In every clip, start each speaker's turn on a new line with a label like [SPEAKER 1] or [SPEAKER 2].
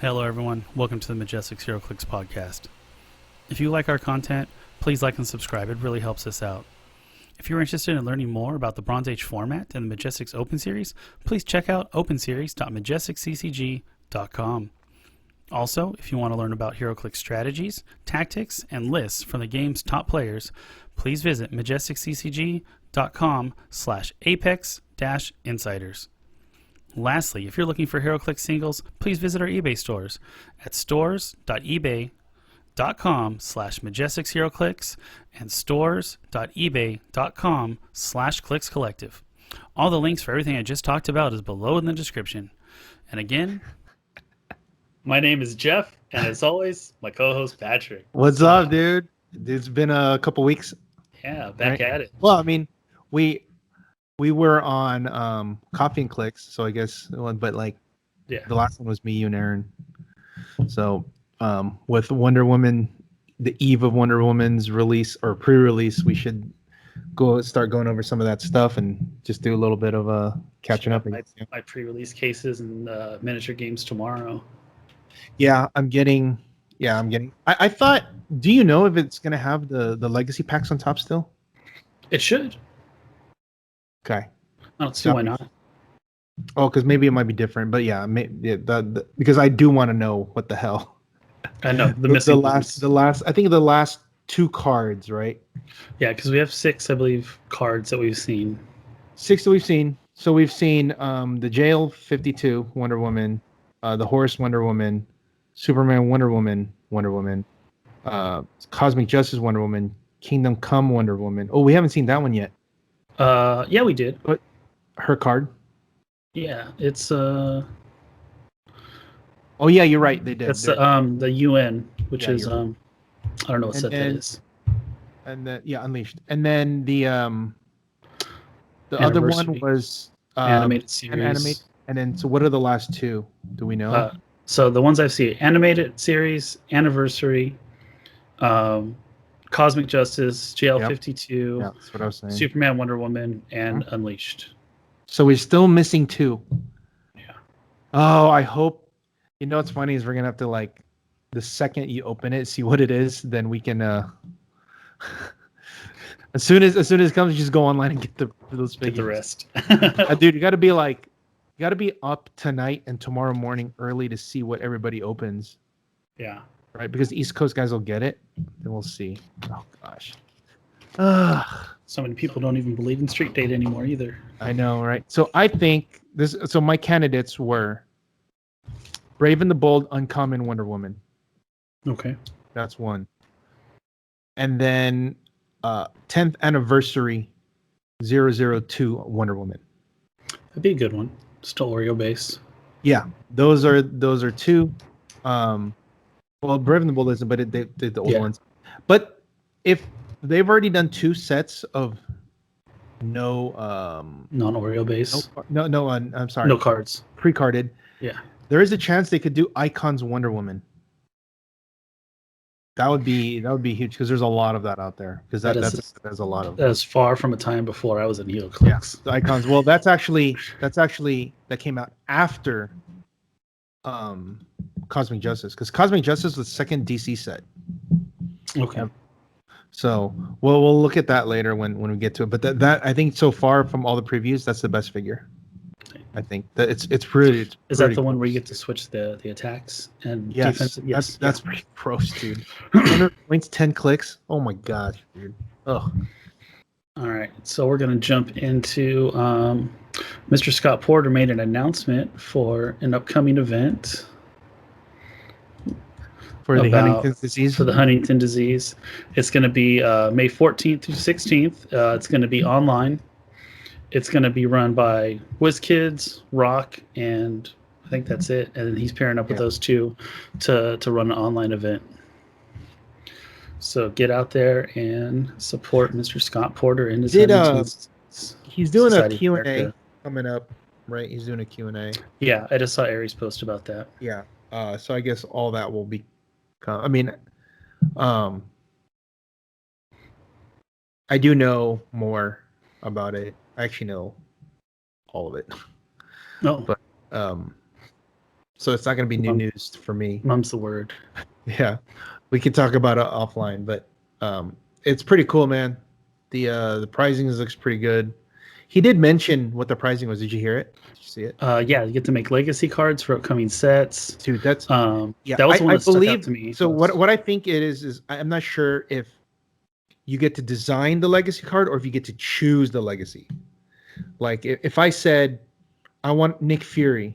[SPEAKER 1] Hello, everyone. Welcome to the Majestix Heroclix podcast. If you like our content, please like and subscribe. It really helps us out. If you're interested in learning more about the Bronze Age format and the Majestix Open Series, please check out openseries.majestixccg.com. Also, if you want to learn about Heroclix strategies, tactics, and lists from the game's top players, please visit majestixccg.com/apex-insiders. Lastly, if you're looking for Heroclix singles, please visit our eBay stores at stores.ebay.com/MajestixHeroclix and stores.ebay.com/ClicksCollective. All the links for everything I just talked about is below in the description. And again, my name is Jeff, and as always, my co-host Patrick.
[SPEAKER 2] What's up, dude? It's been a couple weeks.
[SPEAKER 1] Yeah, back at it.
[SPEAKER 2] Well, I mean, we were on Coffee and Clicks, so I guess, but like,
[SPEAKER 1] Yeah,
[SPEAKER 2] the last one was me, you, and Aaron. So, with Wonder Woman, the eve of Wonder Woman's release or pre-release, we should start going over some of that stuff and just do a little bit of catching up.
[SPEAKER 1] My pre-release cases and miniature games tomorrow.
[SPEAKER 2] Yeah, I'm getting. I thought. Do you know if it's gonna have the legacy packs on top still?
[SPEAKER 1] It should.
[SPEAKER 2] Okay.
[SPEAKER 1] I don't see why not.
[SPEAKER 2] Oh, because maybe it might be different, but yeah, because I do want to know what the hell.
[SPEAKER 1] I know
[SPEAKER 2] the last. I think the last two cards, right?
[SPEAKER 1] Yeah, because we have 6, I believe, cards that we've seen.
[SPEAKER 2] 6 that we've seen. So we've seen the Jail 52 Wonder Woman, the Horse Wonder Woman, Superman Wonder Woman, Cosmic Justice Wonder Woman, Kingdom Come Wonder Woman. Oh, we haven't seen that one yet.
[SPEAKER 1] Yeah, we did.
[SPEAKER 2] But her card.
[SPEAKER 1] Yeah, it's
[SPEAKER 2] Oh yeah, you're right. They did.
[SPEAKER 1] That's the UN, which is
[SPEAKER 2] right.
[SPEAKER 1] I don't know what set that is.
[SPEAKER 2] And then Unleashed. And then the other one was
[SPEAKER 1] animated series.
[SPEAKER 2] And then so what are the last two? Do we know?
[SPEAKER 1] So the ones I've seen: animated series, anniversary, Cosmic Justice, JL 52.
[SPEAKER 2] Yeah, that's what I was saying.
[SPEAKER 1] Superman, Wonder Woman, and Unleashed.
[SPEAKER 2] So we're still missing 2.
[SPEAKER 1] Yeah.
[SPEAKER 2] Oh, I hope. You know what's funny is we're gonna have to, like, the second you open it, see what it is, then we can as soon as it comes, just go online and get those figures.
[SPEAKER 1] Get the rest.
[SPEAKER 2] Dude, you gotta be up tonight and tomorrow morning early to see what everybody opens.
[SPEAKER 1] Yeah.
[SPEAKER 2] Right, because the East Coast guys will get it. Then we'll see. Oh gosh.
[SPEAKER 1] So many people don't even believe in Street Date anymore either.
[SPEAKER 2] I know, right? So I think this. So my candidates were Brave and the Bold, Uncommon, Wonder Woman.
[SPEAKER 1] Okay.
[SPEAKER 2] That's one. And then 10th anniversary 002 Wonder Woman.
[SPEAKER 1] That'd be a good one. Still Oreo based.
[SPEAKER 2] Yeah, those are 2. Well, Brave and the Bold isn't, but they the old ones. But if they've already done 2 sets of no
[SPEAKER 1] non-Oreo base.
[SPEAKER 2] No, I'm sorry.
[SPEAKER 1] No cards.
[SPEAKER 2] Pre-carded.
[SPEAKER 1] Yeah.
[SPEAKER 2] There is a chance they could do Icons Wonder Woman. That would be huge because there's a lot of that out there. Because there's a lot of.
[SPEAKER 1] That is far from a time before I was in Heroclix.
[SPEAKER 2] Yeah, the Icons. Well, that came out after Cosmic Justice, because Cosmic Justice was the second DC set.
[SPEAKER 1] Okay.
[SPEAKER 2] So we'll look at that later when we get to it. But that I think so far from all the previews, that's the best figure. I think that it's pretty.
[SPEAKER 1] Is that the one where you get to switch the attacks and defense?
[SPEAKER 2] Yes, that's pretty gross, dude. 100 points, 10 clicks. Oh my gosh, dude. Oh.
[SPEAKER 1] All right, so we're gonna jump into Mr. Scott Porter made an announcement for an upcoming event
[SPEAKER 2] for the Huntington's disease.
[SPEAKER 1] For the Huntington disease, it's going to be May 14th through 16th. It's going to be online. It's going to be run by WizKids, Rock, and I think that's it. And he's pairing up with those two to run an online event. So get out there and support Mr. Scott Porter in his
[SPEAKER 2] he's doing a Q&A coming up, right? He's doing a Q&A.
[SPEAKER 1] Yeah, I just saw Aries post about that.
[SPEAKER 2] Yeah. So I guess all that will be. I mean, I do know more about it. I actually know all of it.
[SPEAKER 1] No,
[SPEAKER 2] but so it's not going to be new news for me.
[SPEAKER 1] Mum's the word.
[SPEAKER 2] Yeah, we could talk about it offline, but it's pretty cool, man. The pricing looks pretty good. He did mention what the pricing was. Did you hear it? Did you see it?
[SPEAKER 1] Yeah, you get to make legacy cards for upcoming sets.
[SPEAKER 2] Dude, that's
[SPEAKER 1] yeah. That was one that stuck out to me.
[SPEAKER 2] So what I think it is I'm not sure if you get to design the legacy card or if you get to choose the legacy. Like if I said I want Nick Fury,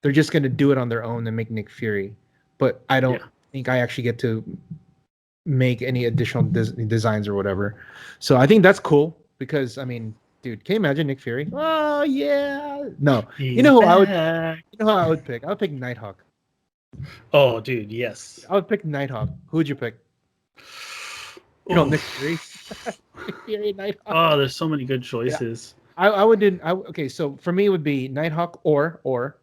[SPEAKER 2] they're just going to do it on their own and make Nick Fury, but I don't think I actually get to make any additional designs or whatever. So I think that's cool because I mean, dude, can you imagine Nick Fury? Oh yeah. No. You know who I would pick? I would pick Nighthawk.
[SPEAKER 1] Oh, dude, yes.
[SPEAKER 2] I would pick Nighthawk. Who would you pick? You know, Nick Fury. Nick Fury, Nighthawk.
[SPEAKER 1] Oh, there's so many good choices.
[SPEAKER 2] Yeah. I would do. Okay, so for me it would be Nighthawk or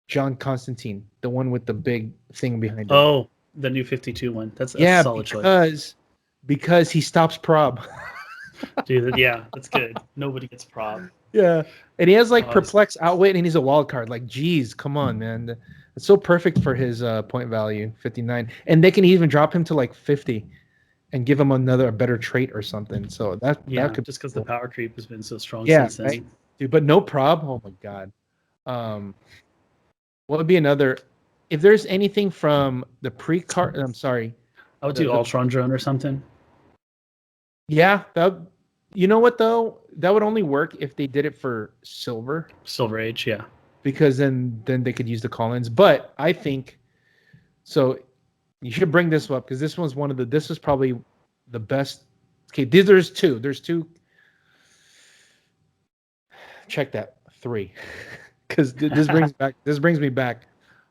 [SPEAKER 2] John Constantine, the one with the big thing behind it.
[SPEAKER 1] Oh, the new 52 one. That's a solid choice.
[SPEAKER 2] Because he stops prob.
[SPEAKER 1] Dude, yeah, that's good. Nobody gets prob.
[SPEAKER 2] Yeah, and he has like perplex, outwit, and he's a wild card. Like, geez, come on, man. It's so perfect for his point value, 59, and they can even drop him to like 50, and give him a better trait or something. So that could
[SPEAKER 1] just because the power creep has been so strong since then.
[SPEAKER 2] Right? Dude, but no prob. Oh my god. What would be another? If there's anything from the pre-card, I'm sorry.
[SPEAKER 1] I would do Ultron drone or something.
[SPEAKER 2] Yeah, you know what though? That would only work if they did it for Silver
[SPEAKER 1] Age, yeah.
[SPEAKER 2] Because then they could use the call-ins. But I think so. You should bring this up because this was this was probably the best. Okay, there's two. There's two. Check that 3, because this brings me back.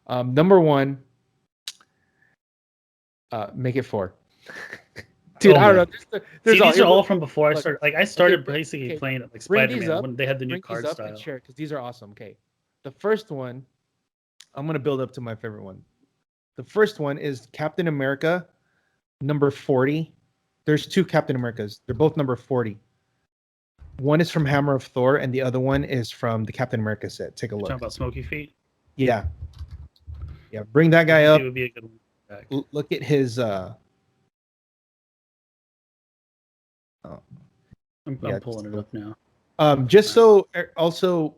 [SPEAKER 2] Number 1. Make it 4. Dude, I don't know.
[SPEAKER 1] These are all from before I started. Like I started basically playing it like Spider-Man when they had the new card style.
[SPEAKER 2] And share because these are awesome. Okay, the first one, I'm gonna build up to my favorite one. The first one is Captain America, number 40. There's 2 Captain Americas. They're both number 40. One is from Hammer of Thor, and the other one is from the Captain America set. Take a look.
[SPEAKER 1] Talking about Smoky Feet.
[SPEAKER 2] Yeah. Bring that guy up.
[SPEAKER 1] It would be a good one.
[SPEAKER 2] Look at his.
[SPEAKER 1] I'm pulling it up now.
[SPEAKER 2] Just so also,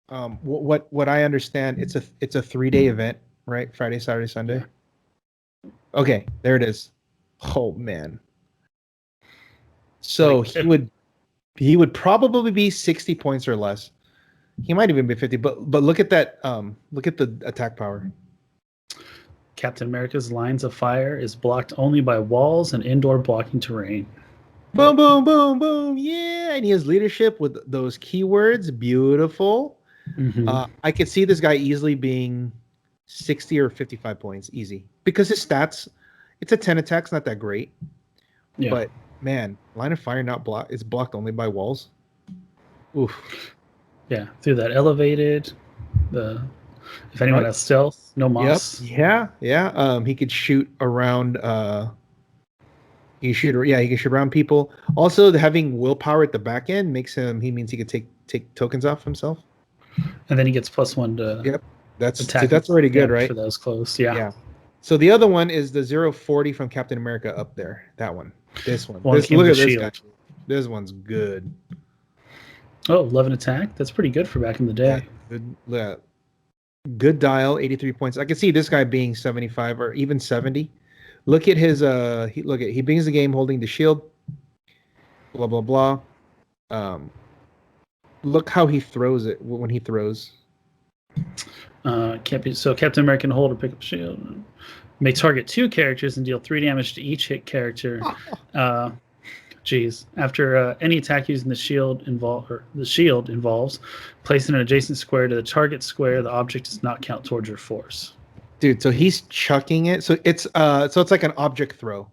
[SPEAKER 2] what I understand, it's a 3-day event, right? Friday, Saturday, Sunday. Okay, there it is. Oh man. So he would probably be 60 points or less. He might even be 50. But look at that. Look at the attack power.
[SPEAKER 1] Captain America's lines of fire is blocked only by walls and indoor blocking terrain.
[SPEAKER 2] Boom, boom, boom, boom. Yeah. And he has leadership with those keywords. Beautiful. Mm-hmm. I could see this guy easily being 60 or 55 points. Easy. Because his stats, it's a 10 attack. It's not that great. Yeah. But, man, line of fire not blocked. It's blocked only by walls. Oof.
[SPEAKER 1] Yeah. Through that elevated. If anyone has stealth, no moss.
[SPEAKER 2] Yep. Yeah. He could shoot around... He can shoot around people. Also, having willpower at the back end means he could take tokens off himself.
[SPEAKER 1] And then he gets +1 to.
[SPEAKER 2] Yep, that's already good, right?
[SPEAKER 1] For those close, yeah.
[SPEAKER 2] So the other one is the 040 from Captain America up there. That one. This one. Look at this guy. This one's good.
[SPEAKER 1] Oh, 11 attack. That's pretty good for back in the day.
[SPEAKER 2] Yeah, good dial. 83 points. I can see this guy being 75 or even 70. Look at his he begins the game holding the shield. Blah blah blah. Look how he throws it when he throws.
[SPEAKER 1] Captain America can hold or pick up shield. May target 2 characters and deal 3 damage to each hit character. After any attack using the shield involves placing an adjacent square to the target square, the object does not count towards your force. Dude,
[SPEAKER 2] so he's chucking it. So it's like an object throw.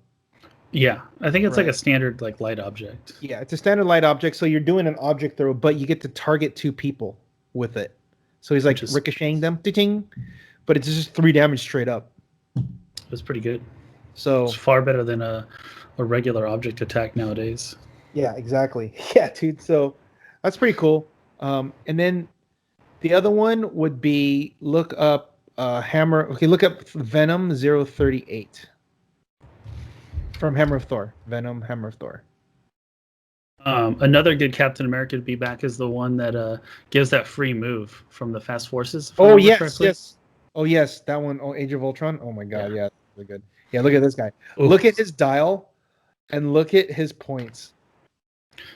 [SPEAKER 1] Yeah, I think it's like a standard light object.
[SPEAKER 2] Yeah, it's a standard light object. So you're doing an object throw, but you get to target 2 people with it. So he's ricocheting them, but it's just 3 damage straight up.
[SPEAKER 1] It's pretty good.
[SPEAKER 2] So
[SPEAKER 1] it's far better than a regular object attack nowadays.
[SPEAKER 2] Yeah, exactly. Yeah, dude. So that's pretty cool. And then the other one would be look up Hammer. Okay, look up Venom 038 from Hammer of Thor. Venom Hammer of Thor.
[SPEAKER 1] Another good Captain America to be back is the one that gives that free move from the Fast Forces. If I
[SPEAKER 2] Oh
[SPEAKER 1] remember
[SPEAKER 2] yes,
[SPEAKER 1] correctly.
[SPEAKER 2] yes. Oh yes, that one. Oh, Age of Ultron. Oh my God,
[SPEAKER 1] Yeah.
[SPEAKER 2] yeah, really good. Yeah, look at this guy.
[SPEAKER 1] Oof.
[SPEAKER 2] Look at his dial, and look at his points.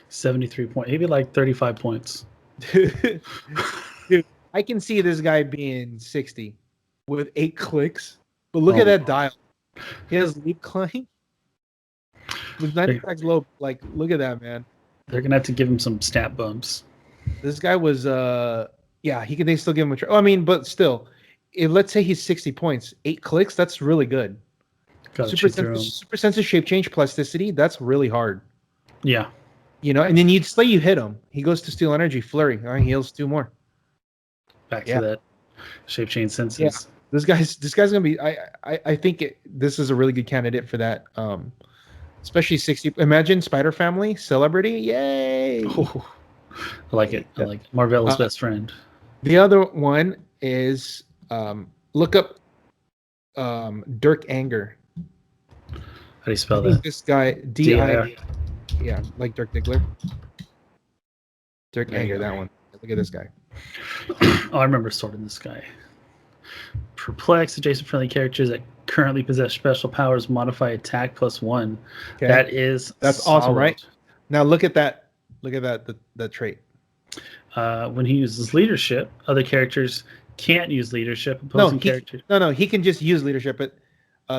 [SPEAKER 1] 73 points, maybe like 35 points.
[SPEAKER 2] Dude, I can see this guy being 60 with 8 clicks. But look at that dial. He has leap climb with 9 attacks low. Like, look at that, man.
[SPEAKER 1] They're gonna have to give him some stat bumps.
[SPEAKER 2] This guy was yeah, they still give him a try. I mean, but still, if let's say he's 60 points, 8 clicks, that's really good. Super sensitive shape change plasticity, that's really hard.
[SPEAKER 1] Yeah.
[SPEAKER 2] You know, and then you hit him. He goes to steal energy, flurry. All right, he heals 2 more.
[SPEAKER 1] Back to that shape change senses.
[SPEAKER 2] Yeah. This guy's gonna be. I think this is a really good candidate for that. Especially 60. Imagine Spider Family celebrity. Yay!
[SPEAKER 1] Oh, I like it. I like it. Marvel's best friend.
[SPEAKER 2] The other one is look up Dirk Anger.
[SPEAKER 1] How do you spell that?
[SPEAKER 2] This guy D-I. Yeah, like Dirk Diggler. Dirk Anger, that one. Look at this guy.
[SPEAKER 1] Oh, I remember sorting this guy. Perplex adjacent friendly characters that currently possess special powers modify attack +1. Okay. That's solid.
[SPEAKER 2] Awesome, right? Now look at that. Look at that trait.
[SPEAKER 1] When he uses leadership, other characters can't use leadership. Opposing characters.
[SPEAKER 2] No, he can just use leadership, but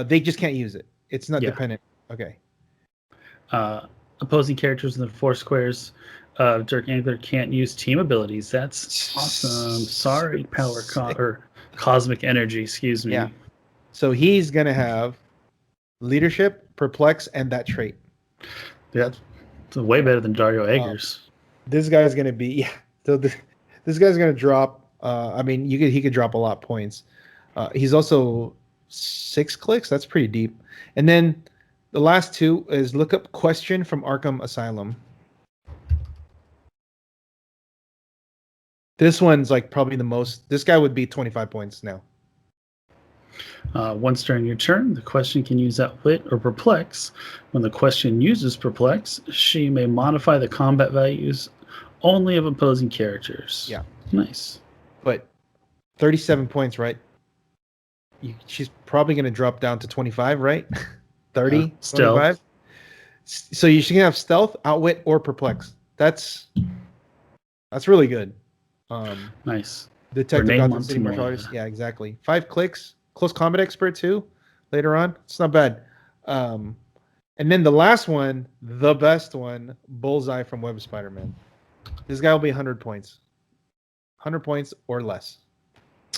[SPEAKER 2] they just can't use it. It's not dependent. Okay.
[SPEAKER 1] Opposing characters in the 4 squares of Dirk Angler can't use team abilities. That's awesome. Sorry, power or cosmic energy. Excuse me.
[SPEAKER 2] Yeah. So he's gonna have leadership, perplex, and that trait.
[SPEAKER 1] Yeah, it's way better than Dario Eggers.
[SPEAKER 2] This guy's gonna be So this guy's gonna drop. I mean, he could drop a lot of points. He's also 6 clicks. That's pretty deep. And then the last 2 is look up Question from Arkham Asylum. This one's like probably the most. This guy would be 25 points now.
[SPEAKER 1] Once during your turn, the question can use Outwit or Perplex. When the question uses Perplex, she may modify the combat values only of opposing characters.
[SPEAKER 2] Yeah.
[SPEAKER 1] Nice.
[SPEAKER 2] But 37 points, right? She's probably going to drop down to 25, right? 30,
[SPEAKER 1] stealth.
[SPEAKER 2] 25. So you should have stealth, outwit, or perplex. That's really good.
[SPEAKER 1] Nice.
[SPEAKER 2] Detective authenticity, martial artist. Yeah, exactly. 5 clicks. Close combat expert too. Later on, it's not bad. And then the last one, the best one, Bullseye from Web of Spider-Man. This guy will be 100 points. 100 points or less.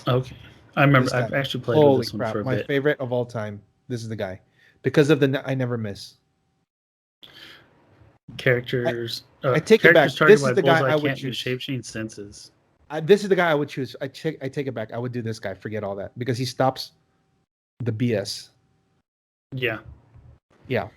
[SPEAKER 1] Okay. I remember I've actually played with this one for a bit.
[SPEAKER 2] My favorite of all time. This is the guy. Because of the I never miss.
[SPEAKER 1] Characters.
[SPEAKER 2] I take it back. This is the guy I would choose.
[SPEAKER 1] Shape change senses.
[SPEAKER 2] This is the guy I would choose. I take it back. I would do this guy. Forget all that. Because he stops the BS.
[SPEAKER 1] Yeah.
[SPEAKER 2] Yeah.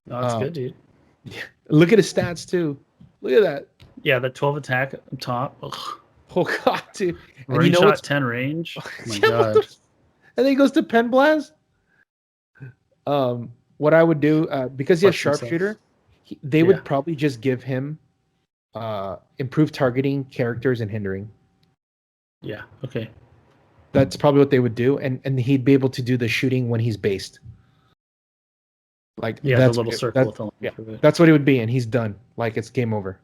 [SPEAKER 1] No, that's good, dude.
[SPEAKER 2] Yeah. Look at his stats, too. Look at that.
[SPEAKER 1] Yeah, the 12 attack up top. Ugh.
[SPEAKER 2] Oh, God, dude.
[SPEAKER 1] And range shot, 10 range. Oh, my God.
[SPEAKER 2] And then he goes to Pen Blast. What I would do, because he has Sharpshooter, they would probably just give him improved targeting, characters, and hindering.
[SPEAKER 1] Yeah, okay.
[SPEAKER 2] That's probably what they would do, and he'd be able to do the shooting when he's based. Like
[SPEAKER 1] the little circle.
[SPEAKER 2] That's what it would be, and he's done. Like it's game over.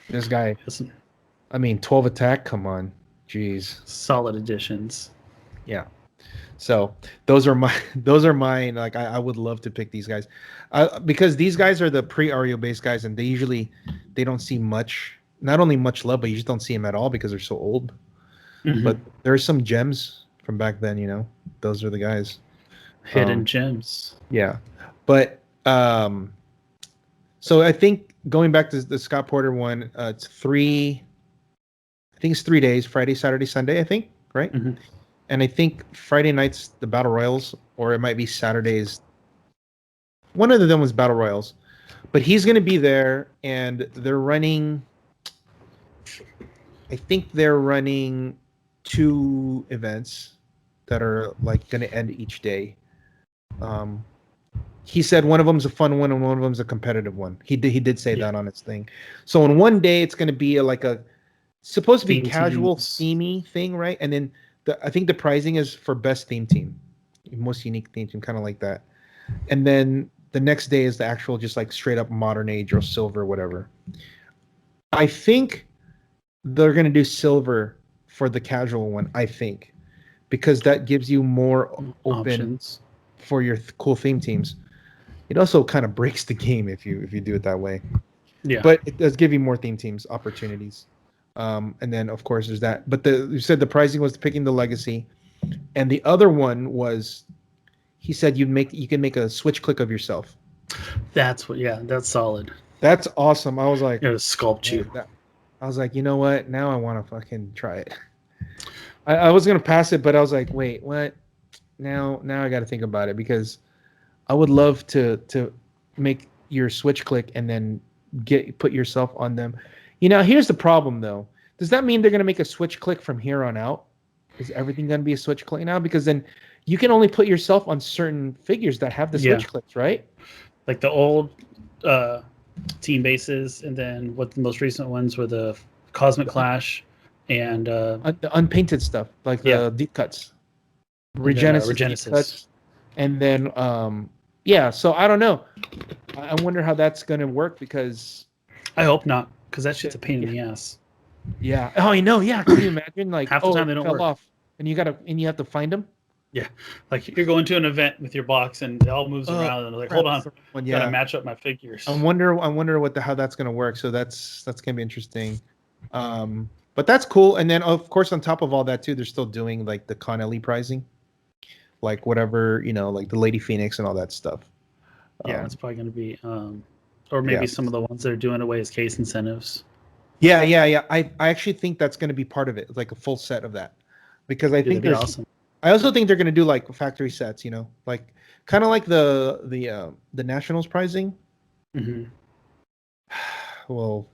[SPEAKER 2] This guy. I mean, 12 attack. Come on, jeez.
[SPEAKER 1] Solid additions.
[SPEAKER 2] Yeah. So those are mine. Like I would love to pick these guys, because these guys are the pre-Ario based guys, and they don't see much. Not only much love, but you just don't see them at all because they're so old. Mm-hmm. But there are some gems from back then. You know, those are the guys.
[SPEAKER 1] Hidden gems.
[SPEAKER 2] Yeah, but so I think going back to the Scott Porter one, it's 3. I think it's 3 days: Friday, Saturday, Sunday. I think, right? Mm-hmm. And I think Friday nights the Battle Royals, or it might be Saturdays. One of them was Battle Royals, but he's going to be there, and they're running. I think they're running 2 events. that are like going to end each day. He said one of them's a fun one and one of them's a competitive one. He did say that on his thing. So in one day it's going to be supposed to be casual themey thing, right? And then I think the pricing is for best theme team, most unique theme team, kind of like that. And then the next day is the actual just like straight up modern age or silver, whatever. I think they're going to do silver for the casual one, I think, because that gives you more open options for your cool theme teams. It also kind of breaks the game if you do it that way.
[SPEAKER 1] Yeah.
[SPEAKER 2] But it does give you more theme teams opportunities. And then of course there's that. But you said the pricing was picking the legacy, and the other one was, he said you can make a switch click of yourself.
[SPEAKER 1] That's solid.
[SPEAKER 2] That's awesome. I was like,
[SPEAKER 1] it'll sculpt you.
[SPEAKER 2] I was like, you know what? Now I want to fucking try it. I was gonna pass it, but I was like, wait, what? Now I got to think about it, because I would love to make your switch click and then put yourself on them. Here's the problem though. Does that mean they're gonna make a switch click from here on out? Is everything gonna be a switch click now? Because then you can only put yourself on certain figures that have the switch clicks, right?
[SPEAKER 1] Like the old team bases, and then what the most recent ones were the Cosmic Clash and
[SPEAKER 2] the unpainted stuff, like the deep cuts, Regenesis. Deep cuts. And then so I don't know. I wonder how that's gonna work, because
[SPEAKER 1] I hope not, because that shit's a pain in the ass.
[SPEAKER 2] Yeah. Oh, I know. Yeah. Can you imagine? Like
[SPEAKER 1] half the time they don't work
[SPEAKER 2] off, and you have to find them.
[SPEAKER 1] Yeah, like you're going to an event with your box and it all moves around, and like, hold on, gotta match up my figures.
[SPEAKER 2] I wonder how that's gonna work. So that's gonna be interesting. But that's cool. And then of course on top of all that too, they're still doing like the Connelly pricing, like whatever, like the Lady Phoenix and all that stuff.
[SPEAKER 1] Yeah, it's probably gonna be, or maybe some of the ones that are doing away as case incentives.
[SPEAKER 2] Yeah. I actually think that's gonna be part of it, like a full set of that, because I think there's awesome. I also think they're going to do like factory sets, like kind of like the Nationals pricing.
[SPEAKER 1] Mm-hmm.
[SPEAKER 2] Well,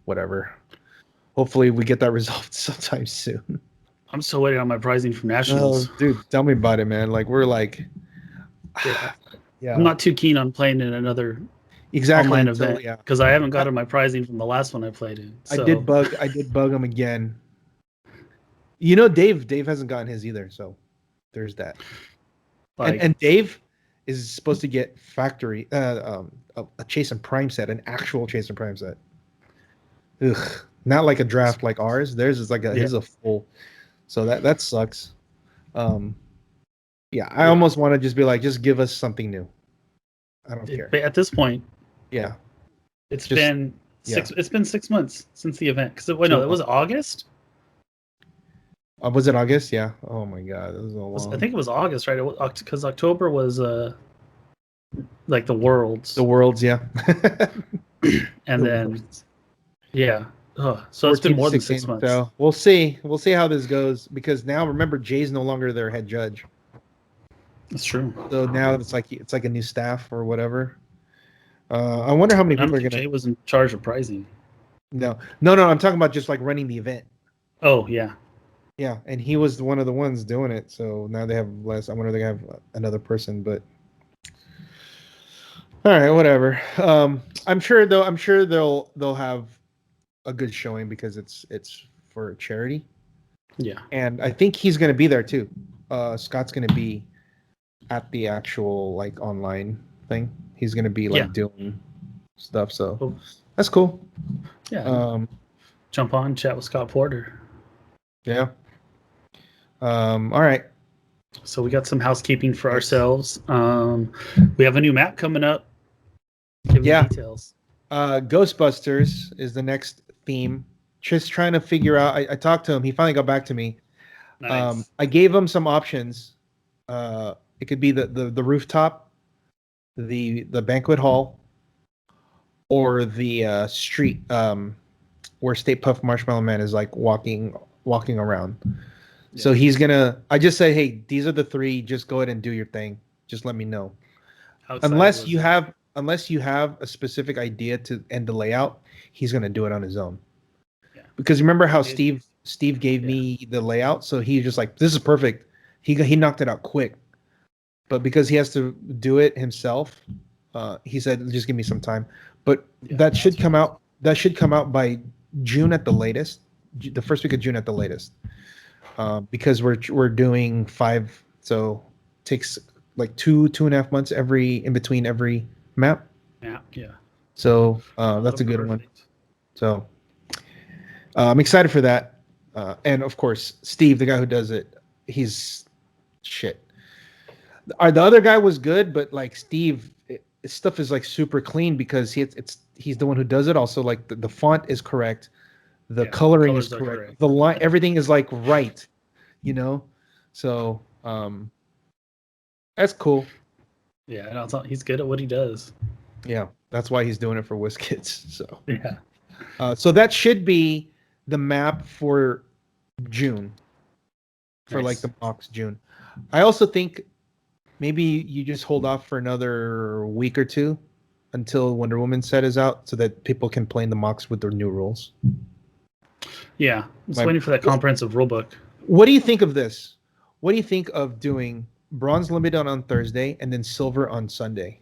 [SPEAKER 2] whatever. Hopefully we get that resolved sometime soon.
[SPEAKER 1] I'm still waiting on my pricing from Nationals.
[SPEAKER 2] Oh, dude, tell me about it, man. Like we're like,
[SPEAKER 1] yeah. I'm not too keen on playing in another online event because I haven't gotten my pricing from the last one I played in. So.
[SPEAKER 2] I did bug him again. Dave hasn't gotten his either, so there's that. And Dave is supposed to get factory a Chase and Prime set, an actual Chase and Prime set. Ugh, not like a draft like ours. Theirs is like his a full. So that sucks. I almost want to just be like, just give us something new. I don't care.
[SPEAKER 1] But at this point,
[SPEAKER 2] it's
[SPEAKER 1] been 6 months since the event. Because it was August.
[SPEAKER 2] Was it August? Yeah. Oh my God, that was a long.
[SPEAKER 1] I think it was August, right? Because October was like the Worlds.
[SPEAKER 2] The Worlds, yeah.
[SPEAKER 1] And then, so it's been more than 6 months. So
[SPEAKER 2] we'll see. We'll see how this goes, because now remember Jay's no longer their head judge.
[SPEAKER 1] That's true.
[SPEAKER 2] So now it's like a new staff or whatever. I wonder how many people are gonna.
[SPEAKER 1] Jay was in charge of pricing.
[SPEAKER 2] No. I'm talking about just like running the event.
[SPEAKER 1] Oh yeah.
[SPEAKER 2] Yeah, and he was one of the ones doing it, so now they have less. I wonder if they have another person, but all right, whatever. I'm sure they'll have a good showing, because it's for charity.
[SPEAKER 1] Yeah,
[SPEAKER 2] and I think he's going to be there too. Scott's going to be at the actual like online thing. He's going to be like doing stuff, so that's cool.
[SPEAKER 1] Yeah. Jump on, chat with Scott Porter.
[SPEAKER 2] Yeah. All right.
[SPEAKER 1] So we got some housekeeping for ourselves. We have a new map coming up. Give me details.
[SPEAKER 2] Ghostbusters is the next theme. Just trying to figure out. I talked to him. He finally got back to me.
[SPEAKER 1] Nice.
[SPEAKER 2] I gave him some options. It could be the rooftop, the banquet hall, or the street where Stay Puft Marshmallow Man is like walking around. Yeah. So he's gonna. I just said, hey, these are the three. Just go ahead and do your thing. Just let me know. Unless you have a specific idea to end the layout, he's gonna do it on his own. Yeah. Because remember how Steve Steve gave me the layout, so he's just like, this is perfect. He knocked it out quick. But because he has to do it himself, he said, just give me some time. But that should come out. That should come out by June at the latest. The first week of June at the latest. Because we're doing 5, so it takes like 2.5 months in between every map.
[SPEAKER 1] Yeah.
[SPEAKER 2] So that's a good one. So I'm excited for that. And of course, Steve, the guy who does it, he's shit. The other guy was good, but like Steve, his stuff is like super clean because he's the one who does it. Also, like the font is correct, the coloring is correct, the line, everything is like right, So that's cool.
[SPEAKER 1] Yeah, and he's good at what he does.
[SPEAKER 2] Yeah, that's why he's doing it for WizKids. So
[SPEAKER 1] yeah.
[SPEAKER 2] So that should be the map for June, for like the box June. I also think maybe you just hold off for another week or two until Wonder Woman set is out so that people can play in the mocks with their new rules.
[SPEAKER 1] Yeah, I'm waiting for that comprehensive rulebook.
[SPEAKER 2] What do you think of this? What do you think of doing Bronze Limited on Thursday and then Silver on Sunday?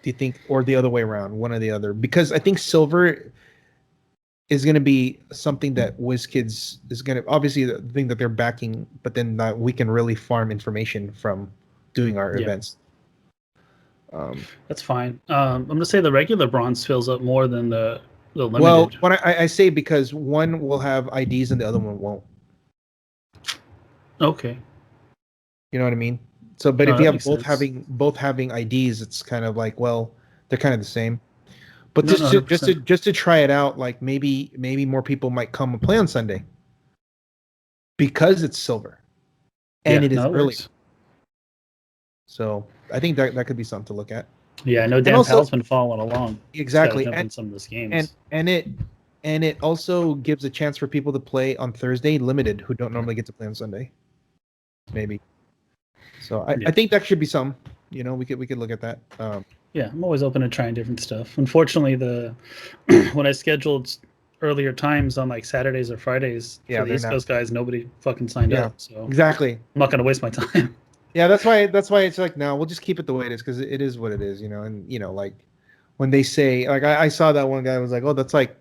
[SPEAKER 2] Do you think, or the other way around, one or the other? Because I think Silver is going to be something that WizKids is going to, obviously the thing that they're backing, but then we can really farm information from doing our events.
[SPEAKER 1] That's fine. I'm going to say the regular bronze fills up more than the limited.
[SPEAKER 2] Well, what I say because one will have IDs and the other one won't.
[SPEAKER 1] Okay.
[SPEAKER 2] You know what I mean? So, but if you have both having IDs, it's kind of like, well, they're kind of the same. But just to try it out, like maybe more people might come and play on Sunday because it's Silver and it is early. So I think that could be something to look at.
[SPEAKER 1] Yeah, I know Dan Powell's been following along.
[SPEAKER 2] Exactly,
[SPEAKER 1] and some of those games.
[SPEAKER 2] And it also gives a chance for people to play on Thursday limited who don't normally get to play on Sunday. Maybe. So I think that should be some. We could look at that.
[SPEAKER 1] Yeah, I'm always open to trying different stuff. Unfortunately, when I scheduled earlier times on like Saturdays or Fridays for the East Coast guys, nobody fucking signed up. So
[SPEAKER 2] exactly,
[SPEAKER 1] I'm not gonna waste my time.
[SPEAKER 2] Yeah, that's why it's like, no, we'll just keep it the way it is because it is what it is, And like when they say, like I saw that one guy was like, oh, that's like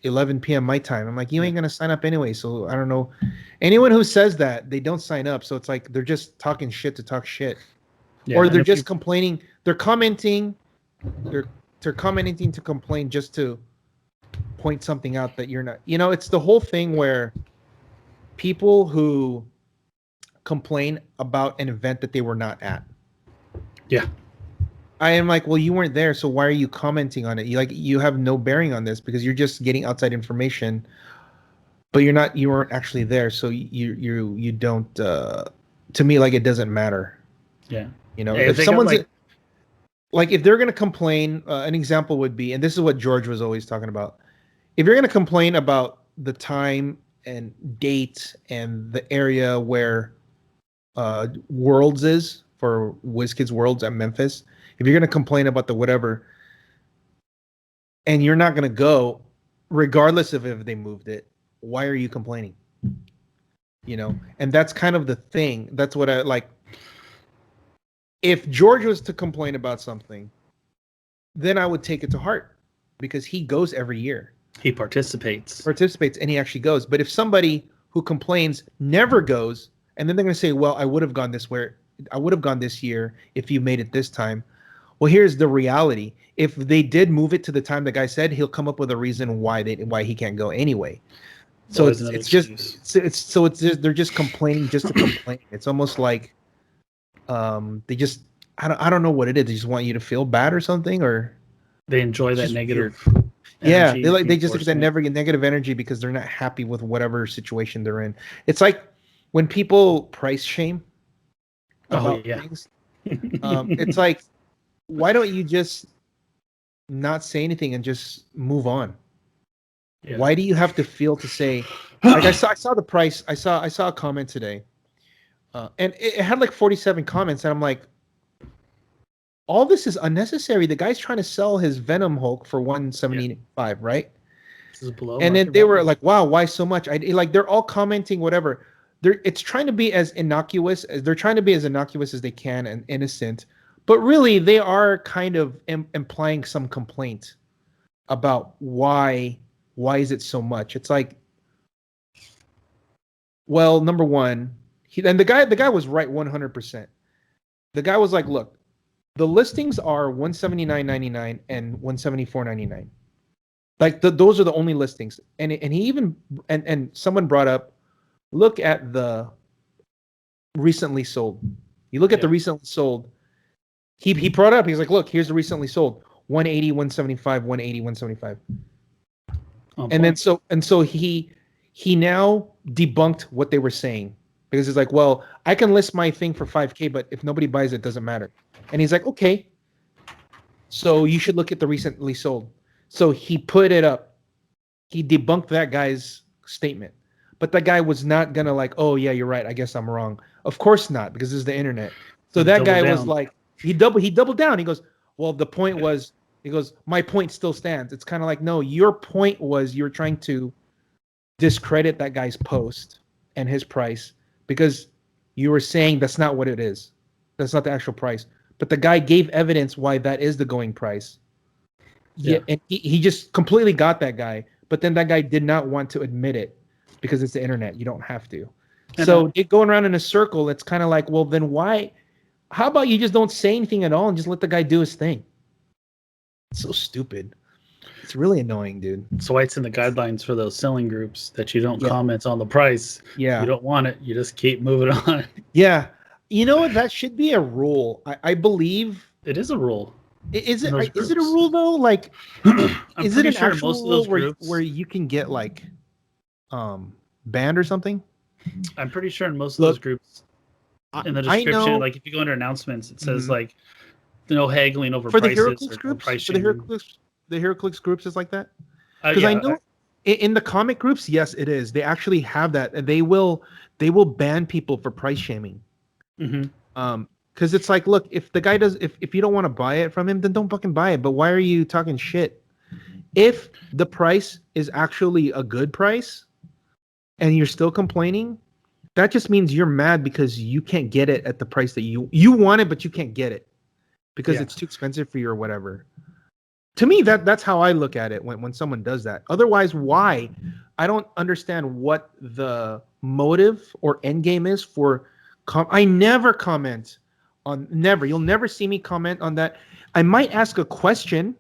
[SPEAKER 2] 11 p.m. my time. I'm like, you ain't gonna sign up anyway. So I don't know. Anyone who says that, they don't sign up. So it's like they're just talking shit to talk shit. Yeah, or they're just complaining. They're commenting. They're commenting to complain just to point something out that you're not. It's the whole thing where people who complain about an event that they were not at.
[SPEAKER 1] Yeah.
[SPEAKER 2] I am like, well, you weren't there, so why are you commenting on it? You have no bearing on this because you're just getting outside information, but you weren't actually there, so you don't. To me, like it doesn't matter.
[SPEAKER 1] Yeah.
[SPEAKER 2] If someone's if they're gonna complain, an example would be, and this is what George was always talking about. If you're gonna complain about the time and date and the area where Worlds is for WizKids Worlds at Memphis. If you're going to complain about the whatever, and you're not going to go, regardless of if they moved it, why are you complaining? And that's kind of the thing. That's what I like. If George was to complain about something, then I would take it to heart because he goes every year.
[SPEAKER 1] He participates,
[SPEAKER 2] and he actually goes. But if somebody who complains never goes, and then they're going to say, well, I would have gone this year if you made it this time. Well, here's the reality. If they did move it to the time the guy said, he'll come up with a reason why he can't go anyway. So they're just complaining just to complain. It's almost like they just I don't know what it is. They just want you to feel bad or something, or
[SPEAKER 1] they enjoy that negative.
[SPEAKER 2] Yeah, they just get that negative energy because they're not happy with whatever situation they're in. It's like when people price shame about things. It's like, why don't you just not say anything and just move on? Yeah. Why do you have to feel to say? Like I saw the price. I saw a comment today, and it had like 47 comments, and I'm like, all this is unnecessary. The guy's trying to sell his Venom Hulk for $175, right?
[SPEAKER 1] This is below
[SPEAKER 2] And then
[SPEAKER 1] market
[SPEAKER 2] they were
[SPEAKER 1] value.
[SPEAKER 2] like, wow, why so much? Like they're all commenting whatever. It's trying to be as innocuous as they're trying to be as innocuous as they can and innocent, but really they are kind of implying some complaint about why is it so much? It's like, well, number one, and the guy was right 100%. The guy was like, look, the listings are 179.99 and 174.99. Like those are the only listings. And he even and someone brought up, look at the recently sold. You look at the recently sold. He brought up, he's like, look, here's the recently sold. 180, 175, 180, 175. And then so he now debunked what they were saying, because he's like, well, I can list my thing for 5K, but if nobody buys it, doesn't matter. And he's like, okay, so you should look at the recently sold. So he put it up. He debunked that guy's statement. But that guy was not gonna like, oh yeah, you're right, I guess I'm wrong. Of course not, because this is the internet. So that guy was like, he doubled down. He goes, well, the point was, he goes, my point still stands. It's kind of like, no, your point was you're trying to discredit that guy's post and his price because you were saying that's not what it is. That's not the actual price. But the guy gave evidence why that is the going price. Yeah, and he just completely got that guy. But then that guy did not want to admit it because it's the internet. You don't have to. So it going around in a circle, it's kind of like, well, then why? How about you just don't say anything at all and just let the guy do his thing? It's so stupid. It's really annoying, dude.
[SPEAKER 1] So why it's in the guidelines for those selling groups that you don't comment on the price.
[SPEAKER 2] Yeah.
[SPEAKER 1] You don't want it. You just keep moving on.
[SPEAKER 2] Yeah. You know what? That should be a rule. I believe
[SPEAKER 1] it is a rule.
[SPEAKER 2] Is it a rule though? Like, is it an actual rule where you can get like banned or something?
[SPEAKER 1] I'm pretty sure in most of those groups, in the description, like if you go under announcements, it says like no haggling over
[SPEAKER 2] for
[SPEAKER 1] prices
[SPEAKER 2] the Heroclix groups. For the Heroclix groups is like that. Because I know in the comic groups, yes, it is. They actually have that, and they will ban people for price shaming. Because it's like, look, if the guy does, if you don't want to buy it from him, then don't fucking buy it. But why are you talking shit? If the price is actually a good price and you're still complaining, that just means you're mad because you can't get it at the price that you want it, but you can't get it because it's too expensive for you or whatever. To me, that's how I look at it when someone does that. Otherwise, why? I don't understand what the motive or end game is for. I never comment on, you'll never see me comment on that. I might ask a question,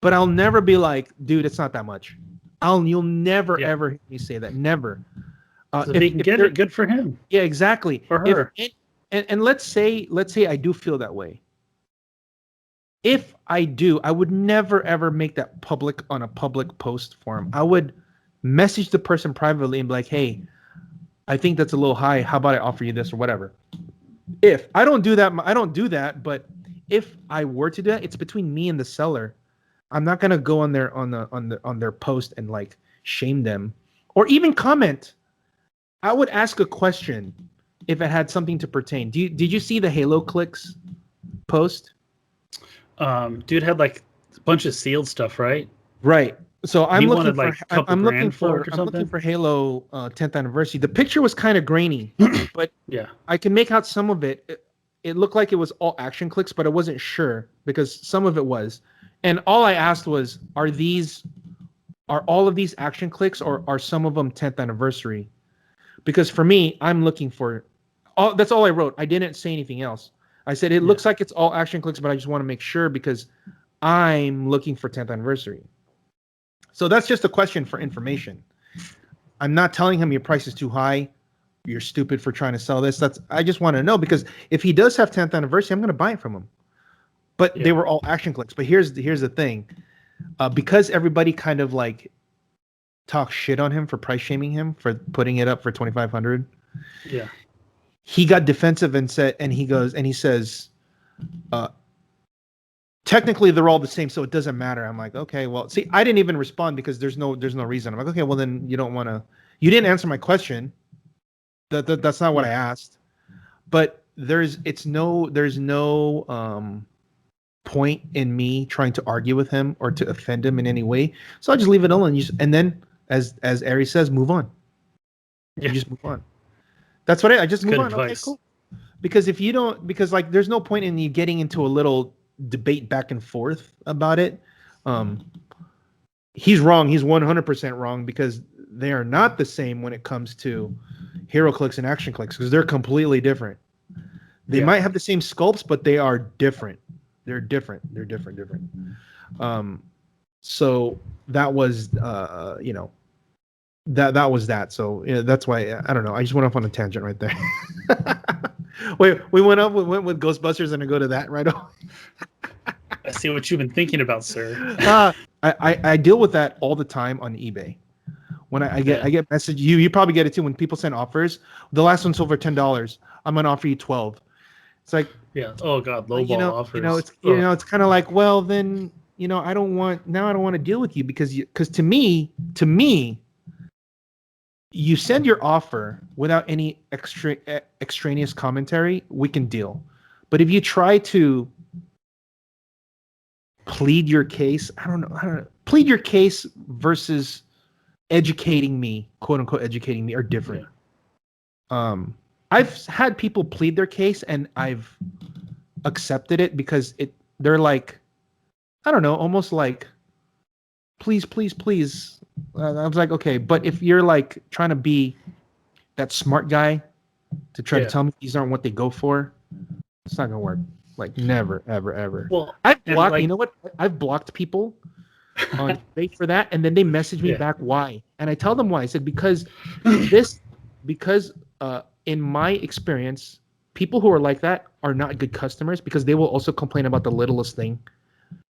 [SPEAKER 2] but I'll never be like, dude, it's not that much. You'll never ever hear me say that. Never.
[SPEAKER 1] So if he can get it, good for him.
[SPEAKER 2] Yeah, exactly.
[SPEAKER 1] For her.
[SPEAKER 2] And let's say I do feel that way. If I do, I would never ever make that public on a public post forum. I would message the person privately and be like, hey, I think that's a little high. How about I offer you this or whatever? If I don't do that, but if I were to do that, it's between me and the seller. I'm not gonna go on their post and like shame them or even comment. I would ask a question if it had something to pertain. Did you see the Heroclix post?
[SPEAKER 1] Dude had like a bunch of sealed stuff, right?
[SPEAKER 2] Right. So I'm looking for Halo 10th anniversary. The picture was kind of grainy, but I can make out some of it. It looked like it was all action clicks, but I wasn't sure because some of it was. And all I asked was, are all of these action clicks or are some of them 10th anniversary? Because for me, I'm looking for that's all I wrote. I didn't say anything else. I said it looks like it's all action clicks, but I just want to make sure because I'm looking for 10th anniversary. So that's just a question for information. I'm not telling him your price is too high. You're stupid for trying to sell this. I just want to know because if he does have 10th anniversary, I'm going to buy it from him. But they were all action clicks. But here's the thing. Because everybody kind of like talks shit on him for price shaming him for putting it up for $2,500.
[SPEAKER 1] Yeah.
[SPEAKER 2] He got defensive and he says, technically they're all the same, so it doesn't matter. I'm like, okay, well, see, I didn't even respond because there's no reason. I'm like, okay, well then you didn't answer my question. That's not what I asked. But there's no point in me trying to argue with him or to offend him in any way. So I just leave it alone. And then, as Ari says, move on.
[SPEAKER 1] Yeah.
[SPEAKER 2] You just move on. That's what I just move
[SPEAKER 1] Good
[SPEAKER 2] on.
[SPEAKER 1] advice.
[SPEAKER 2] Okay, cool. Because if you don't, because like there's no point in you getting into a little debate back and forth about it. He's wrong. He's 100% wrong because they are not the same when it comes to Heroclix and Action Clicks because they're completely different. They might have the same sculpts, but they are different. They're different. So that was, that was that. So yeah, that's why I don't know. I just went off on a tangent right there. Wait, we went with Ghostbusters and I go to that right off.
[SPEAKER 1] I see what you've been thinking about, sir.
[SPEAKER 2] I deal with that all the time on eBay. When I get message, you probably get it too. When people send offers, the last one sold for $10. I'm gonna offer you 12. It's like,
[SPEAKER 1] yeah. Oh God, lowball offers.
[SPEAKER 2] It's kind of like, well, then I don't want to deal with you because to me, you send your offer without any extraneous commentary, we can deal. But if you try to plead your case, I don't know. Plead your case versus educating me, quote unquote, educating me are different. Yeah. I've had people plead their case and I've accepted it because they're like, I don't know, almost like, please. I was like, okay, but if you're like trying to be that smart guy to try to tell me these aren't what they go for, it's not gonna work. Like never, ever.
[SPEAKER 1] Well,
[SPEAKER 2] I've blocked. You know what? I've blocked people on eBay for that, and then they message me back why, and I tell them why. I said because in my experience, people who are like that are not good customers because they will also complain about the littlest thing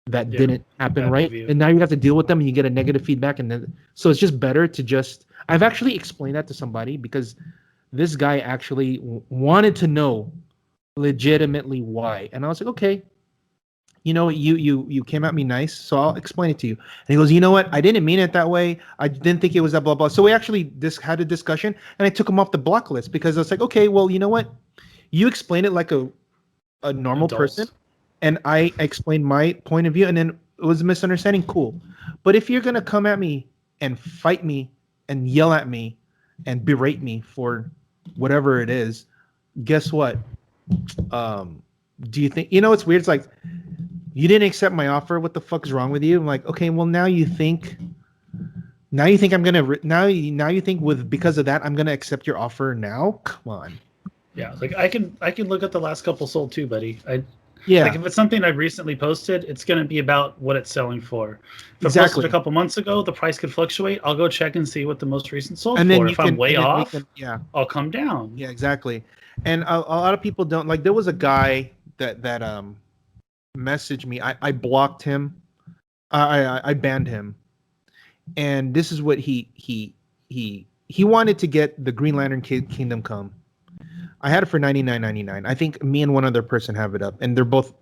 [SPEAKER 2] that didn't happen right, and now you have to deal with them, and you get a negative feedback, and then so it's just better to just. I've actually explained that to somebody because this guy actually wanted to know legitimately why, and I was like, okay, you came at me nice, so I'll explain it to you. And he goes, you know what, I didn't mean it that way, I didn't think it was that blah blah. So we actually had a discussion, and I took him off the block list because I was like, okay, well, you know what, you explain it like a normal person, and I explained my point of view, and then it was a misunderstanding, cool. But if you're gonna come at me and fight me and yell at me and berate me for whatever it is, guess what? Do you think it's weird? It's like, you didn't accept my offer. What the fuck is wrong with you? I'm like, okay, well now you think I'm gonna now you think because of that I'm gonna accept your offer now? Come on.
[SPEAKER 1] Yeah, like I can look at the last couple sold too, buddy.
[SPEAKER 2] Yeah.
[SPEAKER 1] Like if it's something I recently posted, it's going to be about what it's selling for. If I posted a couple months ago, the price could fluctuate. I'll go check and see what the most recent sold and for. If I'm way off, I'll come down.
[SPEAKER 2] Yeah, exactly. And a lot of people don't like. There was a guy that messaged me. I blocked him. I banned him. And this is what he wanted to get the Green Lantern Kingdom Come. I had it for $99.99. I think me and one other person have it up, and they're both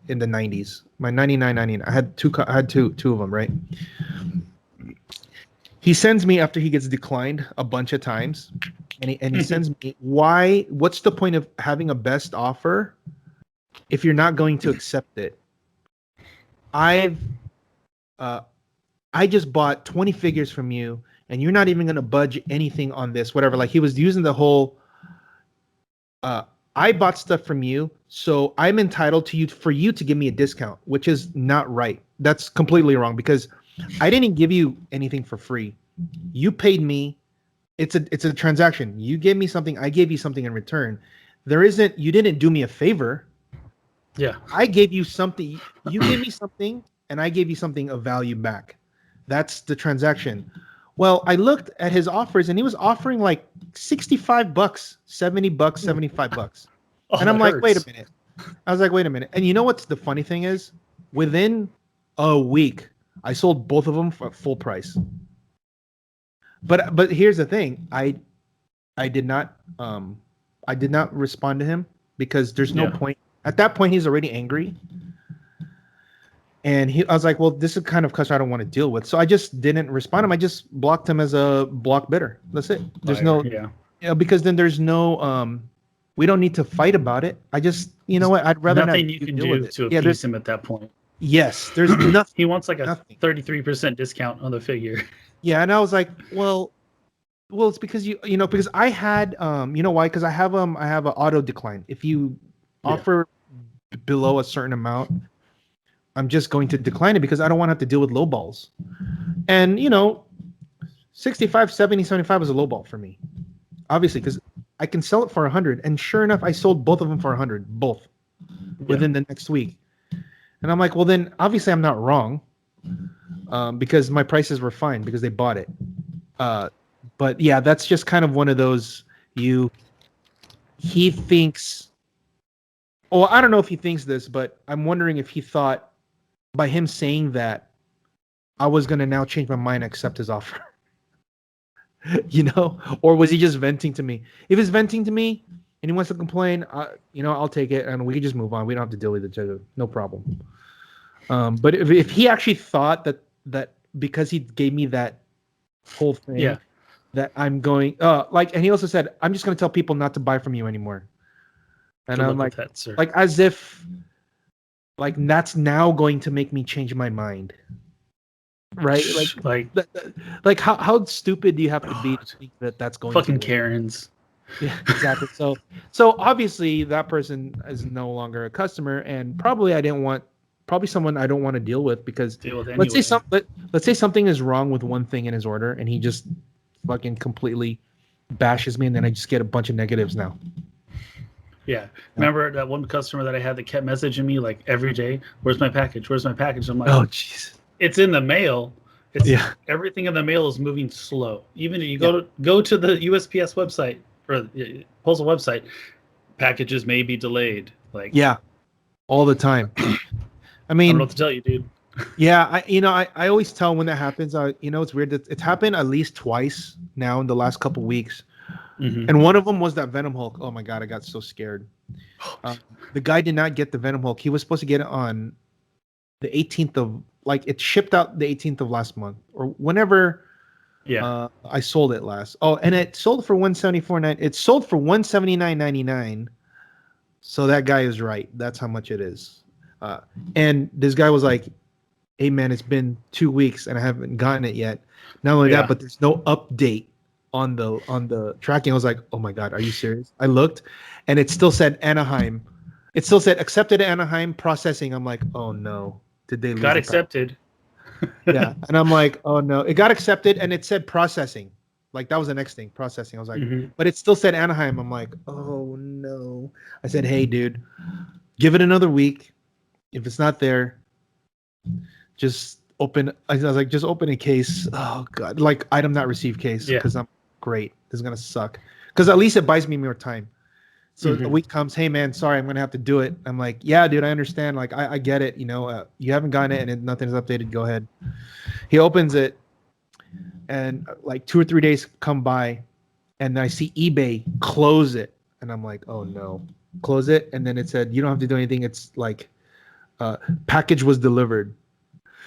[SPEAKER 2] in the 90s. My $99.99. I had two of them, right? He sends me after he gets declined a bunch of times, and he sends me what's the point of having a best offer if you're not going to accept it? I just bought 20 figures from you, and you're not even going to budge anything on this, whatever. Like he was using the whole. I bought stuff from you, so I'm entitled for you to give me a discount, which is not right. That's completely wrong because I didn't give you anything for free. You paid me. It's a transaction. You gave me something. I gave you something in return. You didn't do me a favor.
[SPEAKER 1] Yeah.
[SPEAKER 2] I gave you something. You gave me something, and I gave you something of value back. That's the transaction. Well, I looked at his offers, and he was offering like $65, $70, $75. And I'm like, wait a minute. I was like, wait a minute. And you know what's the funny thing is? Within a week, I sold both of them for full price. But here's the thing. I did not respond to him because there's no point. At that point, he's already angry. And I was like, well, this is kind of customer I don't want to deal with. So I just didn't respond to him. I just blocked him as a block bidder. That's it. There's because then there's no We don't need to fight about it. I just, you know what? I'd rather
[SPEAKER 1] nothing
[SPEAKER 2] not
[SPEAKER 1] you can
[SPEAKER 2] deal
[SPEAKER 1] do
[SPEAKER 2] with it.
[SPEAKER 1] to
[SPEAKER 2] Yeah,
[SPEAKER 1] appease him at that point.
[SPEAKER 2] yes, there's nothing.
[SPEAKER 1] He wants like a
[SPEAKER 2] Nothing.
[SPEAKER 1] 33% discount on the figure.
[SPEAKER 2] Yeah, and I was like, well, it's because because I had you know why? Because I have an auto decline. If you offer below a certain amount, I'm just going to decline it because I don't want to have to deal with low balls. And 65, 70, 75 is a low ball for me. Obviously, because I can sell it for 100, and sure enough, I sold both of them for 100, both within the next week. And I'm like, well, then obviously I'm not wrong, because my prices were fine because they bought it. But yeah, that's just kind of one of those he thinks. Well, I don't know if he thinks this, but I'm wondering if he thought by him saying that I was gonna now change my mind and accept his offer. Or was he just venting to me? If he's venting to me and he wants to complain, I'll take it and we can just move on. We don't have to deal with each other. No problem. But if he actually thought that because he gave me that whole thing, that I'm going, and he also said, I'm just going to tell people not to buy from you anymore. And I'm like, as if, like, that's now going to make me change my mind. Right? Like how stupid do you have to be to think that that's going
[SPEAKER 1] fucking
[SPEAKER 2] to
[SPEAKER 1] Karens.
[SPEAKER 2] Yeah, exactly. So obviously that person is no longer a customer, and probably someone I don't want to deal with because let's say something is wrong with one thing in his order and he just fucking completely bashes me, and then I just get a bunch of negatives now.
[SPEAKER 1] Yeah. Remember that one customer that I had that kept messaging me like every day, where's my package? Where's my package? I'm like,
[SPEAKER 2] oh jeez.
[SPEAKER 1] It's in the mail. Everything in the mail is moving slow. Even if you go to the USPS website or the postal website, packages may be delayed.
[SPEAKER 2] All the time. I mean,
[SPEAKER 1] I don't know what to tell you, dude.
[SPEAKER 2] Yeah, I always tell when that happens. It's weird that it's happened at least twice now in the last couple weeks, and one of them was that Venom Hulk. Oh my god, I got so scared. The guy did not get the Venom Hulk. He was supposed to get it on the 18th of it shipped out the 18th of last month or whenever. Yeah. I sold it last. Oh, and it sold for $174.9. It sold for $179.99. So that guy is right. That's how much it is. And this guy was like, hey man, it's been 2 weeks and I haven't gotten it yet. Not only that, but there's no update on the tracking. I was like, oh my god, are you serious? I looked and it still said Anaheim. It still said accepted Anaheim processing. I'm like, oh no. Did they lose
[SPEAKER 1] got accepted?
[SPEAKER 2] Yeah. And I'm like, oh no. It got accepted and it said processing. Like that was the next thing, processing. I was like, but it still said Anaheim. I'm like, oh no. I said, hey dude, give it another week. If it's not there, just open. I was like, just open a case. Oh god, like item not received case because I'm great. This is gonna suck because at least it buys me more time. So a week comes, hey man, sorry, I'm gonna have to do it. I'm like, yeah, dude, I understand. Like I get it. You haven't gotten it and nothing's updated. Go ahead. He opens it, and like 2 or 3 days come by, and I see eBay close it, and I'm like, oh no, close it. And then it said you don't have to do anything. It's like package was delivered.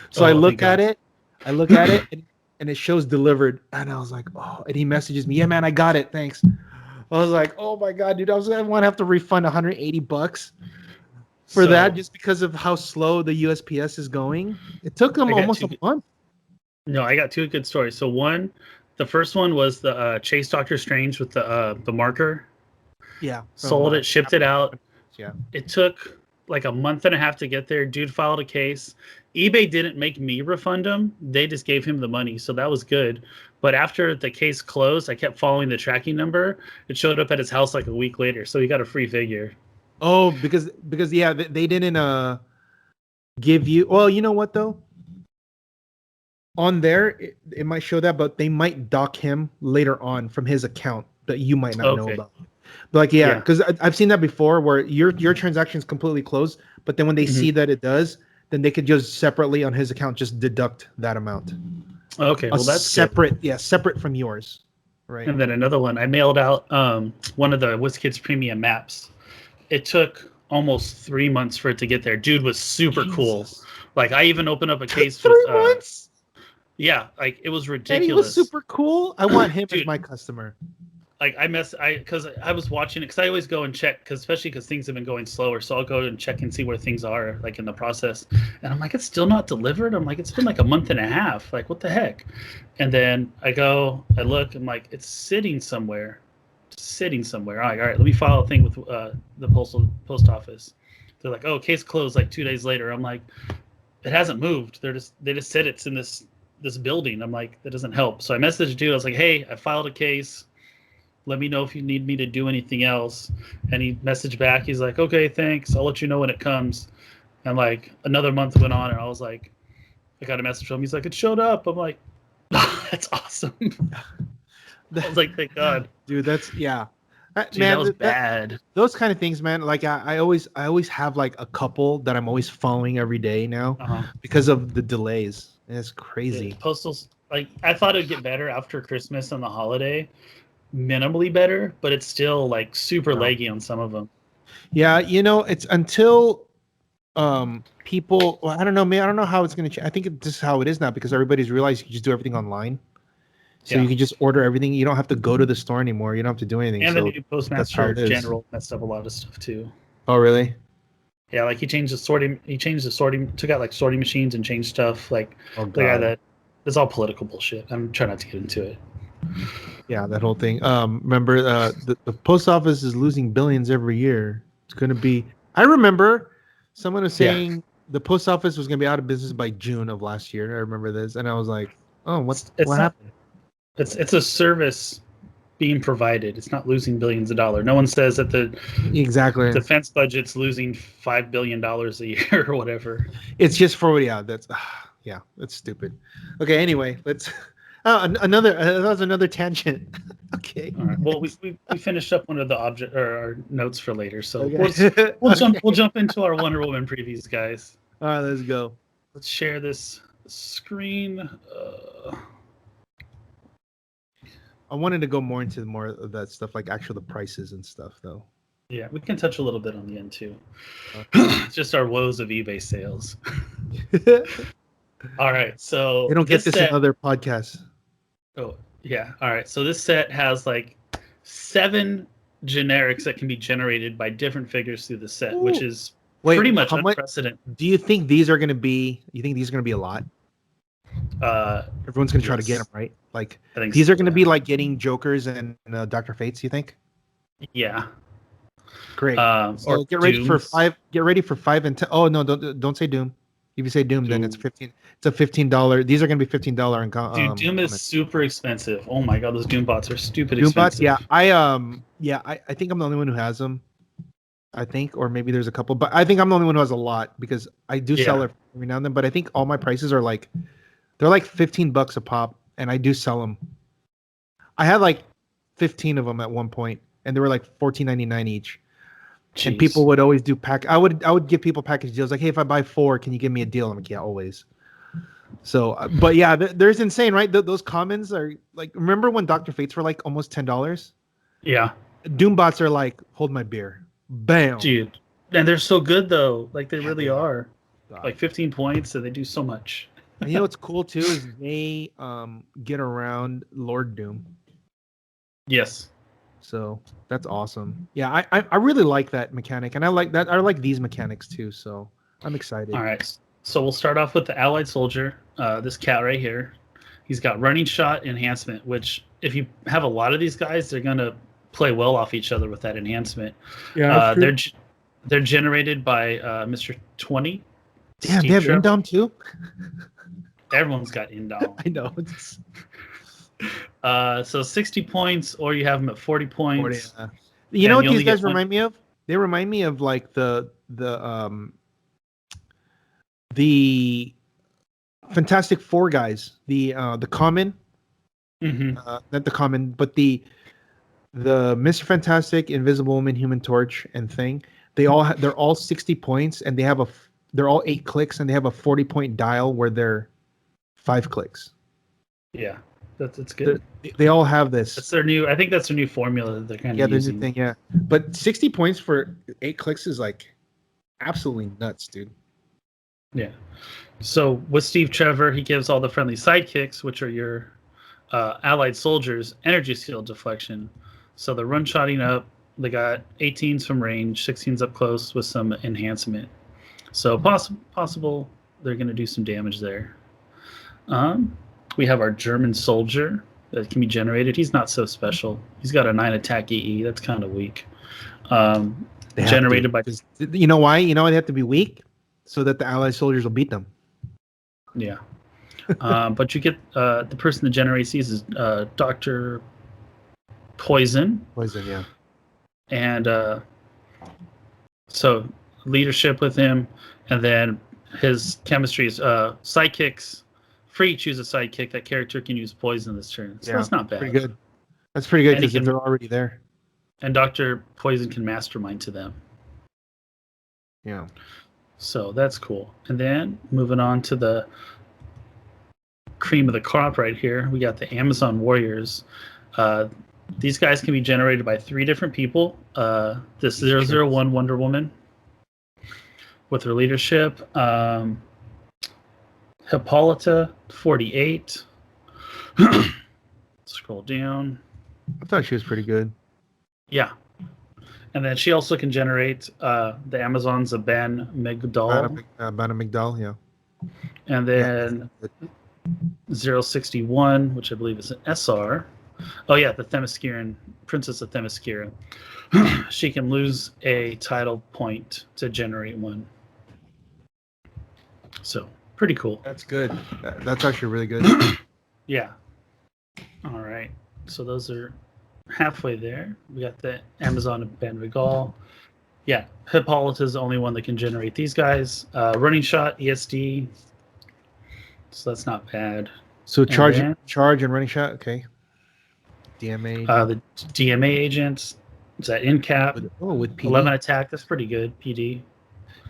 [SPEAKER 2] So I look at it, and it shows delivered, and I was like, oh. And he messages me, yeah man, I got it, thanks. I was like, oh my god, dude, I was gonna want to have to refund $180 for that just because of how slow the USPS is going. It took them almost a month.
[SPEAKER 1] No, I got two good stories. So the first one was the Chase Doctor Strange with the marker.
[SPEAKER 2] Yeah,
[SPEAKER 1] sold it, shipped it out.
[SPEAKER 2] Yeah,
[SPEAKER 1] it took like a month and a half to get there. Dude filed a case. eBay didn't make me refund him. They just gave him the money. So that was good. But after the case closed, I kept following the tracking number. It showed up at his house like a week later. So he got a free figure.
[SPEAKER 2] Oh, because yeah, they didn't give you. Well, you know what though? On there, it might show that, but they might dock him later on from his account that you might not know about. But like, yeah, because I've seen that before where your transaction's completely closed, but then when they see that it does, then they could just separately on his account just deduct that amount.
[SPEAKER 1] Okay, well that's
[SPEAKER 2] separate,
[SPEAKER 1] good.
[SPEAKER 2] Yeah, separate from yours, right?
[SPEAKER 1] And then another one, I mailed out one of the WizKids premium maps. It took almost 3 months for it to get there. Dude was super cool. Like I even opened up a case
[SPEAKER 2] for 3 months.
[SPEAKER 1] Yeah, like it was ridiculous.
[SPEAKER 2] And he was super cool. I want him as my customer.
[SPEAKER 1] because I was watching it because I always go and check especially because things have been going slower, so I'll go and check and see where things are like in the process, and I'm like, it's still not delivered. I'm like, it's been like a month and a half. Like, what the heck? And then I look, I'm like, it's sitting somewhere. I'm like, all right, let me file a thing with the post office. They're like, oh, case closed like 2 days later. I'm like, it hasn't moved. They just said it's in this building. I'm like, that doesn't help. So I messaged dude. I was like, hey, I filed a case. Let me know if you need me to do anything else. And he messaged back. He's like, okay, thanks. I'll let you know when it comes. And like another month went on, and I was like, I got a message from him. He's like, it showed up. I'm like, that's awesome. I was like, thank God,
[SPEAKER 2] dude. That's yeah.
[SPEAKER 1] Dude, man, that was bad.
[SPEAKER 2] Those kind of things, man. Like I always have like a couple that I'm always following every day now because of the delays. It's crazy.
[SPEAKER 1] Postal's like, I thought it'd get better after Christmas and the holiday, minimally better, but it's still like super leggy on some of them.
[SPEAKER 2] Yeah, it's until people. Well, I don't know, man. I don't know how it's gonna change. I think this is how it is now because everybody's realized you can just do everything online. So you can just order everything. You don't have to go to the store anymore. You don't have to do anything.
[SPEAKER 1] And the new Postmaster General messed up a lot of stuff too.
[SPEAKER 2] Oh, really?
[SPEAKER 1] Yeah, like he changed the sorting. Took out like sorting machines and changed stuff. Like the guy that's all political bullshit. I'm trying not to get into it.
[SPEAKER 2] Yeah, that whole thing. Remember, the post office is losing billions every year. It's going to be. I remember someone was saying the post office was going to be out of business by June of last year. I remember this, and I was like, oh, what happened?
[SPEAKER 1] It's a service being provided. It's not losing billions of dollars. No one says that the defense budget's losing $5 billion a year or whatever.
[SPEAKER 2] It's just for that's stupid. Okay, anyway, let's that was another tangent. Okay.
[SPEAKER 1] All right. Well, we finished up one of the our notes for later, so okay. we'll jump into our Wonder Woman previews, guys.
[SPEAKER 2] All right, let's go.
[SPEAKER 1] Let's share this screen.
[SPEAKER 2] I wanted to go more into more of that stuff, like actual the prices and stuff, though.
[SPEAKER 1] Yeah, we can touch a little bit on the end too. Just our woes of eBay sales. All right, so
[SPEAKER 2] they don't get this in other podcasts.
[SPEAKER 1] Oh yeah, all right. So this set has like 7 generics that can be generated by different figures through the set, which is pretty much unprecedented.
[SPEAKER 2] Do you think these are going to be? You think these are going to be a lot? Everyone's going to try to get them, right? Like these are going to be like getting Jokers and Dr. Fates, you think?
[SPEAKER 1] Yeah.
[SPEAKER 2] Great. So get ready for 5. Get ready for 5 and 10. Oh no, don't say Doom. If you say Doom, then it's 15. It's a $15. These are going to be $15.
[SPEAKER 1] Dude, Doom is super expensive. Oh my God, those Doom bots are stupid
[SPEAKER 2] Doom
[SPEAKER 1] expensive.
[SPEAKER 2] Bots, yeah. I think I'm the only one who has them. I think, or maybe there's a couple, but I think I'm the only one who has a lot because I do sell it every now and then. But I think all my prices are like, they're like $15 a pop, and I do sell them. I had like 15 of them at one point, and they were like $14.99 each. Jeez. And people would always do I would give people package deals like, hey, if I buy 4, can you give me a deal? I'm like, yeah, always. So, but yeah, there's insane, right? Those commons are like, remember when Dr. Fates were like almost $10?
[SPEAKER 1] Yeah.
[SPEAKER 2] Doombots are like, hold my beer. Bam.
[SPEAKER 1] Dude. And they're so good though. Like they really are. God. Like 15 points, and they do so much.
[SPEAKER 2] And you know what's cool too is they get around Lord Doom.
[SPEAKER 1] Yes.
[SPEAKER 2] So that's awesome. Yeah, I really like that mechanic, and I like these mechanics too. So I'm excited.
[SPEAKER 1] All right. So we'll start off with the Allied Soldier. This cat right here. He's got running shot enhancement, which if you have a lot of these guys, they're gonna play well off each other with that enhancement. Yeah. They're generated by Mr. 20.
[SPEAKER 2] Damn, Steve they have Indom too.
[SPEAKER 1] Everyone's got Indom.
[SPEAKER 2] I know.
[SPEAKER 1] So 60 points, or you have them at 40 points.
[SPEAKER 2] 40, you know what these guys remind me of? They remind me of like the Fantastic Four guys. The common, not the common, but the Mr. Fantastic, Invisible Woman, Human Torch, and Thing. They're all 60 points, and they're all 8 clicks, and they have a 40-point dial where they're 5 clicks.
[SPEAKER 1] Yeah, that's good.
[SPEAKER 2] They all have this.
[SPEAKER 1] That's their new. I think that's their new formula that they're kind of using.
[SPEAKER 2] Yeah, thing. Yeah, but 60 points for 8 clicks is like absolutely nuts, dude.
[SPEAKER 1] Yeah. So with Steve Trevor, he gives all the friendly sidekicks, which are your allied soldiers, energy shield deflection. So they're one-shotting up. They got 18s from range, 16s up close with some enhancement. So possible they're going to do some damage there. We have our German soldier that can be generated. He's not so special. He's got a 9 attack EE. That's kind of weak. Generated by...
[SPEAKER 2] You know why? You know why they have to be weak? So that the Allied soldiers will beat them.
[SPEAKER 1] Yeah. But you get the person that generates these is Dr. Poison.
[SPEAKER 2] Poison, yeah.
[SPEAKER 1] And so leadership with him, and then his chemistry is sidekicks. Free choose a sidekick. That character can use poison this turn. So that's not bad.
[SPEAKER 2] Pretty good. That's pretty good because they're already there.
[SPEAKER 1] And Dr. Poison can mastermind to them.
[SPEAKER 2] Yeah.
[SPEAKER 1] So that's cool. And then moving on to the cream of the crop right here, we got the Amazon Warriors. These guys can be generated by 3 different people. This 001 Wonder Woman with her leadership. Hippolyta, 48. Scroll down.
[SPEAKER 2] I thought she was pretty good.
[SPEAKER 1] Yeah. And then she also can generate the Amazons of Ben Migdal.
[SPEAKER 2] Ben Migdal, yeah.
[SPEAKER 1] And then 061, which I believe is an SR. Oh, yeah, the Themysciran, Princess of Themyscira. She can lose a title point to generate one. So, pretty cool.
[SPEAKER 2] That's good. That's actually really good.
[SPEAKER 1] Yeah. All right. So those are halfway there. We got the Amazon of Ben Regal. Yeah. Hippolyta is the only one that can generate these guys. Running shot, ESD. So that's not bad.
[SPEAKER 2] So charge and running shot, okay. DMA.
[SPEAKER 1] The DMA agents. Is that in cap?
[SPEAKER 2] With PD.
[SPEAKER 1] 11 attack. That's pretty good. PD.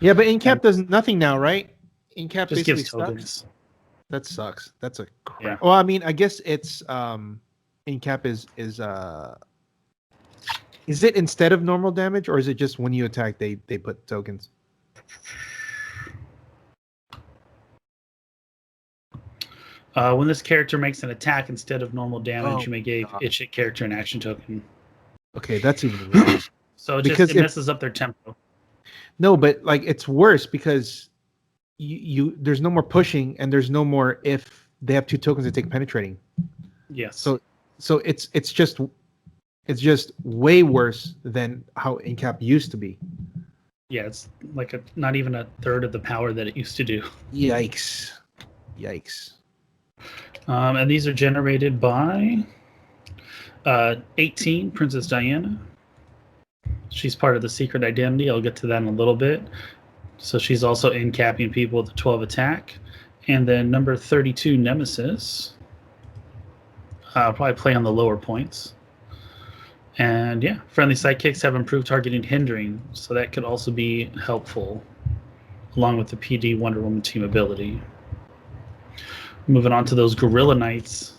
[SPEAKER 2] Yeah, but in cap does nothing now, right? In cap
[SPEAKER 1] just
[SPEAKER 2] basically
[SPEAKER 1] gives tokens.
[SPEAKER 2] That sucks. That's a crap.
[SPEAKER 1] Yeah.
[SPEAKER 2] Well, I mean, I guess it's in cap is it instead of normal damage, or is it just when you attack they put tokens?
[SPEAKER 1] When this character makes an attack instead of normal damage, you may give each character an action token.
[SPEAKER 2] Okay, that's even worse.
[SPEAKER 1] So it messes up their tempo.
[SPEAKER 2] No, but like it's worse because you there's no more pushing and there's no more if they have 2 tokens that take penetrating.
[SPEAKER 1] Yes.
[SPEAKER 2] So it's just way worse than how Incap used to be.
[SPEAKER 1] Yeah, it's like not even a third of the power that it used to do.
[SPEAKER 2] Yikes.
[SPEAKER 1] And these are generated by 18, Princess Diana. She's part of the Secret Identity. I'll get to that in a little bit. So she's also in-capping people with a 12 attack. And then number 32, Nemesis. I'll probably play on the lower points. And yeah, friendly sidekicks have improved targeting hindering, so that could also be helpful, along with the PD Wonder Woman team ability. Moving on to those Gorilla Knights.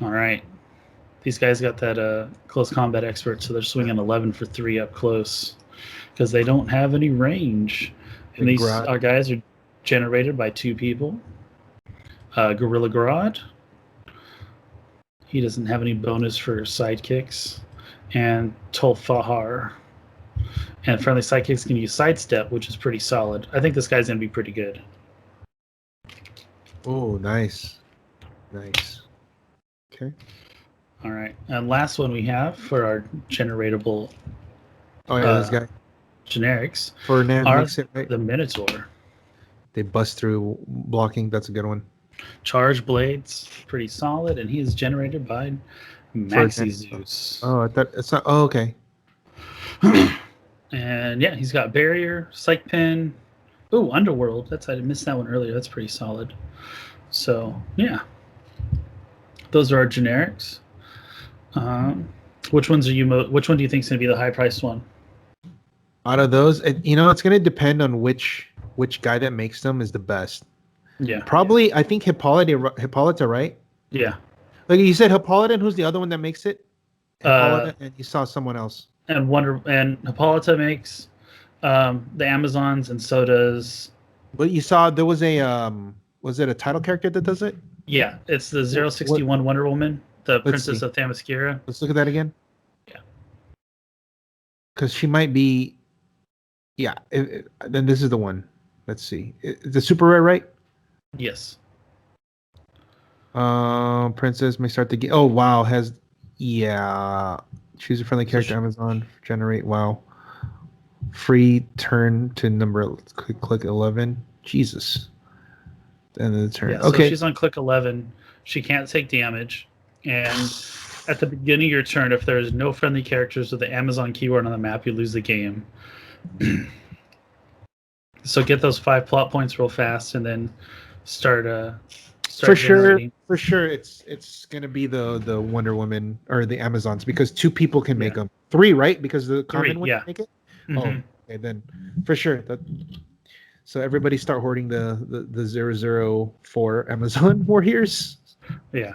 [SPEAKER 1] All right. These guys got that close combat expert, so they're swinging 11 for 3 up close because they don't have any range. And these guys are generated by 2 people. Gorilla Grodd. He doesn't have any bonus for sidekicks. And Tolfahar. And friendly sidekicks can use sidestep, which is pretty solid. I think this guy's going to be pretty good.
[SPEAKER 2] Oh, nice. Okay.
[SPEAKER 1] All right. And last one we have for our generatable
[SPEAKER 2] this guy.
[SPEAKER 1] Generics
[SPEAKER 2] Ferdinand
[SPEAKER 1] are
[SPEAKER 2] makes it, right?
[SPEAKER 1] the Minotaur.
[SPEAKER 2] They bust through blocking. That's a good one.
[SPEAKER 1] Charge blades, pretty solid, and he is generated by Maxi Zeus.
[SPEAKER 2] Oh, I thought it's not. Oh, okay.
[SPEAKER 1] And yeah, he's got barrier, psych pin. Ooh, Underworld. I missed that one earlier. That's pretty solid. So yeah, those are our generics. Which ones are you? Which one do you think is going to be the high-priced one?
[SPEAKER 2] Out of those, it's going to depend on which guy that makes them is the best.
[SPEAKER 1] Yeah.
[SPEAKER 2] Probably, yeah. I think Hippolyta, right?
[SPEAKER 1] Yeah.
[SPEAKER 2] Like you said, Hippolyta, and who's the other one that makes it? Hippolyta, and you saw someone else.
[SPEAKER 1] And Hippolyta makes the Amazons, and so does.
[SPEAKER 2] But you saw there was was it a title character that does it?
[SPEAKER 1] Yeah, it's the 061 Wonder Woman, the Princess of Themyscira.
[SPEAKER 2] Let's look at that again. because she might be. Yeah, then this is the one. Let's see. The super rare, right?
[SPEAKER 1] Yes.
[SPEAKER 2] Princess may start the game. Oh wow, choose a friendly character. Amazon generate. Wow, free turn to number. Click 11. Jesus. End of the turn.
[SPEAKER 1] Yeah,
[SPEAKER 2] Okay.
[SPEAKER 1] so she's on click 11. She can't take damage. And at the beginning of your turn, if there's no friendly characters with the Amazon keyword on the map, you lose the game. So get those 5 plot points real fast, and then start
[SPEAKER 2] for
[SPEAKER 1] generating.
[SPEAKER 2] sure, it's gonna be the Wonder Woman or the Amazons because 2 people can make them. 3, right? Because the common one can make it.
[SPEAKER 1] Mm-hmm.
[SPEAKER 2] Oh, okay, then for sure that. So everybody start hoarding the 004 Amazon warriors.
[SPEAKER 1] Yeah.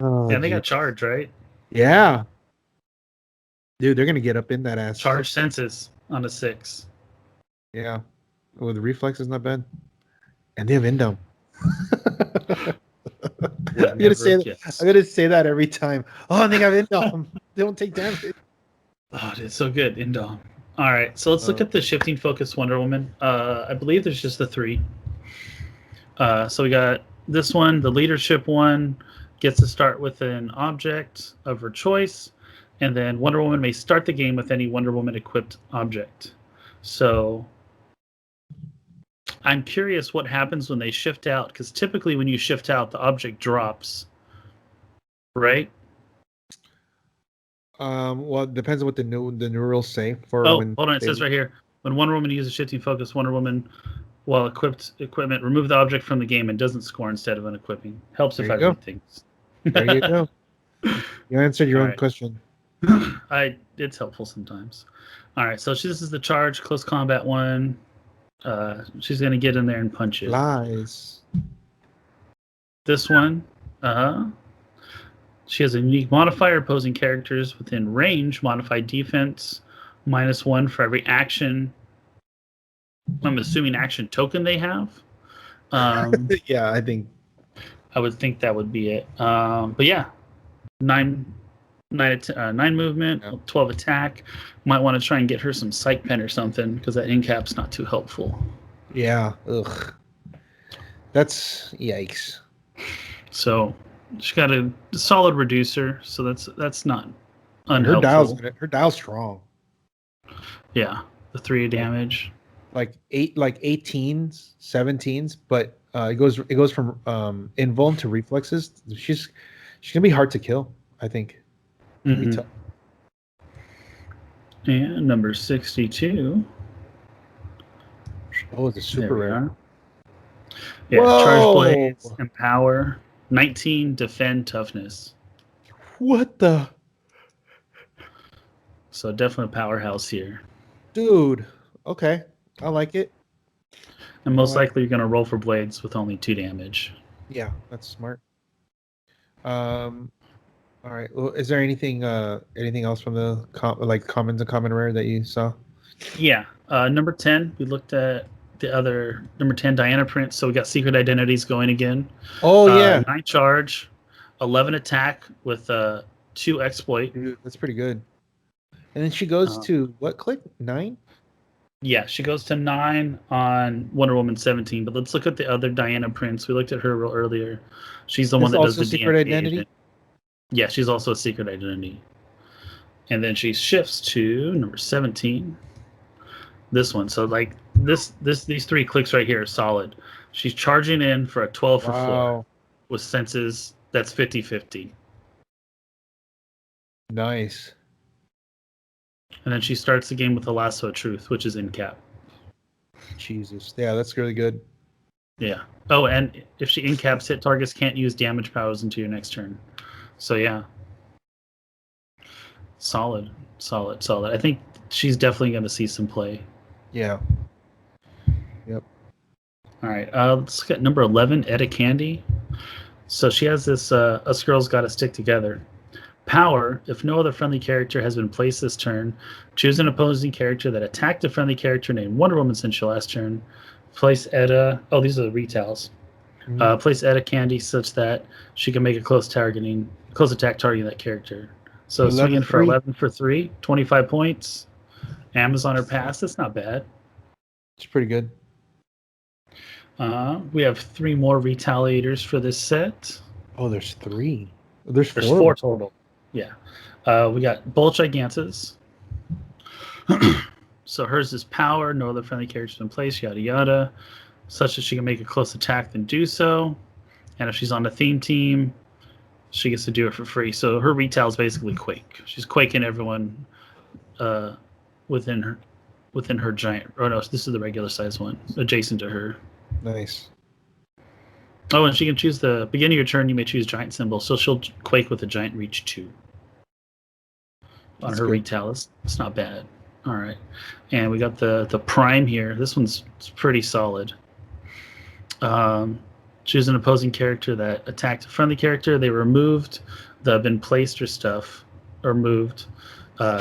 [SPEAKER 2] Oh,
[SPEAKER 1] and they got charged, right?
[SPEAKER 2] Yeah. Dude, they're gonna get up in that ass.
[SPEAKER 1] Charge senses on a 6.
[SPEAKER 2] Yeah. Oh, the reflex is not bad. And they have Indom. I'm gonna say that every time. Oh, and they have Indom. They don't take damage.
[SPEAKER 1] Oh, it's so good, Indom. All right, so let's look at the shifting focus Wonder Woman. I believe there's just the 3. So we got this one, the leadership one, gets to start with an object of her choice, and then Wonder Woman may start the game with any Wonder Woman equipped object. So I'm curious what happens when they shift out, because typically when you shift out, the object drops, right?
[SPEAKER 2] Well, it depends on what the new rules say.
[SPEAKER 1] Hold on, it says right here, when Wonder Woman uses shifting focus, Wonder Woman, while equipment, remove the object from the game and doesn't score instead of unequipping. Helps if I read things.
[SPEAKER 2] There you go. You answered your own question.
[SPEAKER 1] It's helpful sometimes. All right, so this is the charge, close combat one. She's gonna get in there and punch it.
[SPEAKER 2] Lies.
[SPEAKER 1] This one, she has a unique modifier. Opposing characters within range modify defense -1 for every action. I'm assuming action token they have.
[SPEAKER 2] Yeah,
[SPEAKER 1] I would think that would be it. But yeah, 9 movement, 12 attack. Might want to try and get her some psych pen or something because that incap's not too helpful.
[SPEAKER 2] Yeah. Ugh. That's yikes.
[SPEAKER 1] So she got a solid reducer, so that's not unhelpful.
[SPEAKER 2] Her dial's strong.
[SPEAKER 1] Yeah, the 3 damage.
[SPEAKER 2] Like 18s, 17s, but it goes from invuln to reflexes. She's gonna be hard to kill, I think.
[SPEAKER 1] Mm-hmm. And number 62.
[SPEAKER 2] Oh, the super rare.
[SPEAKER 1] Yeah, whoa! Charge blades, empower, 19 defend toughness.
[SPEAKER 2] What the?
[SPEAKER 1] So definitely a powerhouse here,
[SPEAKER 2] dude. Okay, I like it.
[SPEAKER 1] And most likely you're gonna roll for blades with only 2 damage.
[SPEAKER 2] Yeah, that's smart. All right. Well, is there anything else from the commons and common rare that you saw?
[SPEAKER 1] Yeah. Number 10, we looked at the other number 10 Diana print. So we got secret identities going again.
[SPEAKER 2] Oh yeah.
[SPEAKER 1] 9 charge, 11 attack with 2 exploit.
[SPEAKER 2] Dude, that's pretty good. And then she goes to what click? 9?
[SPEAKER 1] Yeah, she goes to 9 on Wonder Woman 17. But let's look at the other Diana prints. We looked at her real earlier. She's the one that does the
[SPEAKER 2] secret identity.
[SPEAKER 1] Agent. Yeah, she's also a secret identity. And then she shifts to number 17. This one. So like these 3 clicks right here are solid. She's charging in for a 12 for floor with senses that's 50-50.
[SPEAKER 2] Nice.
[SPEAKER 1] And then she starts the game with the lasso of truth, which is in cap.
[SPEAKER 2] Jesus. Yeah, that's really good.
[SPEAKER 1] Yeah. Oh, and if she incaps, hit targets can't use damage powers into your next turn. So yeah, solid. I think she's definitely going to see some play.
[SPEAKER 2] Yeah. Yep.
[SPEAKER 1] All right. Let's look at number 11, Etta Candy. So she has this. Us girls got to stick together. Power. If no other friendly character has been placed this turn, choose an opposing character that attacked a friendly character named Wonder Woman since your last turn. Place Etta. Oh, these are the retails. Place Etta Candy such that she can make a close attack targeting that character. So swinging for
[SPEAKER 2] 11-3.
[SPEAKER 1] 11 for 3, 25 points. Amazon or pass. That's not bad.
[SPEAKER 2] It's pretty good.
[SPEAKER 1] We have 3 more retaliators for this set.
[SPEAKER 2] Oh, there's 3. There's 4.
[SPEAKER 1] There's 4 total. Yeah. We got Bolt Gigantus. So hers is power. No other friendly characters in place. Yada yada. Such that she can make a close attack, then do so. And if she's on a theme team, she gets to do it for free. So her retail is basically Quake. She's quaking everyone within her giant. Oh no, this is the regular size one, adjacent to her.
[SPEAKER 2] Nice.
[SPEAKER 1] Oh, and she can choose the beginning of your turn. You may choose giant symbol, so she'll quake with a giant reach 2 on
[SPEAKER 2] That's
[SPEAKER 1] her
[SPEAKER 2] good.
[SPEAKER 1] retail. It's not bad. All right, and we got the prime here. This one's pretty solid. Choose an opposing character that attacked a friendly character. They were moved, that have been placed or stuff, or moved.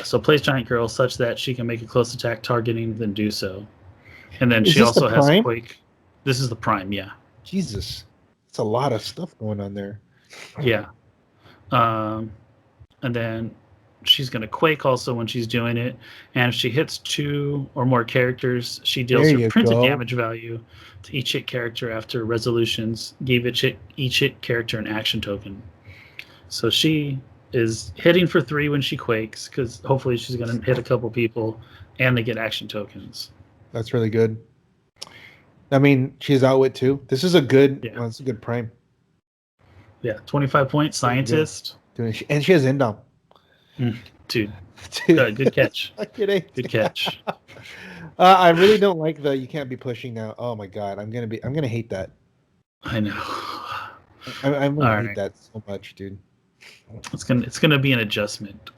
[SPEAKER 1] So place giant girl such that she can make a close attack targeting, then do so. And then
[SPEAKER 2] Is
[SPEAKER 1] she
[SPEAKER 2] this
[SPEAKER 1] also
[SPEAKER 2] the
[SPEAKER 1] has
[SPEAKER 2] prime?
[SPEAKER 1] quake. This is the prime, yeah.
[SPEAKER 2] Jesus. It's a lot of stuff going on there.
[SPEAKER 1] Yeah. And then she's going to quake also when she's doing it. And if she hits 2 or more characters, she deals
[SPEAKER 2] There
[SPEAKER 1] her
[SPEAKER 2] you
[SPEAKER 1] printed
[SPEAKER 2] go.
[SPEAKER 1] damage value to each hit character after resolutions. Give each hit character an action token. So she is hitting for 3 when she quakes, because hopefully she's going to hit a couple people and they get action tokens.
[SPEAKER 2] That's really good. I mean, she's out with 2. This is a good.
[SPEAKER 1] Yeah.
[SPEAKER 2] Well, it's a good prime.
[SPEAKER 1] Yeah, 25 points, scientist.
[SPEAKER 2] And she has Indom.
[SPEAKER 1] Dude, good catch. Good catch.
[SPEAKER 2] I really don't like the you can't be pushing now. Oh my god, I'm gonna hate that.
[SPEAKER 1] I know.
[SPEAKER 2] I'm gonna
[SPEAKER 1] All
[SPEAKER 2] hate
[SPEAKER 1] right.
[SPEAKER 2] that so much, dude.
[SPEAKER 1] It's gonna be an adjustment.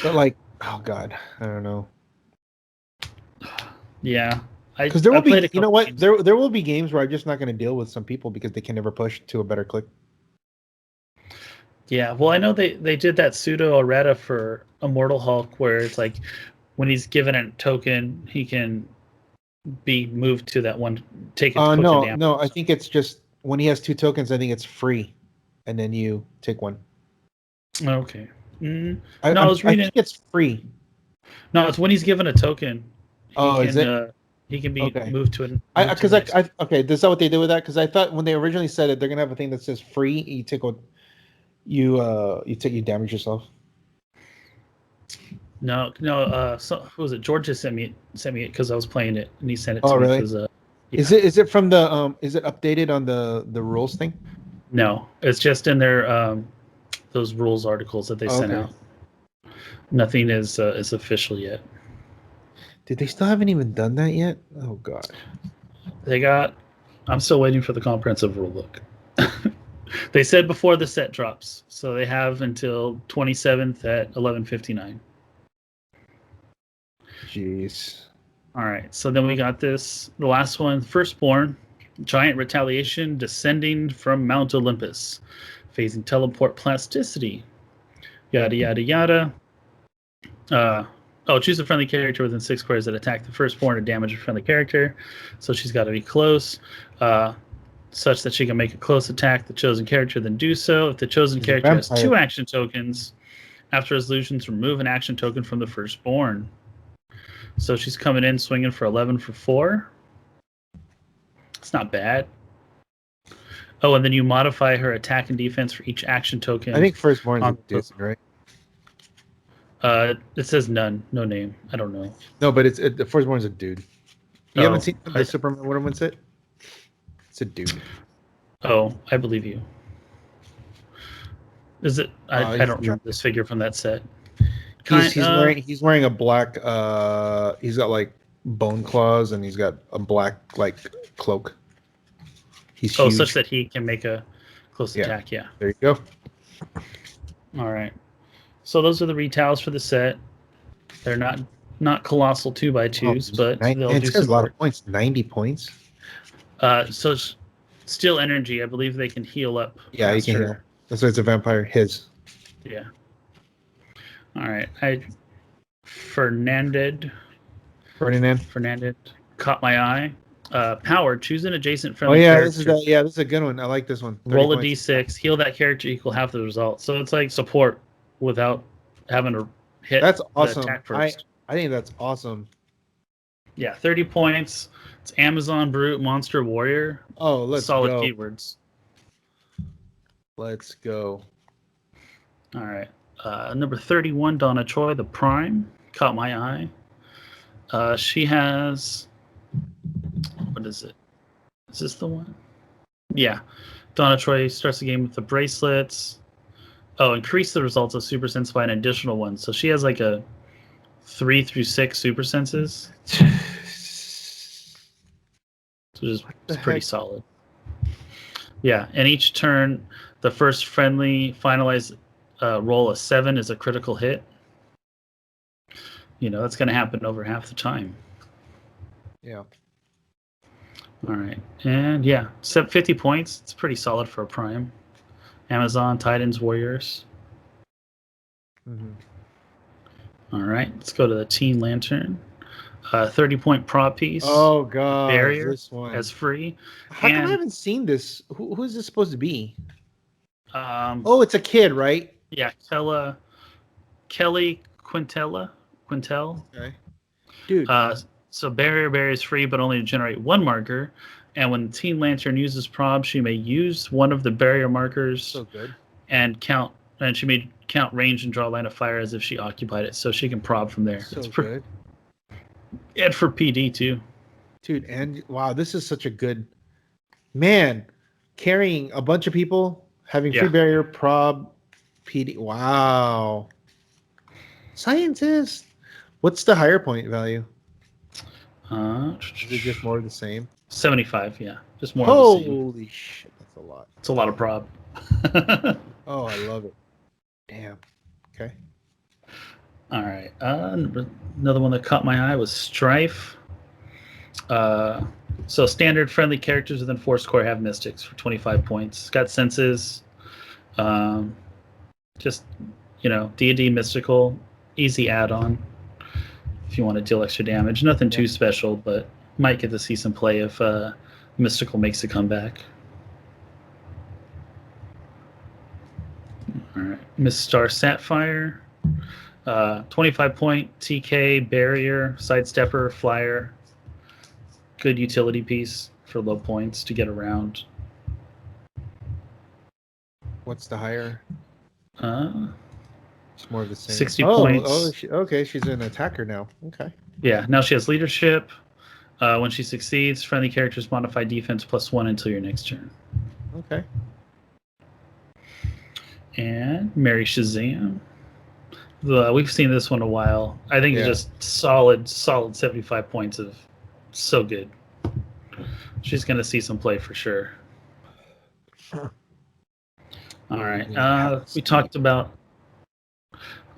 [SPEAKER 2] But like, oh god, I don't know.
[SPEAKER 1] Yeah.
[SPEAKER 2] Because there will be,
[SPEAKER 1] played a
[SPEAKER 2] you know
[SPEAKER 1] couple
[SPEAKER 2] what?
[SPEAKER 1] games.
[SPEAKER 2] There will be games where I'm just not going to deal with some people because they can never push to a better click.
[SPEAKER 1] Yeah, well, I know they did that pseudo errata for Immortal Hulk, where it's like when he's given a token, he can be moved to that one. Take it.
[SPEAKER 2] No. I think it's just when he has 2 tokens. I think it's free, and then you take one.
[SPEAKER 1] Okay.
[SPEAKER 2] I
[SPEAKER 1] was reading.
[SPEAKER 2] I think it's free.
[SPEAKER 1] No, it's when he's given a token.
[SPEAKER 2] Is it?
[SPEAKER 1] He can be
[SPEAKER 2] Okay.
[SPEAKER 1] moved to an.
[SPEAKER 2] Because okay, this is that what they did with that? Because I thought when they originally said it, they're gonna have a thing that says free. You take what you damage yourself.
[SPEAKER 1] No. So who was it? George just sent me it because I was playing it, and he sent it to
[SPEAKER 2] Oh,
[SPEAKER 1] me.
[SPEAKER 2] really?
[SPEAKER 1] 'Cause, yeah.
[SPEAKER 2] Is it from the is it updated on the rules thing?
[SPEAKER 1] No, it's just in their those rules articles that they sent
[SPEAKER 2] Okay.
[SPEAKER 1] out. Nothing is official yet.
[SPEAKER 2] Did they still haven't even done that yet? Oh god.
[SPEAKER 1] I'm still waiting for the comprehensive rule book. They said before the set drops, so they have until 27th at 11:59.
[SPEAKER 2] Jeez.
[SPEAKER 1] All right, so then we got the last one, Firstborn, giant retaliation descending from Mount Olympus, phasing teleport plasticity, yada yada yada. Choose a friendly character within 6 squares that attack the Firstborn or damage a friendly character. So she's got to be close, such that she can make a close attack the chosen character, then do so. If the chosen
[SPEAKER 2] She's a
[SPEAKER 1] character has
[SPEAKER 2] vampire.
[SPEAKER 1] 2 action tokens, after resolutions, remove an action token from the Firstborn. So she's coming in swinging for 11 for 4. It's not bad. Oh, and then you modify her attack and defense for each action token.
[SPEAKER 2] I think Firstborn is
[SPEAKER 1] on
[SPEAKER 2] a decent, right?
[SPEAKER 1] It says none, no name. I don't know.
[SPEAKER 2] No, but the Firstborn is a dude. You haven't seen the
[SPEAKER 1] I-
[SPEAKER 2] Superman Wonder Woman set? It's a dude.
[SPEAKER 1] Oh, I believe you. Is it? I don't remember this figure from that set.
[SPEAKER 2] He's wearing a black. He's got like bone claws and he's got a black like cloak. He's huge.
[SPEAKER 1] Such that he can make a close
[SPEAKER 2] Yeah.
[SPEAKER 1] attack. Yeah.
[SPEAKER 2] There you go.
[SPEAKER 1] All right. So those are the retails for the set. They're not colossal 2x2s, but they'll
[SPEAKER 2] it
[SPEAKER 1] do
[SPEAKER 2] says
[SPEAKER 1] some
[SPEAKER 2] a lot
[SPEAKER 1] work.
[SPEAKER 2] of points. 90 points.
[SPEAKER 1] So it's still energy. I believe they can heal up.
[SPEAKER 2] Yeah, you can
[SPEAKER 1] faster.
[SPEAKER 2] heal. That's why it's a vampire. His.
[SPEAKER 1] Yeah. All right. Fernanded caught my eye. Power. Choose an adjacent friendly character.
[SPEAKER 2] This is a good one. I like this one. 30
[SPEAKER 1] Roll a
[SPEAKER 2] points.
[SPEAKER 1] d6. Heal that character equal half the result. So it's like support without having to hit
[SPEAKER 2] That's
[SPEAKER 1] the
[SPEAKER 2] awesome.
[SPEAKER 1] attack first.
[SPEAKER 2] I think that's awesome.
[SPEAKER 1] Yeah, 30 points. It's Amazon Brute Monster Warrior.
[SPEAKER 2] Oh, let's
[SPEAKER 1] Solid
[SPEAKER 2] go.
[SPEAKER 1] keywords.
[SPEAKER 2] Let's go.
[SPEAKER 1] All right. Number 31, Donna Choi, the Prime. Caught my eye. She has... What is it? Is this the one? Yeah. Donna Choi starts the game with the bracelets. Oh, increase the results of super sense by an additional one. So she has like a 3 through 6 super senses. So it's pretty solid. Yeah, and each turn, the first friendly finalized roll of 7 is a critical hit. You know, that's going to happen over half the time.
[SPEAKER 2] Yeah.
[SPEAKER 1] All right. And yeah, 50 points. It's pretty solid for a Prime. Amazon, Titans, Warriors.
[SPEAKER 2] Mm-hmm.
[SPEAKER 1] All right. Let's go to the Teen Lantern. 30-point prop piece.
[SPEAKER 2] Oh, God.
[SPEAKER 1] Barrier
[SPEAKER 2] This one.
[SPEAKER 1] as free.
[SPEAKER 2] How come I haven't seen this? Who is this supposed to be?
[SPEAKER 1] Oh,
[SPEAKER 2] it's a kid, right?
[SPEAKER 1] Yeah. Kelly Quintel.
[SPEAKER 2] Okay. Dude.
[SPEAKER 1] So barrier is free, but only to generate 1 marker. And when Teen Lantern uses prob, she may use one of the barrier markers.
[SPEAKER 2] So good.
[SPEAKER 1] And she may count range and draw line of fire as if she occupied it, so she can prob from there.
[SPEAKER 2] So good.
[SPEAKER 1] And for PD too.
[SPEAKER 2] Dude, and wow, this is such a good man. Carrying a bunch of people, having free barrier, prob, PD. Wow. Scientist. What's the higher point value? Is it just more of the same?
[SPEAKER 1] 75, yeah. Just more of the same.
[SPEAKER 2] Holy shit, that's a lot.
[SPEAKER 1] It's a lot of prob.
[SPEAKER 2] Oh, I love it. Damn. Okay.
[SPEAKER 1] All right. Another one that caught my eye was Strife. So standard friendly characters within Force Core have Mystics for 25 points. It's got senses. Just, D&D mystical. Easy add-on if you want to deal extra damage. Nothing too special, but might get to see some play if mystical makes a comeback. All right. Miss Star Sapphire. 25-point TK, barrier, sidestepper, flyer. Good utility piece for low points to get around.
[SPEAKER 2] What's the higher? It's more of the same.
[SPEAKER 1] 60 points.
[SPEAKER 2] Okay, she's an attacker now. Okay.
[SPEAKER 1] Yeah, now she has leadership. When she succeeds, friendly characters modify defense +1 until your next turn.
[SPEAKER 2] Okay. And
[SPEAKER 1] Mary Shazam. We've seen this one a while. I think it's just solid 75 points of so good. She's going to see some play for sure. All right. We talked about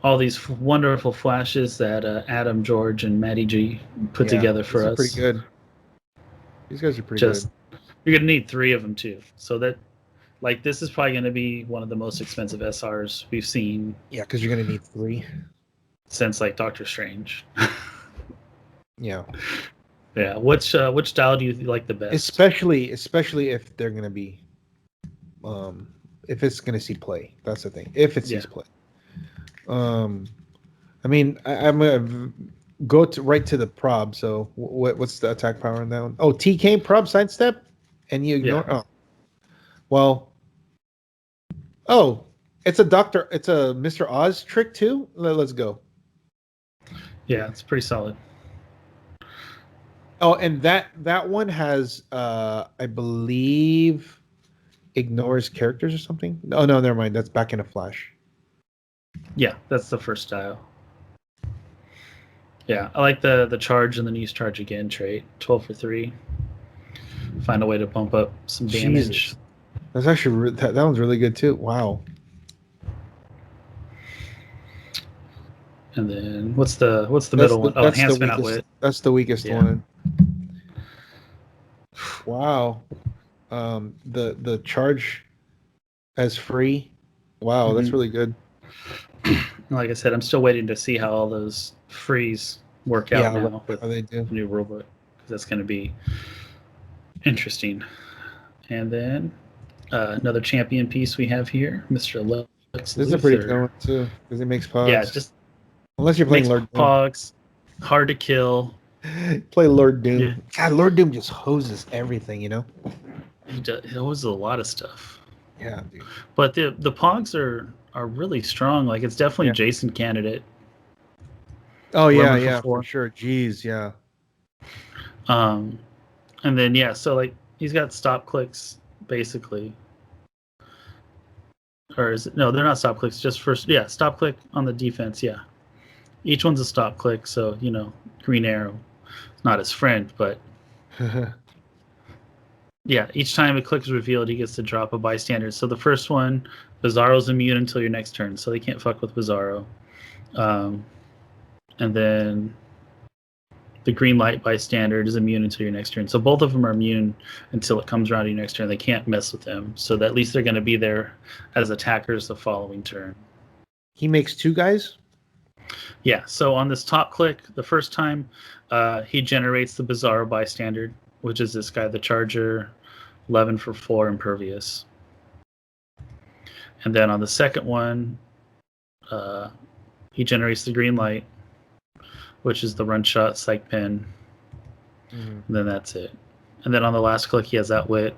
[SPEAKER 1] all these wonderful flashes that Adam, George, and Matty G put together for us.
[SPEAKER 2] Pretty good. These guys are pretty good.
[SPEAKER 1] You're going to need 3 of them too. So that, this is probably going to be one of the most expensive SRs we've seen.
[SPEAKER 2] Yeah, because you're going to need 3
[SPEAKER 1] since Doctor Strange.
[SPEAKER 2] Yeah.
[SPEAKER 1] Yeah. Which style do you like the best?
[SPEAKER 2] Especially if they're going to be, if it's going to see play. That's the thing. If it sees play. I mean, I'm gonna go right to the prob. So what's the attack power on that one? Oh, TK prob sidestep, and you ignore. Yeah. Oh, well. Oh, it's a Mr. Oz trick too. Let's go.
[SPEAKER 1] Yeah, it's pretty solid.
[SPEAKER 2] Oh, and that one has, I believe, ignores characters or something. Oh no, never mind. That's back in a flash.
[SPEAKER 1] Yeah, that's the first style. Yeah, I like the charge and then use charge again trait. 12 for 3. Find a way to bump up some damage.
[SPEAKER 2] Jesus. That's actually that one's really good too. Wow.
[SPEAKER 1] And then what's the middle one? Oh, enhancement outwit.
[SPEAKER 2] That's the weakest one. Wow. The charge as free. Wow, that's really good.
[SPEAKER 1] Like I said, I'm still waiting to see how all those frees work out now with
[SPEAKER 2] they do.
[SPEAKER 1] The new rulebook, because that's going to be interesting. And then another champion piece we have here, Mr.
[SPEAKER 2] This is a pretty cool one too, because it makes pogs.
[SPEAKER 1] Yeah, just
[SPEAKER 2] unless you're playing Lord Doom.
[SPEAKER 1] Pogs, hard to kill.
[SPEAKER 2] Play Lord Doom.
[SPEAKER 1] Yeah.
[SPEAKER 2] God, Lord Doom just hoses everything, you know?
[SPEAKER 1] He hoses a lot of stuff.
[SPEAKER 2] Yeah, dude.
[SPEAKER 1] But the Pogs are really strong. Like, it's definitely Jason candidate.
[SPEAKER 2] Oh, yeah, for sure. Jeez, yeah.
[SPEAKER 1] And then, so, like, he's got stop clicks, basically. Or is it? No, they're not stop clicks. Just first, stop click on the defense, yeah. Each one's a stop click, so, Green Arrow. Not his friend, but... Yeah, each time a click is revealed, he gets to drop a bystander. So the first one, Bizarro's immune until your next turn, so they can't fuck with Bizarro. And then the green light bystander is immune until your next turn. So both of them are immune until it comes around to your next turn. They can't mess with them. So that at least they're going to be there as attackers the following turn.
[SPEAKER 2] He makes 2 guys?
[SPEAKER 1] Yeah, so on this top click, the first time, he generates the Bizarro bystander, which is this guy, the Charger, 11 for 4 impervious. And then on the second one, he generates the green light, which is the run shot, psych pin. Mm-hmm. And then that's it. And then on the last click, he has Outwit.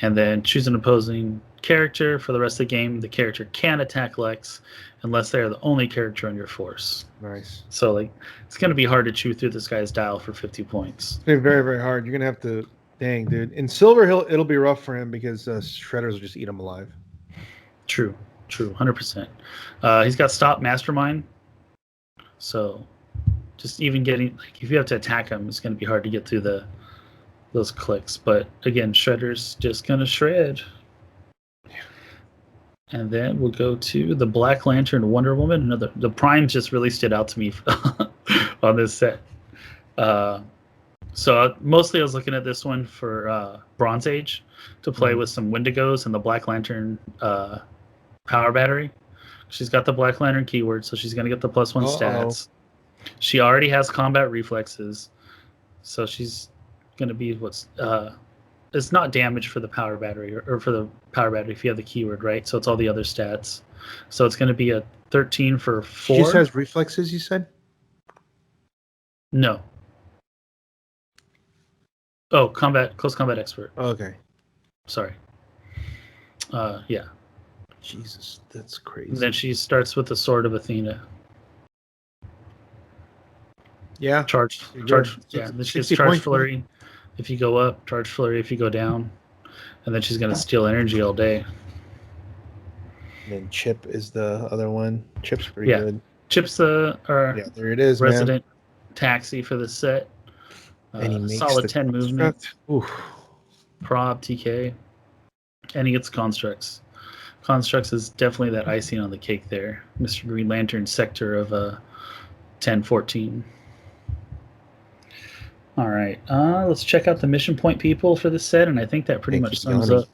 [SPEAKER 1] And then choose an opposing character for the rest of the game. The character can attack Lex unless they are the only character on your force.
[SPEAKER 2] Nice.
[SPEAKER 1] So, like, it's going to be hard to chew through this guy's dial for 50 points.
[SPEAKER 2] It's going to be very, very hard. You're going to have to... Dang, dude. In Silver, it'll be rough for him because Shredders will just eat him alive.
[SPEAKER 1] True. 100%. He's got Stop Mastermind. So, just even getting... Like, if you have to attack him, it's going to be hard to get through those clicks. But, again, Shredder's just going to shred. And then we'll go to the Black Lantern Wonder Woman. The primes just really stood out to me on this set. So mostly I was looking at this one for Bronze Age to play with some Wendigos and the Black Lantern power battery. She's got the Black Lantern keyword, so she's going to get the +1 stats. She already has combat reflexes, so she's going to be it's not damage for the power battery or for the power battery if you have the keyword, right? So it's all the other stats. So it's going to be a 13 for 4.
[SPEAKER 2] She just has reflexes, you said?
[SPEAKER 1] No. Oh, close combat expert.
[SPEAKER 2] Oh, okay.
[SPEAKER 1] Sorry. Yeah.
[SPEAKER 2] Jesus, that's crazy.
[SPEAKER 1] And then she starts with the Sword of Athena.
[SPEAKER 2] Yeah.
[SPEAKER 1] Charge. Yeah. Then she gets Charge Flurry if you go up, Charge Flurry if you go down. And then she's going to steal energy all day.
[SPEAKER 2] And then Chip is the other one. Chip's pretty good.
[SPEAKER 1] Chip's there it is, resident taxi for the set.
[SPEAKER 2] And he makes
[SPEAKER 1] solid 10 movement. Prob, TK. And he gets Constructs. Constructs is definitely that icing on the cake there. Mr. Green Lantern sector of 10-14. All right. Let's check out the mission point people for this set, and I think that pretty much sums up.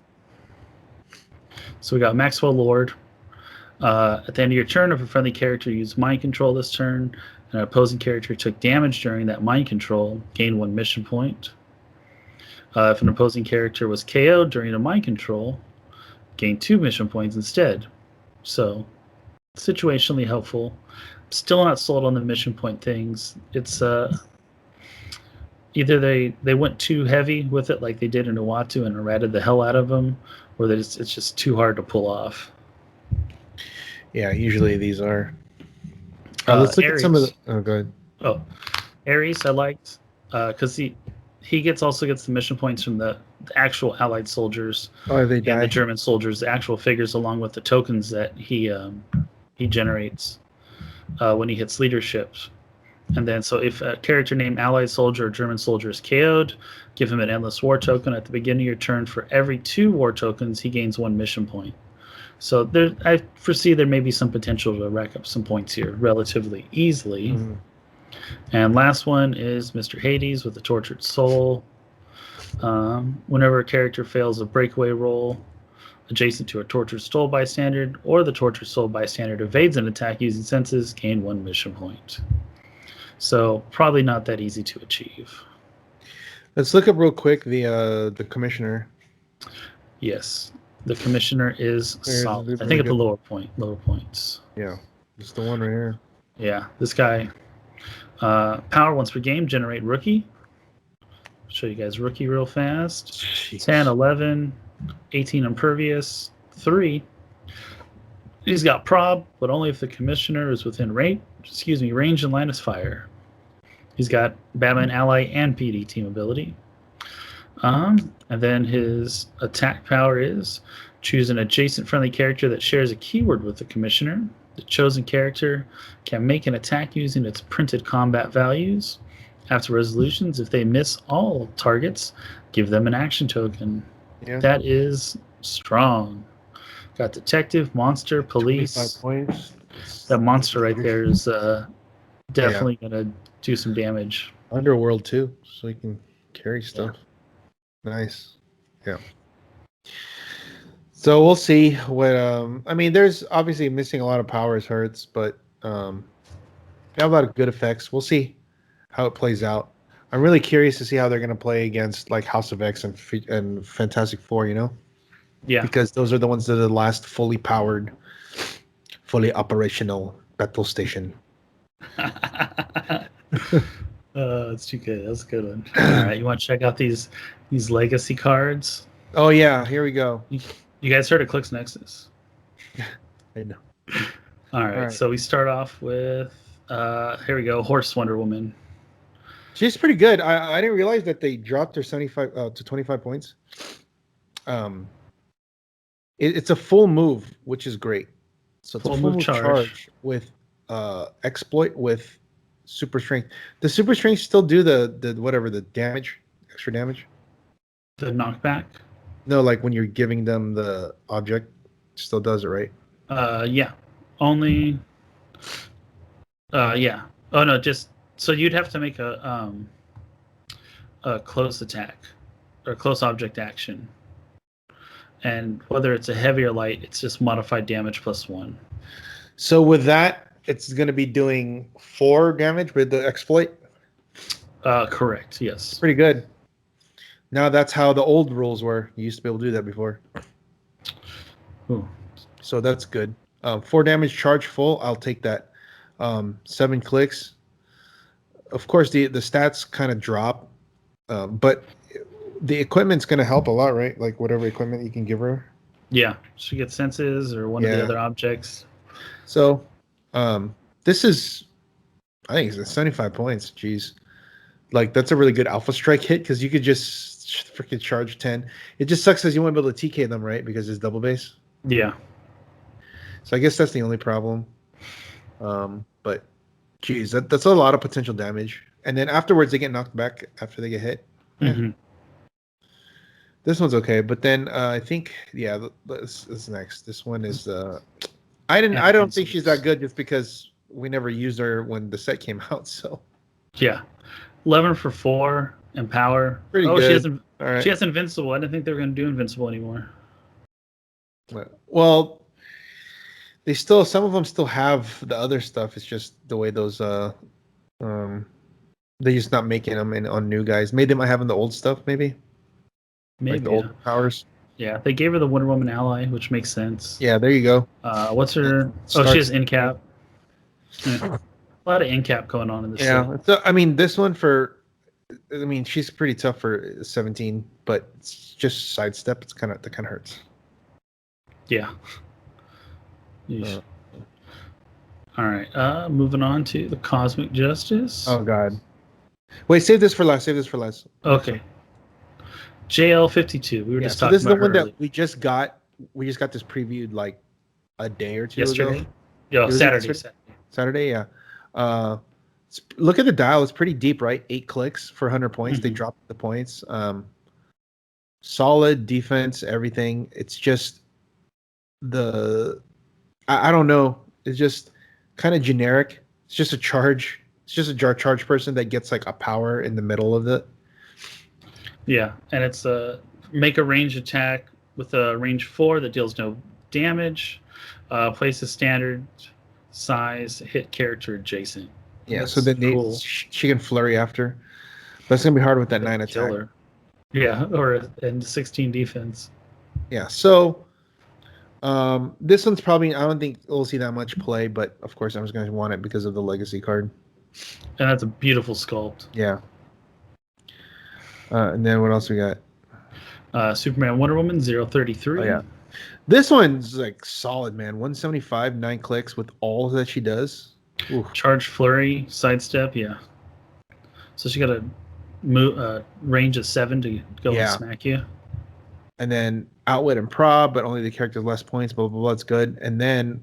[SPEAKER 1] So we got Maxwell Lord. At the end of your turn, if a friendly character used mind control this turn, and an opposing character took damage during that mind control, gain 1 mission point. If an opposing character was KO'd during a mind control, gain 2 mission points instead. So, situationally helpful. Still not sold on the mission point things. It's either they went too heavy with it like they did in Uatu and errated the hell out of them, or it's just too hard to pull off.
[SPEAKER 2] Yeah, usually these are. Let's look at some of the... Oh, go ahead.
[SPEAKER 1] Oh, Ares I liked because he also gets the mission points from the actual Allied soldiers.
[SPEAKER 2] Oh, they die.
[SPEAKER 1] And the German soldiers, the actual figures, along with the tokens that he generates when he hits leadership. And then, so if a character named Allied soldier or German soldier is KO'd, give him an endless war token at the beginning of your turn. For every 2 war tokens, he gains 1 mission point. So I foresee there may be some potential to rack up some points here relatively easily. Mm-hmm. And last one is Mr. Hades with the Tortured Soul. Whenever a character fails a breakaway roll adjacent to a Tortured Soul bystander, or the Tortured Soul bystander evades an attack using senses, gain 1 mission point. So probably not that easy to achieve.
[SPEAKER 2] Let's look up real quick the commissioner.
[SPEAKER 1] Yes. The commissioner is solid. I think at the lower points.
[SPEAKER 2] Yeah, just the one right here.
[SPEAKER 1] Yeah, this guy. Power once per game, generate rookie. Show you guys rookie real fast. Jeez. 10, 11, 18 impervious, 3. He's got prob, but only if the commissioner is within range and line of fire. He's got Batman ally and PD team ability. And then his attack power is choose an adjacent friendly character that shares a keyword with the commissioner. The chosen character can make an attack using its printed combat values. After resolutions, if they miss all targets, give them an action token. Yeah. That is strong. Got detective, monster, police.
[SPEAKER 2] 25 points.
[SPEAKER 1] That monster right there is definitely going to do some damage.
[SPEAKER 2] Underworld too, so he can carry stuff. Yeah. Nice. Yeah. So we'll see what I mean, there's obviously missing a lot of powers hurts, but they have a lot of good effects. We'll see how it plays out. I'm really curious to see how they're going to play against like House of X and Fantastic Four, you know?
[SPEAKER 1] Yeah.
[SPEAKER 2] Because those are the ones that are the last fully powered, fully operational battle station.
[SPEAKER 1] It's too good. That's a good one. All right, you want to check out these legacy cards?
[SPEAKER 2] Oh yeah, here we go.
[SPEAKER 1] You guys heard of Clicks Nexus?
[SPEAKER 2] I know.
[SPEAKER 1] All right, so we start off with here we go, Horse Wonder Woman.
[SPEAKER 2] She's pretty good. I didn't realize that they dropped her 75 to 25 points. It's a full move, which is great. So it's a full move charge with exploit with super strength. Does super strength still do the whatever, the damage, extra damage?
[SPEAKER 1] The knockback?
[SPEAKER 2] No, like when you're giving them the object, it still does it, right?
[SPEAKER 1] Yeah. Only yeah. Oh no, just so you'd have to make a close attack or close object action. And whether it's a heavy or light, it's just modified damage +1.
[SPEAKER 2] So with that, it's going to be doing 4 damage with the exploit?
[SPEAKER 1] Correct, yes.
[SPEAKER 2] Pretty good. Now that's how the old rules were. You used to be able to do that before.
[SPEAKER 1] Ooh.
[SPEAKER 2] So that's good. 4 damage, charge full. I'll take that. 7 clicks. Of course, the stats kind of drop, but the equipment's going to help a lot, right? Like whatever equipment you can give her.
[SPEAKER 1] Yeah, she gets senses or one of the other objects.
[SPEAKER 2] So this is, I think it's 75 points. Jeez. Like that's a really good alpha strike hit because you could just freaking charge 10. It just sucks because you won't be able to TK them, right? Because it's double base.
[SPEAKER 1] Yeah.
[SPEAKER 2] So I guess that's the only problem. But geez, that's a lot of potential damage. And then afterwards they get knocked back after they get hit.
[SPEAKER 1] Mm-hmm.
[SPEAKER 2] This one's okay, but then I think this is next. This one is I don't think she's that good just because we never used her when the set came out. So
[SPEAKER 1] yeah, 11 for 4 and power.
[SPEAKER 2] Pretty good.
[SPEAKER 1] She has invincible. I didn't think they were going to do invincible anymore.
[SPEAKER 2] Well, some of them still have the other stuff. It's just the way those they're just not making them on new guys. Made them having the old stuff maybe.
[SPEAKER 1] Maybe
[SPEAKER 2] like the old powers.
[SPEAKER 1] Yeah, they gave her the Wonder Woman ally, which makes sense.
[SPEAKER 2] Yeah, there you go.
[SPEAKER 1] What's her? She has in cap. Yeah. A lot of in cap going on in this.
[SPEAKER 2] Yeah, so, I mean, this one she's pretty tough for 17, but it's just sidestep. That kind of hurts.
[SPEAKER 1] Yeah. All right. Moving on to the Cosmic Justice.
[SPEAKER 2] Oh God. Wait, save this for last.
[SPEAKER 1] Okay. JL52. We were just talking about.
[SPEAKER 2] This is the one that we just got. We just got this previewed like a day or two ago.
[SPEAKER 1] Yeah,
[SPEAKER 2] Saturday, yeah. Look at the dial. It's pretty deep, right? 8 clicks for 100 points. Mm-hmm. They dropped the points. Solid defense, everything. It's just I don't know. It's just kind of generic. It's just a charge. It's just a charge person that gets like a power in the middle of it.
[SPEAKER 1] Yeah, and it's make a range attack with a range 4 that deals no damage. Place a standard size hit character adjacent.
[SPEAKER 2] Yeah, so then cool. She can flurry after. But it's gonna be hard with that 9 attack.
[SPEAKER 1] Yeah, or and 16 defense.
[SPEAKER 2] Yeah, so This one's probably, I don't think we'll see that much play, but of course I was going to want it because of the legacy card.
[SPEAKER 1] And that's a beautiful sculpt.
[SPEAKER 2] Yeah. And then what else we got?
[SPEAKER 1] Superman Wonder Woman 033.
[SPEAKER 2] Oh, yeah. This one's like solid, man. 175, 9 clicks with all that she does. Ooh.
[SPEAKER 1] Charge, flurry, sidestep, yeah. So she got a range of 7 to go and smack you.
[SPEAKER 2] And then outwit and prob, but only the character's less points, blah, blah, blah. It's good. And then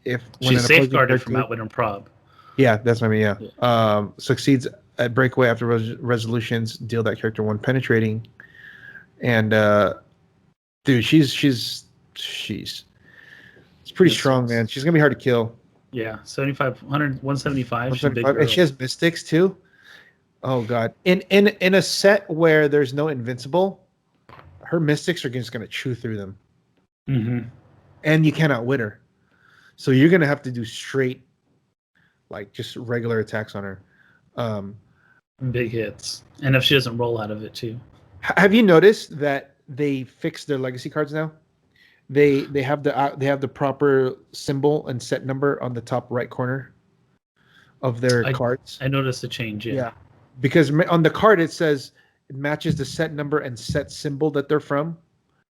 [SPEAKER 2] if
[SPEAKER 1] she's safeguarded from outwit and prob.
[SPEAKER 2] Yeah, that's what I mean, yeah. Succeeds at breakaway after resolutions, deal that character 1 penetrating. And dude, she's it's pretty strong, man. She's gonna be hard to kill.
[SPEAKER 1] Yeah, 175.
[SPEAKER 2] And she has mystics too. Oh god. In a set where there's no invincible, her mystics are just gonna chew through them.
[SPEAKER 1] Mm-hmm.
[SPEAKER 2] And you cannot outwit her. So you're gonna have to do straight, like just regular attacks on her.
[SPEAKER 1] Big hits. And if she doesn't roll out of it too.
[SPEAKER 2] Have you noticed that they fixed their legacy cards now? They have the proper symbol and set number on the top right corner of their cards.
[SPEAKER 1] I noticed a change. Yeah.
[SPEAKER 2] Because on the card it says it matches the set number and set symbol that they're from,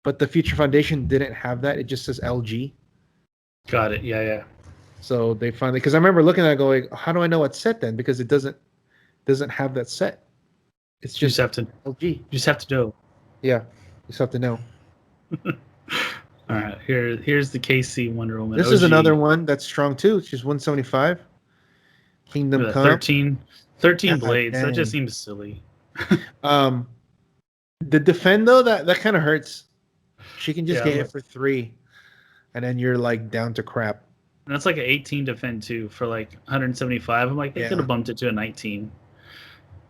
[SPEAKER 2] but the Future Foundation didn't have that. It just says LG.
[SPEAKER 1] Got it. Yeah.
[SPEAKER 2] So they finally, because I remember looking at it going, how do I know what set then? Because it doesn't have that set. It's just
[SPEAKER 1] you just have to
[SPEAKER 2] LG.
[SPEAKER 1] You just have to know.
[SPEAKER 2] Yeah, you just have to know.
[SPEAKER 1] All right, here's the KC Wonder Woman.
[SPEAKER 2] This
[SPEAKER 1] OG.
[SPEAKER 2] is another one that's strong too. She's 175. Kingdom Come.
[SPEAKER 1] 13 blades. Dang. That just seems silly.
[SPEAKER 2] The defend though, that kind of hurts. She can just get hit for 3, and then you're like down to crap.
[SPEAKER 1] And that's like an 18 defend too for like 175. I'm like, they could have bumped it to a 19.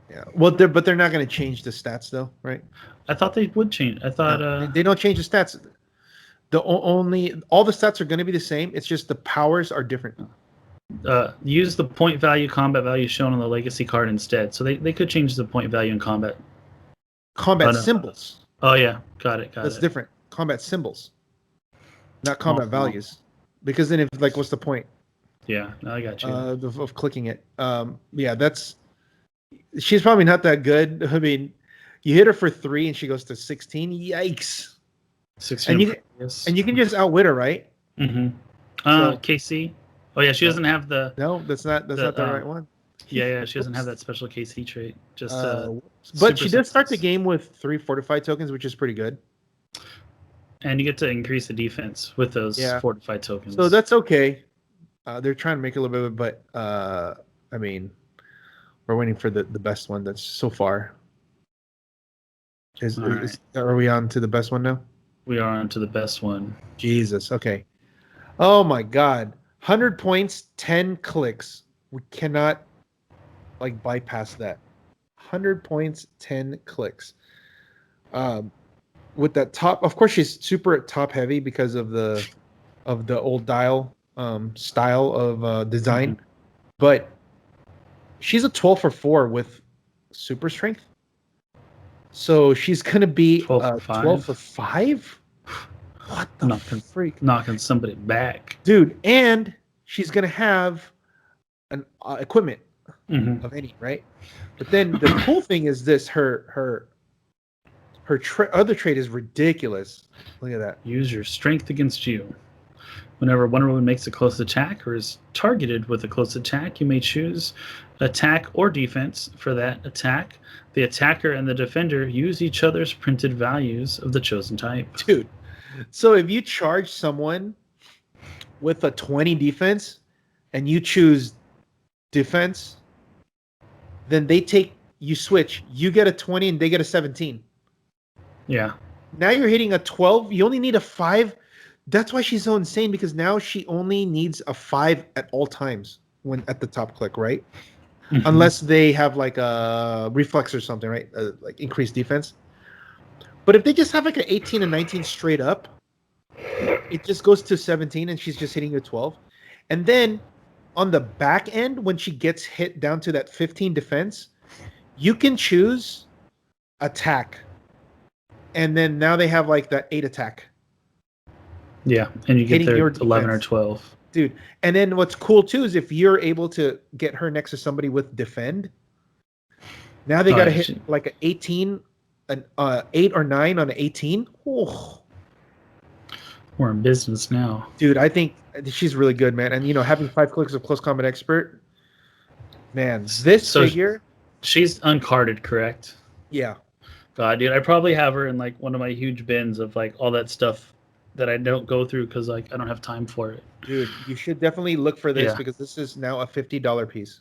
[SPEAKER 2] Yeah. Well, they're not going to change the stats though, right?
[SPEAKER 1] I thought they would change. I thought
[SPEAKER 2] they don't change the stats. All the stats are going to be the same. It's just the powers are different.
[SPEAKER 1] Use the point value, combat value shown on the legacy card instead. So they could change the point value in combat.
[SPEAKER 2] Combat symbols.
[SPEAKER 1] Oh yeah, got it.
[SPEAKER 2] That's different. Combat symbols, not combat values. Because then, what's the point?
[SPEAKER 1] Yeah, no, I got you.
[SPEAKER 2] Of clicking it. She's probably not that good. I mean, you hit her for 3 and she goes to 16. Yikes!
[SPEAKER 1] 16.
[SPEAKER 2] And you can just outwit her, right?
[SPEAKER 1] Mm-hmm. KC. Oh yeah, she doesn't have the.
[SPEAKER 2] No, that's not the right one.
[SPEAKER 1] Yeah, she doesn't have that special KC trait. Just.
[SPEAKER 2] But she does start the game with 3 fortified tokens, which is pretty good.
[SPEAKER 1] And you get to increase the defense with those fortified tokens.
[SPEAKER 2] So that's okay. They're trying to make a little bit, but I mean, we're waiting for the best one that's so far. Are we on to the best one now?
[SPEAKER 1] We are on to the best one.
[SPEAKER 2] Jesus. Okay. Oh my God. 100 points, 10 clicks. We cannot bypass that. 100 points, 10 clicks. With that top, of course, she's super top heavy because of the old dial style of design, but she's a 12 for 4 with super strength. So she's gonna be 12 for 5. What the freak?
[SPEAKER 1] Knocking somebody back,
[SPEAKER 2] dude. And she's gonna have an equipment of any, right? But then the cool thing is this: her other trait is ridiculous. Look at that.
[SPEAKER 1] Use your strength against you. Whenever Wonder Woman makes a close attack or is targeted with a close attack, you may choose attack or defense for that attack. The attacker and the defender use each other's printed values of the chosen type.
[SPEAKER 2] Dude, so if you charge someone with a 20 defense and you choose defense, then you switch. You get a 20 and they get a 17.
[SPEAKER 1] Yeah.
[SPEAKER 2] Now you're hitting a 12. You only need a 5. That's why she's so insane, because now she only needs a 5 at all times when at the top click, right? Unless they have a reflex or something, right? Increased defense. But if they just have an 18 and 19 straight up, it just goes to 17 and she's just hitting a 12. And then on the back end, when she gets hit down to that 15 defense, you can choose attack. And then now they have that 8 attack.
[SPEAKER 1] Yeah, and you get
[SPEAKER 2] hitting
[SPEAKER 1] their
[SPEAKER 2] your
[SPEAKER 1] 11 or
[SPEAKER 2] defense.
[SPEAKER 1] 12.
[SPEAKER 2] Dude. And then what's cool too is if you're able to get her next to somebody with defend, now they
[SPEAKER 1] Oh,
[SPEAKER 2] got to
[SPEAKER 1] yeah,
[SPEAKER 2] hit like an 18, an 8 or 9 on an 18. Oh,
[SPEAKER 1] we're in business now.
[SPEAKER 2] dude, I think she's really good, man. And having 5 clicks of close combat expert, man, this
[SPEAKER 1] So
[SPEAKER 2] figure,
[SPEAKER 1] she's uncarded, correct?
[SPEAKER 2] yeah.
[SPEAKER 1] God, dude, I probably have her in like one of my huge bins of like all that stuff that I don't go through because like I don't have time for it.
[SPEAKER 2] Dude, you should definitely look for this
[SPEAKER 1] Yeah.
[SPEAKER 2] because this is now a $50 piece.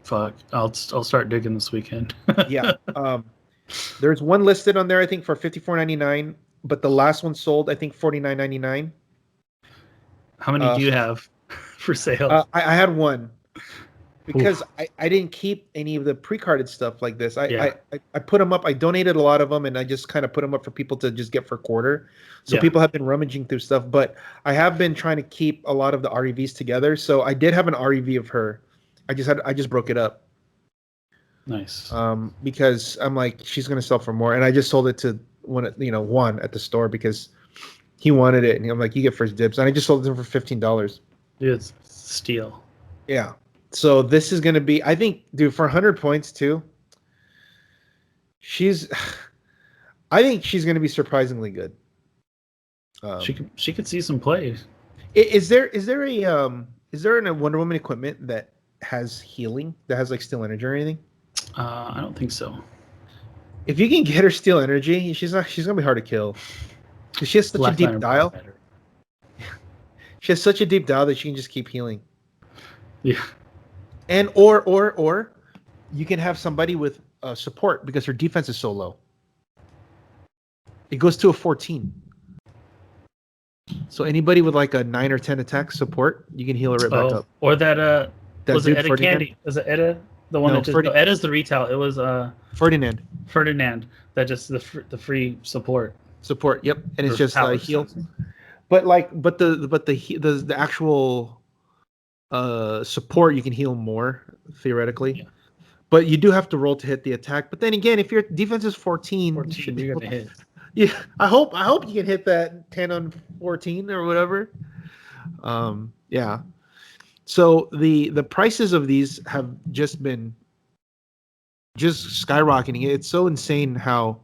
[SPEAKER 1] Fuck, I'll start digging this weekend.
[SPEAKER 2] Yeah. There's one listed on there, I think, for $54.99, but the last one sold, I think, $49.99.
[SPEAKER 1] How many do you have for sale?
[SPEAKER 2] I had one because
[SPEAKER 1] Oof.
[SPEAKER 2] I didn't keep any of the pre-carded stuff like this.
[SPEAKER 1] Yeah.
[SPEAKER 2] I put them up. I donated a lot of them, and I just kind of put them up for people to just get for quarter. So
[SPEAKER 1] Yeah.
[SPEAKER 2] people have been rummaging through stuff, but I have been trying to keep a lot of the REVs together. So I did have an REV of her. I just broke it up.
[SPEAKER 1] Nice.
[SPEAKER 2] Because I'm like, she's gonna sell for more, and I just sold it to one at the store because he wanted it, and I'm like, you get first dibs, and I just sold it to him for $15.
[SPEAKER 1] Dude, it's steal.
[SPEAKER 2] Yeah. So this is gonna be, I think, dude, for 100 points too. I think she's gonna be surprisingly good.
[SPEAKER 1] She could see some play.
[SPEAKER 2] Is there a Wonder Woman equipment that has healing, that has like steel energy or anything?
[SPEAKER 1] I don't think so.
[SPEAKER 2] If you can get her steel energy, she's gonna be hard to kill. Because she has such a deep dial. She has such a deep dial that she can just keep healing.
[SPEAKER 1] Yeah.
[SPEAKER 2] And or you can have somebody with support because her defense is so low. It goes to a 14. So anybody with like a 9 or 10 attack support, you can heal her right back up.
[SPEAKER 1] Or that was it Etta
[SPEAKER 2] Ferdinand?
[SPEAKER 1] Candy? Was it Etta? The one that just Etta's the retail. It was
[SPEAKER 2] Ferdinand.
[SPEAKER 1] That just the free support.
[SPEAKER 2] Support, yep. And it's just heal.
[SPEAKER 1] Something.
[SPEAKER 2] But the actual support, you can heal more theoretically. Yeah. But you do have to roll to hit the attack. But then again, if your defense is 14
[SPEAKER 1] you're gonna hit.
[SPEAKER 2] Yeah, I hope you can hit that 10 on 14 or whatever. Yeah. So the prices of these have just been skyrocketing. It's so insane how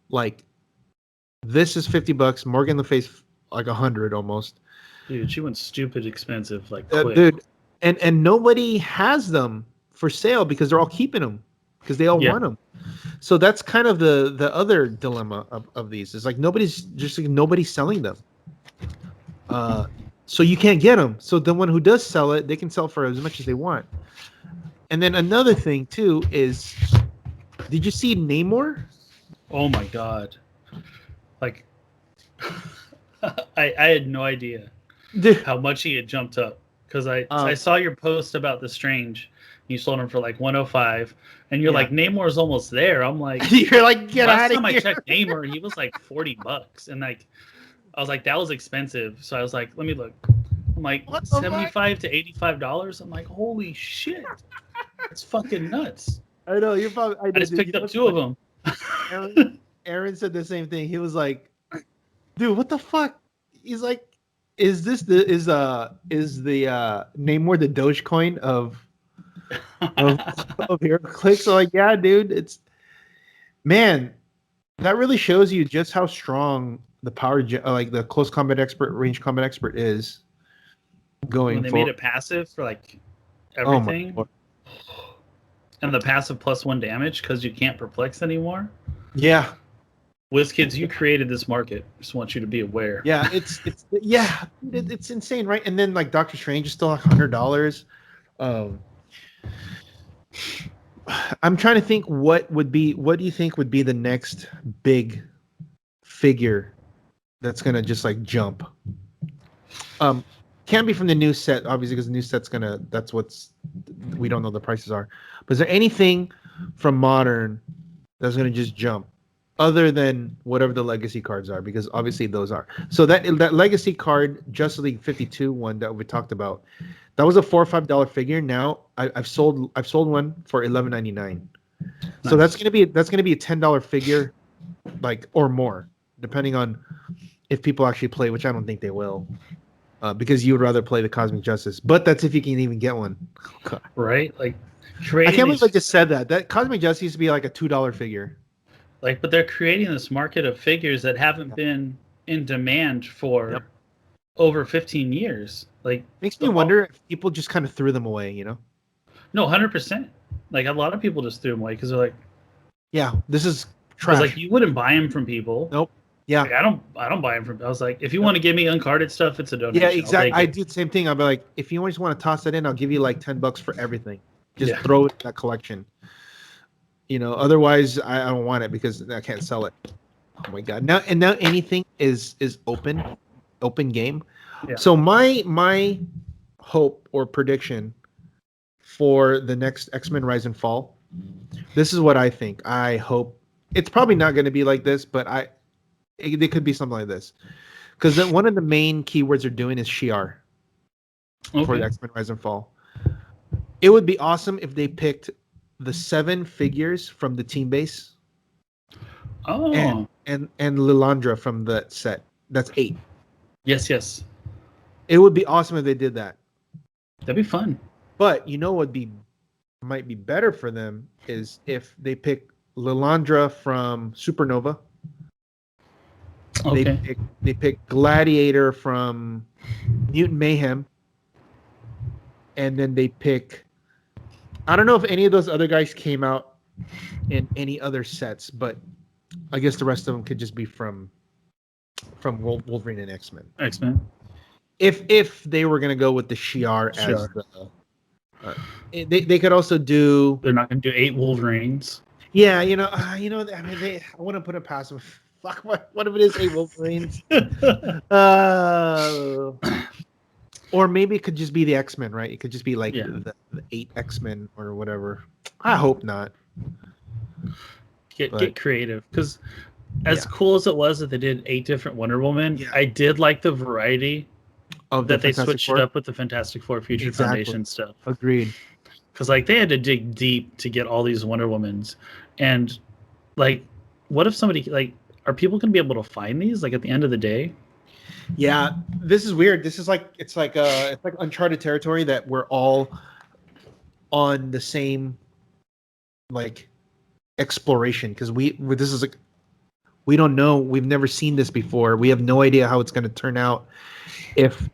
[SPEAKER 2] like this is $50, Morgan Le Fay's like 100 almost.
[SPEAKER 1] Dude, she went stupid expensive like quick.
[SPEAKER 2] Dude, and nobody has them for sale because they're all keeping them because they all want them. So that's kind of the other dilemma of these is like nobody's selling them. So you can't get them. So the one who does sell it, they can sell for as much as they want. And then another thing too is, did you see Namor?
[SPEAKER 1] Oh my god! Like, I had no idea how much he had jumped up because I saw your post about the Strange. You sold him for like 105, and you're like, Namor's almost there. I'm like,
[SPEAKER 2] you're like, get out of here.
[SPEAKER 1] Last time I checked Namor, he was like $40, and like, I was like, that was expensive. So I was like, let me look. I'm like, $75 to $85. I'm like, holy shit, it's fucking nuts.
[SPEAKER 2] I know you're probably.
[SPEAKER 1] I just picked up 2 of them.
[SPEAKER 2] Aaron said the same thing. He was like, dude, what the fuck? He's like, is the Namor the Dogecoin of Heroclix? So like, yeah, dude, it's man, that really shows you just how strong the power, like the close combat expert, range combat expert is going.
[SPEAKER 1] When they made it passive for like everything, and the passive +1 damage because you can't perplex anymore.
[SPEAKER 2] Yeah.
[SPEAKER 1] WizKids, you created this market. Just want you to be aware.
[SPEAKER 2] Yeah, it's insane, right? And then like Doctor Strange is still like $100. I'm trying to think what do you think would be the next big figure that's gonna just like jump? Can't be from the new set, obviously, because the new set's we don't know the prices are. But is there anything from modern that's gonna just jump? Other than whatever the legacy cards are, because obviously those are. So that legacy card, Justice League 52 one that we talked about, that was a $4 or $5 figure. Now I've sold one for $11.99. Nice. So that's gonna be a $10 figure, like or more, depending on if people actually play, which I don't think they will, because you would rather play the Cosmic Justice. But that's if you can even get one. God.
[SPEAKER 1] Right? Like
[SPEAKER 2] I
[SPEAKER 1] creating
[SPEAKER 2] can't believe
[SPEAKER 1] these,
[SPEAKER 2] I just said that. That Cosmic Justice used to be like a $2 figure.
[SPEAKER 1] like, but they're creating this market of figures that haven't been in demand for over 15 years. Like,
[SPEAKER 2] Makes me wonder if people just kind of threw them away, you know?
[SPEAKER 1] no, 100%. Like, a lot of people just threw them away because they're like,
[SPEAKER 2] Yeah, this is
[SPEAKER 1] because
[SPEAKER 2] trash.
[SPEAKER 1] like you wouldn't buy them from people.
[SPEAKER 2] Nope. Yeah.
[SPEAKER 1] Like, I don't buy them from. I was like, if you want to give me uncarded stuff, it's a donation.
[SPEAKER 2] Yeah, exactly. I
[SPEAKER 1] I
[SPEAKER 2] do the same thing. I'll be like, if you just want to toss that in, I'll give you like $10 for everything. Just
[SPEAKER 1] Yeah.
[SPEAKER 2] throw it in that collection. You know, otherwise I don't want it because I can't sell it. Oh my god! Now anything is open game.
[SPEAKER 1] Yeah.
[SPEAKER 2] So my hope or prediction for the next X-Men Rise and Fall. This is what I think. I hope it's probably not going to be like this, but it could be something like this. Because one of the main keywords they're doing is Shi'ar for the X-Men Rise and Fall. It would be awesome if they picked the 7 figures from the team base.
[SPEAKER 1] Oh.
[SPEAKER 2] And Lilandra from the set. That's 8.
[SPEAKER 1] Yes.
[SPEAKER 2] It would be awesome if they did that.
[SPEAKER 1] That'd be fun.
[SPEAKER 2] But you know what might be better for them is if they pick Lilandra from Supernova.
[SPEAKER 1] Okay.
[SPEAKER 2] They pick Gladiator from Mutant Mayhem. And then they pick, I don't know if any of those other guys came out in any other sets, but I guess the rest of them could just be from Wolverine and X-Men. If they were going to go with the Shi'ar as the, they could also do.
[SPEAKER 1] They're not going to do 8 Wolverines.
[SPEAKER 2] Yeah, I mean, I want to put it past them. Fuck, what if it is 8 Wolverines? Or maybe it could just be the X-Men, right? It could just be like the 8 X-Men or whatever. I hope not.
[SPEAKER 1] Get creative, because as cool as it was that they did 8 different Wonder Woman, I did like the variety of that they switched it up with the Fantastic Four Future Foundation stuff.
[SPEAKER 2] Agreed.
[SPEAKER 1] Because like they had to dig deep to get all these Wonder Womans, and like, what if somebody like, are people going to be able to find these like at the end of the day?
[SPEAKER 2] Yeah, this is weird. This is it's like uncharted territory that we're all on the same like exploration, because this is like, we don't know. We've never seen this before. We have no idea how it's going to turn out. If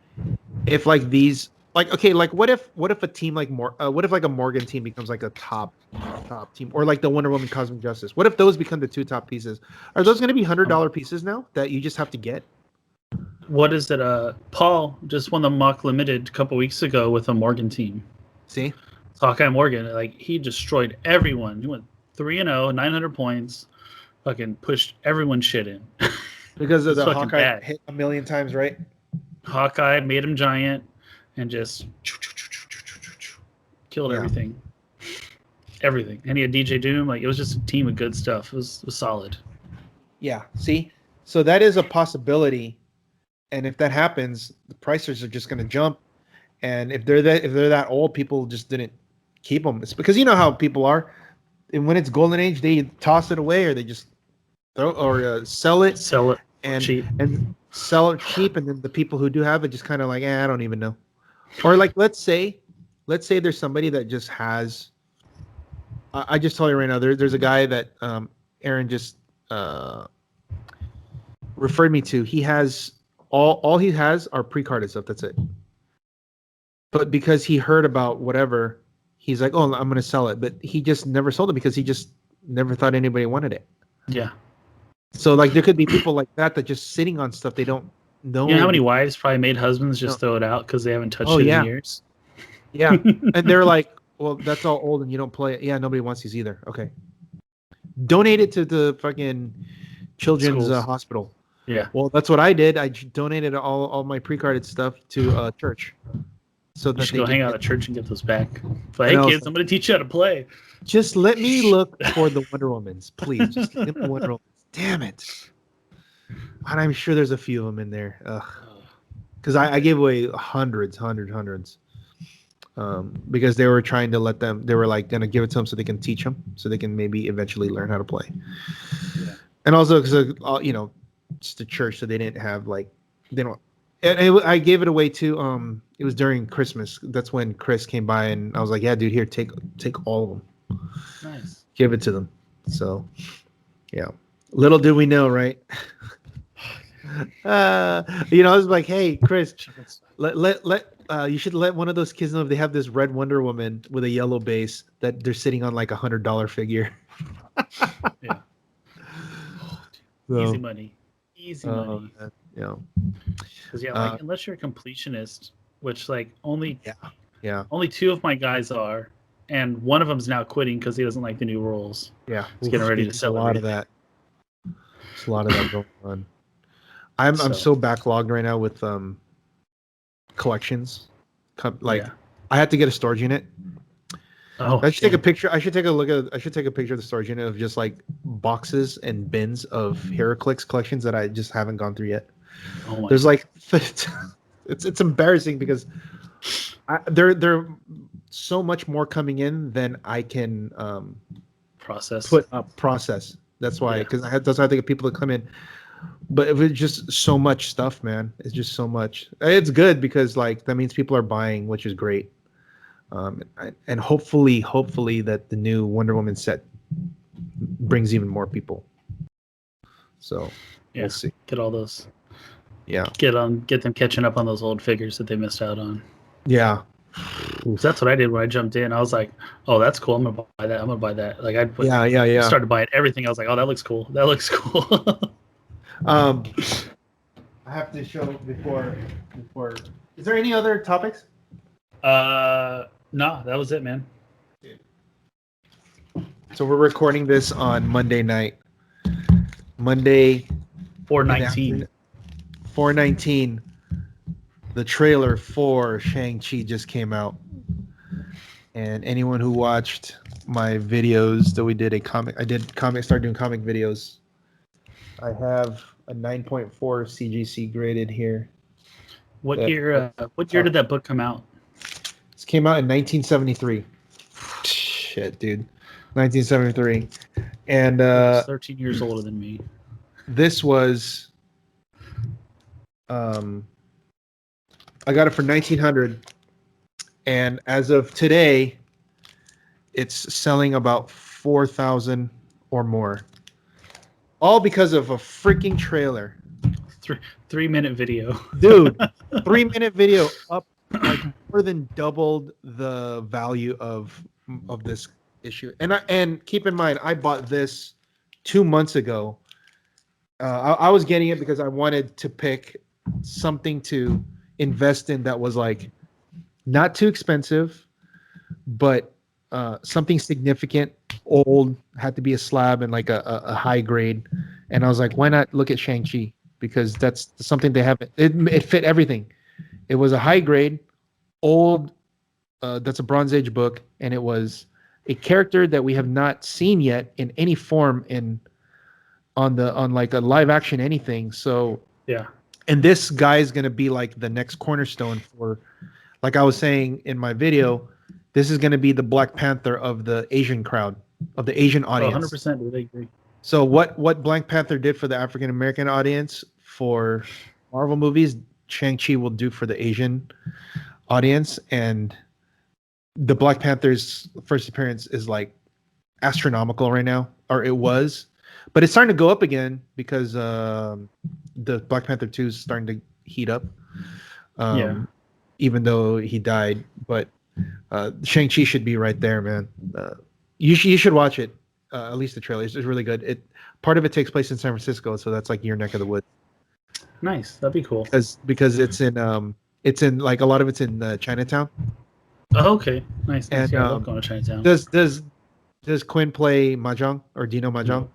[SPEAKER 2] like these, like, okay, like what if a team like what if like a Morgan team becomes like a top team, or like the Wonder Woman Cosmic Justice? What if those become the 2 top pieces? Are those going to be $100 pieces now that you just have to get?
[SPEAKER 1] What is it? Paul just won the Mock Limited a couple weeks ago with a Morgan team.
[SPEAKER 2] See,
[SPEAKER 1] Hawkeye Morgan, like he destroyed everyone. He went 3-0, 900 points, fucking pushed everyone's shit in.
[SPEAKER 2] Because of the Hawkeye hit a million times, right?
[SPEAKER 1] Hawkeye made him giant and just killed everything. Everything. And he had DJ Doom. Like, it was just a team of good stuff. It was solid.
[SPEAKER 2] Yeah. See? So that is a possibility. And if that happens, the prices are just going to jump. And if they're that old, people just didn't keep them. It's because you know how people are. And when it's golden age, they toss it away, or they just throw or sell it and
[SPEAKER 1] cheap.
[SPEAKER 2] And sell it cheap. And then the people who do have it just kind of like, I don't even know. Or like, let's say there's somebody that just has. I just told you right now. There's a guy that Aaron just referred me to. He has all he has are pre-carded stuff. That's it. But because he heard about whatever, he's like, "Oh, I'm going to sell it." But he just never sold it because he just never thought anybody wanted it.
[SPEAKER 1] Yeah.
[SPEAKER 2] So like, there could be people like that just sitting on stuff they don't know.
[SPEAKER 1] You know how many wives probably made husbands just throw it out because they haven't touched it in years?
[SPEAKER 2] Yeah, and they're like, "Well, that's all old, and you don't play it." Yeah, nobody wants these either. Okay, donate it to the fucking children's hospital.
[SPEAKER 1] Yeah.
[SPEAKER 2] Well, that's what I did. I donated all my pre-carded stuff to a church. So
[SPEAKER 1] you should go hang out at church and get those back. But hey, kids, I'm going to teach you how to play.
[SPEAKER 2] Just let me look for the Wonder Womans, please. Just get the Wonder Womans. Damn it! And I'm sure there's a few of them in there. Because I gave away hundreds. Because they were trying to let them. They were like going to give it to them so they can teach them, so they can maybe eventually learn how to play. Yeah. And also because just a church, so they didn't have like they don't. And I gave it away to It was during Christmas. That's when Chris came by, and I was like, "Yeah, dude, here, take all of them.
[SPEAKER 1] Nice.
[SPEAKER 2] Give it to them." So, yeah. Little did we know, right? I was like, "Hey, Chris, you should let one of those kids know if they have this red Wonder Woman with a yellow base that they're sitting on like $100 figure."
[SPEAKER 1] Yeah.
[SPEAKER 2] So,
[SPEAKER 1] Easy money. Easy money.
[SPEAKER 2] Yeah.
[SPEAKER 1] Because like unless you're a completionist, which like only
[SPEAKER 2] Yeah.
[SPEAKER 1] only two of my guys are, and one of them's now quitting because he doesn't like the new rules.
[SPEAKER 2] Yeah.
[SPEAKER 1] He's getting ready to sell
[SPEAKER 2] a lot of that. There's a lot of that going on. I'm so backlogged right now with collections. I had to get a storage unit.
[SPEAKER 1] Oh,
[SPEAKER 2] I should take a picture. I should take a picture of the storage unit of just like boxes and bins of Heroclix collections that I just haven't gone through yet.
[SPEAKER 1] Oh my
[SPEAKER 2] There's like it's embarrassing because there so much more coming in than I can process. That's why that's why I think of people that come in. But if it's just so much stuff, man, it's just so much. It's good because like that means people are buying, which is great. And hopefully that the new Wonder Woman set brings even more people. So we'll see.
[SPEAKER 1] Get all those.
[SPEAKER 2] Yeah.
[SPEAKER 1] Get them catching up on those old figures that they missed out on.
[SPEAKER 2] Yeah.
[SPEAKER 1] So that's what I did when I jumped in. I was like, "Oh, that's cool. I'm gonna buy that. I'm gonna buy that." Like I started buying everything. I was like, "Oh, that looks cool. That looks cool."
[SPEAKER 2] I have to show before. Is there any other topics?
[SPEAKER 1] No, that was it, man.
[SPEAKER 2] So we're recording this on Monday night. Monday
[SPEAKER 1] 4/19.
[SPEAKER 2] 4/19. The trailer for Shang-Chi just came out. And anyone who watched my videos that we did started doing comic videos. I have a 9.4 CGC graded here.
[SPEAKER 1] What year did that book come out?
[SPEAKER 2] This came out in 1973. Shit, dude. 1973. And
[SPEAKER 1] 13 years older than me.
[SPEAKER 2] This was I got it for $1,900, and as of today, it's selling about 4,000 or more. All because of a freaking trailer.
[SPEAKER 1] 3-minute video.
[SPEAKER 2] Dude, 3-minute video up like more than doubled the value of this issue. And keep in mind, I bought this 2 months ago. I was getting it because I wanted to pick something to invest in that was like not too expensive, but something significant, old, had to be a slab and like a high grade. And I was like, why not look at Shang-Chi? Because that's something they haven't. It fit everything. It was a high grade, old. That's a Bronze Age book, and it was a character that we have not seen yet in any form on like a live action anything. So
[SPEAKER 1] yeah.
[SPEAKER 2] And this guy is going to be like the next cornerstone for, like I was saying in my video, this is going to be the Black Panther of the Asian crowd, of the Asian audience.
[SPEAKER 1] 100% would agree.
[SPEAKER 2] So what Black Panther did for the African American audience for Marvel movies, Shang-Chi will do for the Asian audience. And the Black Panther's first appearance is like astronomical right now, or it was. But it's starting to go up again because the Black Panther 2 is starting to heat up. Even though he died. But Shang-Chi should be right there, man. You should watch it. At least the trailer. It's really good. Part of it takes place in San Francisco, so that's like your neck of the woods.
[SPEAKER 1] Nice. That'd be cool.
[SPEAKER 2] Because it's in like a lot of it's in Chinatown.
[SPEAKER 1] Oh, okay. Nice.
[SPEAKER 2] And
[SPEAKER 1] I love going to Chinatown.
[SPEAKER 2] Does Quinn play mahjong, or do you know mahjong? No.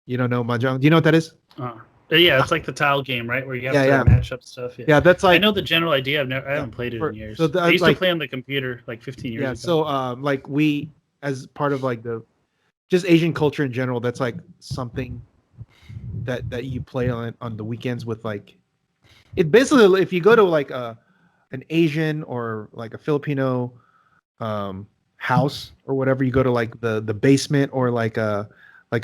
[SPEAKER 2] You don't know mahjong? Do you know what that is?
[SPEAKER 1] Yeah, it's like the tile game, right? Where you have to match up stuff.
[SPEAKER 2] Yeah, that's like,
[SPEAKER 1] I know the general idea. I haven't played it in years. So I used to play on the computer like 15 years ago.
[SPEAKER 2] So like we, as part of like the just Asian culture in general, that's like something that you play on the weekends with, like, it basically, if you go to like an Asian or like a Filipino house or whatever, you go to like the basement or like a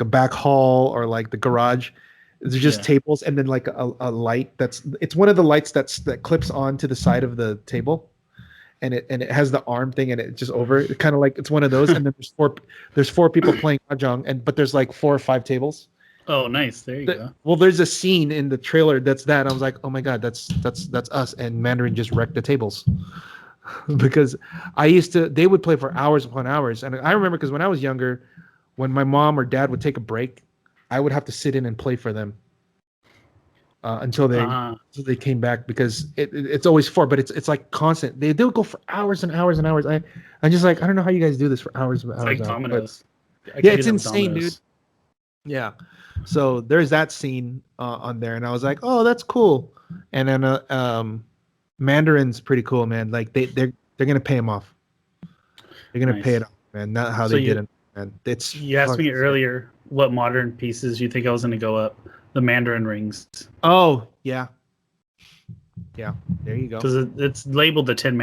[SPEAKER 2] back hall or like the garage, They're just tables, and then like a light it's one of the lights that clips on to the side of the table, and it has the arm thing, and it just over it, kind of like it's one of those. And then there's four people playing mahjong, but there's like 4 or 5 tables.
[SPEAKER 1] Oh, nice. There you go.
[SPEAKER 2] Well, there's a scene in the trailer that's that. I was like, oh my god, that's us. And Mandarin just wrecked the tables because they would play for hours upon hours. And I remember because when I was younger, when my mom or dad would take a break, I would have to sit in and play for them until they came back, because it's always 4, but it's like constant. They do go for hours and hours and hours. I'm just like, I don't know how you guys do this for hours and hours.
[SPEAKER 1] It's like dominoes.
[SPEAKER 2] Yeah, it's insane, dude. Yeah. So there's that scene on there, and I was like, oh, that's cool. And then Mandarin's pretty cool, man. Like they're gonna pay him off. They're gonna pay it off, man. Not how they did it, man.
[SPEAKER 1] You asked me earlier what modern pieces you think I was gonna go up. The Mandarin rings.
[SPEAKER 2] Oh yeah. Yeah, there you go.
[SPEAKER 1] Because it's labeled the 10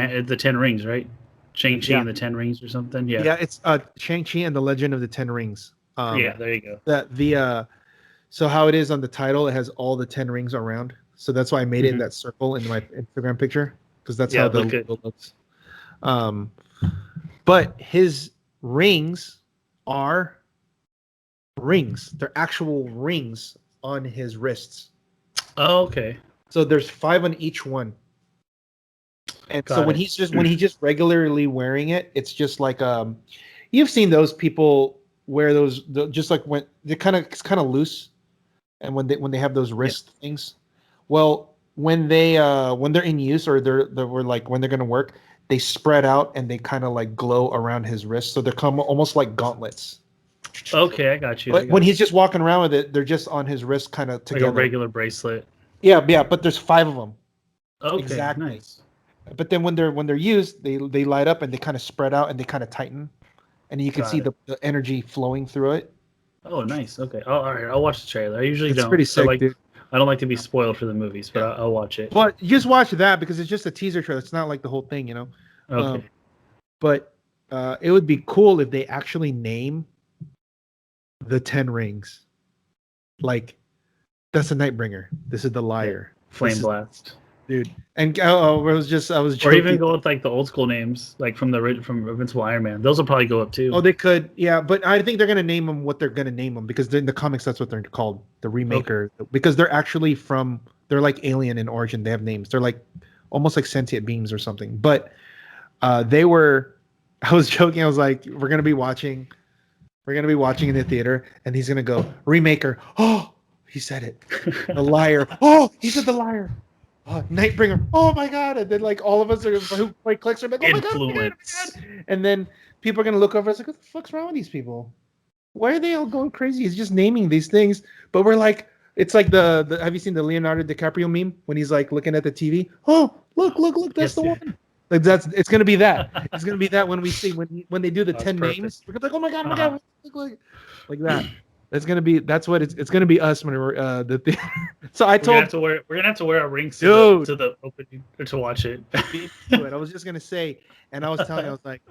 [SPEAKER 1] rings, right? Shang-Chi and the 10 rings or something. Yeah.
[SPEAKER 2] Yeah, it's Shang-Chi and the Legend of the 10 Rings.
[SPEAKER 1] Yeah, there you go.
[SPEAKER 2] So how it is on the title, it has all the 10 rings around. So that's why I made it in that circle in my Instagram picture, because that's how the logo looks. But his rings are rings. They're actual rings on his wrists.
[SPEAKER 1] Oh, okay.
[SPEAKER 2] So there's 5 on each one. And so when he's just regularly wearing it, it's just like you've seen those people wear those just like when it's kind of loose, and when they have those wrist things. Well, when they're in use, or they're like when they're gonna work, they spread out and they kind of like glow around his wrist, so they're almost like gauntlets.
[SPEAKER 1] Okay, I got you.
[SPEAKER 2] But when he's just walking around with it, they're just on his wrist, kind of together.
[SPEAKER 1] Like a regular bracelet.
[SPEAKER 2] Yeah, but there's 5 of them.
[SPEAKER 1] Okay,
[SPEAKER 2] exactly.
[SPEAKER 1] Nice.
[SPEAKER 2] But then when they're used, they light up and they kind of spread out and they kind of tighten, and you can see the energy flowing through it.
[SPEAKER 1] Oh, nice. Okay. All right. I'll watch the trailer. I usually don't.
[SPEAKER 2] It's pretty sick, dude.
[SPEAKER 1] I don't like to be spoiled for the movies, but I'll watch it.
[SPEAKER 2] But just watch that, because it's just a teaser trailer. It's not like the whole thing, you know.
[SPEAKER 1] Okay.
[SPEAKER 2] But it would be cool if they actually name the 10 rings. Like, that's a Nightbringer. This is the Liar.
[SPEAKER 1] Flame Blast.
[SPEAKER 2] Dude. And I was joking.
[SPEAKER 1] Or even go with like the old school names, like from Invincible Iron Man. Those will probably go up too.
[SPEAKER 2] Oh, they could, yeah. But I think they're gonna name them what they're gonna name them, because in the comics that's what they're called, the Remaker. Okay. Because they're actually they're like alien in origin. They have names. They're like almost like sentient beings or something. But they were. I was joking. I was like, we're gonna be watching in the theater, and he's gonna go Remaker. Oh, he said it. The Liar. Oh, he said the Liar. Nightbringer. Oh my god! And then like all of us who play clicks are like, oh my god, oh my god. And then people are gonna look over us like, what the fuck's wrong with these people? Why are they all going crazy? He's just naming these things, but we're like, it's like the have you seen the Leonardo DiCaprio meme when he's like looking at the TV? Oh, look, that's the one. Like it's gonna be that. It's gonna be that when we see when they do the 10 names. We're gonna be like, oh my god, like that. It's gonna be it's gonna be us when we're So I told
[SPEAKER 1] we're gonna have to wear our rings to the opening to watch it.
[SPEAKER 2] I was just gonna say, and I was telling you, I was like,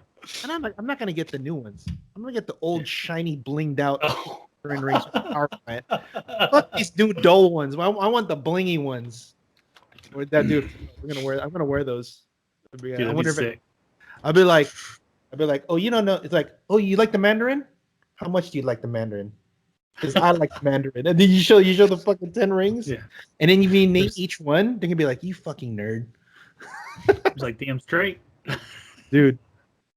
[SPEAKER 2] and I'm not gonna get the new ones. I'm gonna get the old shiny blinged out rings from Power Plant. Fuck these new dull ones. I want the blingy ones. What that dude? I'm gonna wear those.
[SPEAKER 1] Dude,
[SPEAKER 2] I wonder if I'll be like, oh, you don't know? It's like, oh, you like the Mandarin? How much do you like the Mandarin? Because I like the Mandarin. And then you show the fucking 10 rings. Yeah. And then you name each one, they're gonna be like, you fucking nerd.
[SPEAKER 1] It's like damn straight.
[SPEAKER 2] Dude.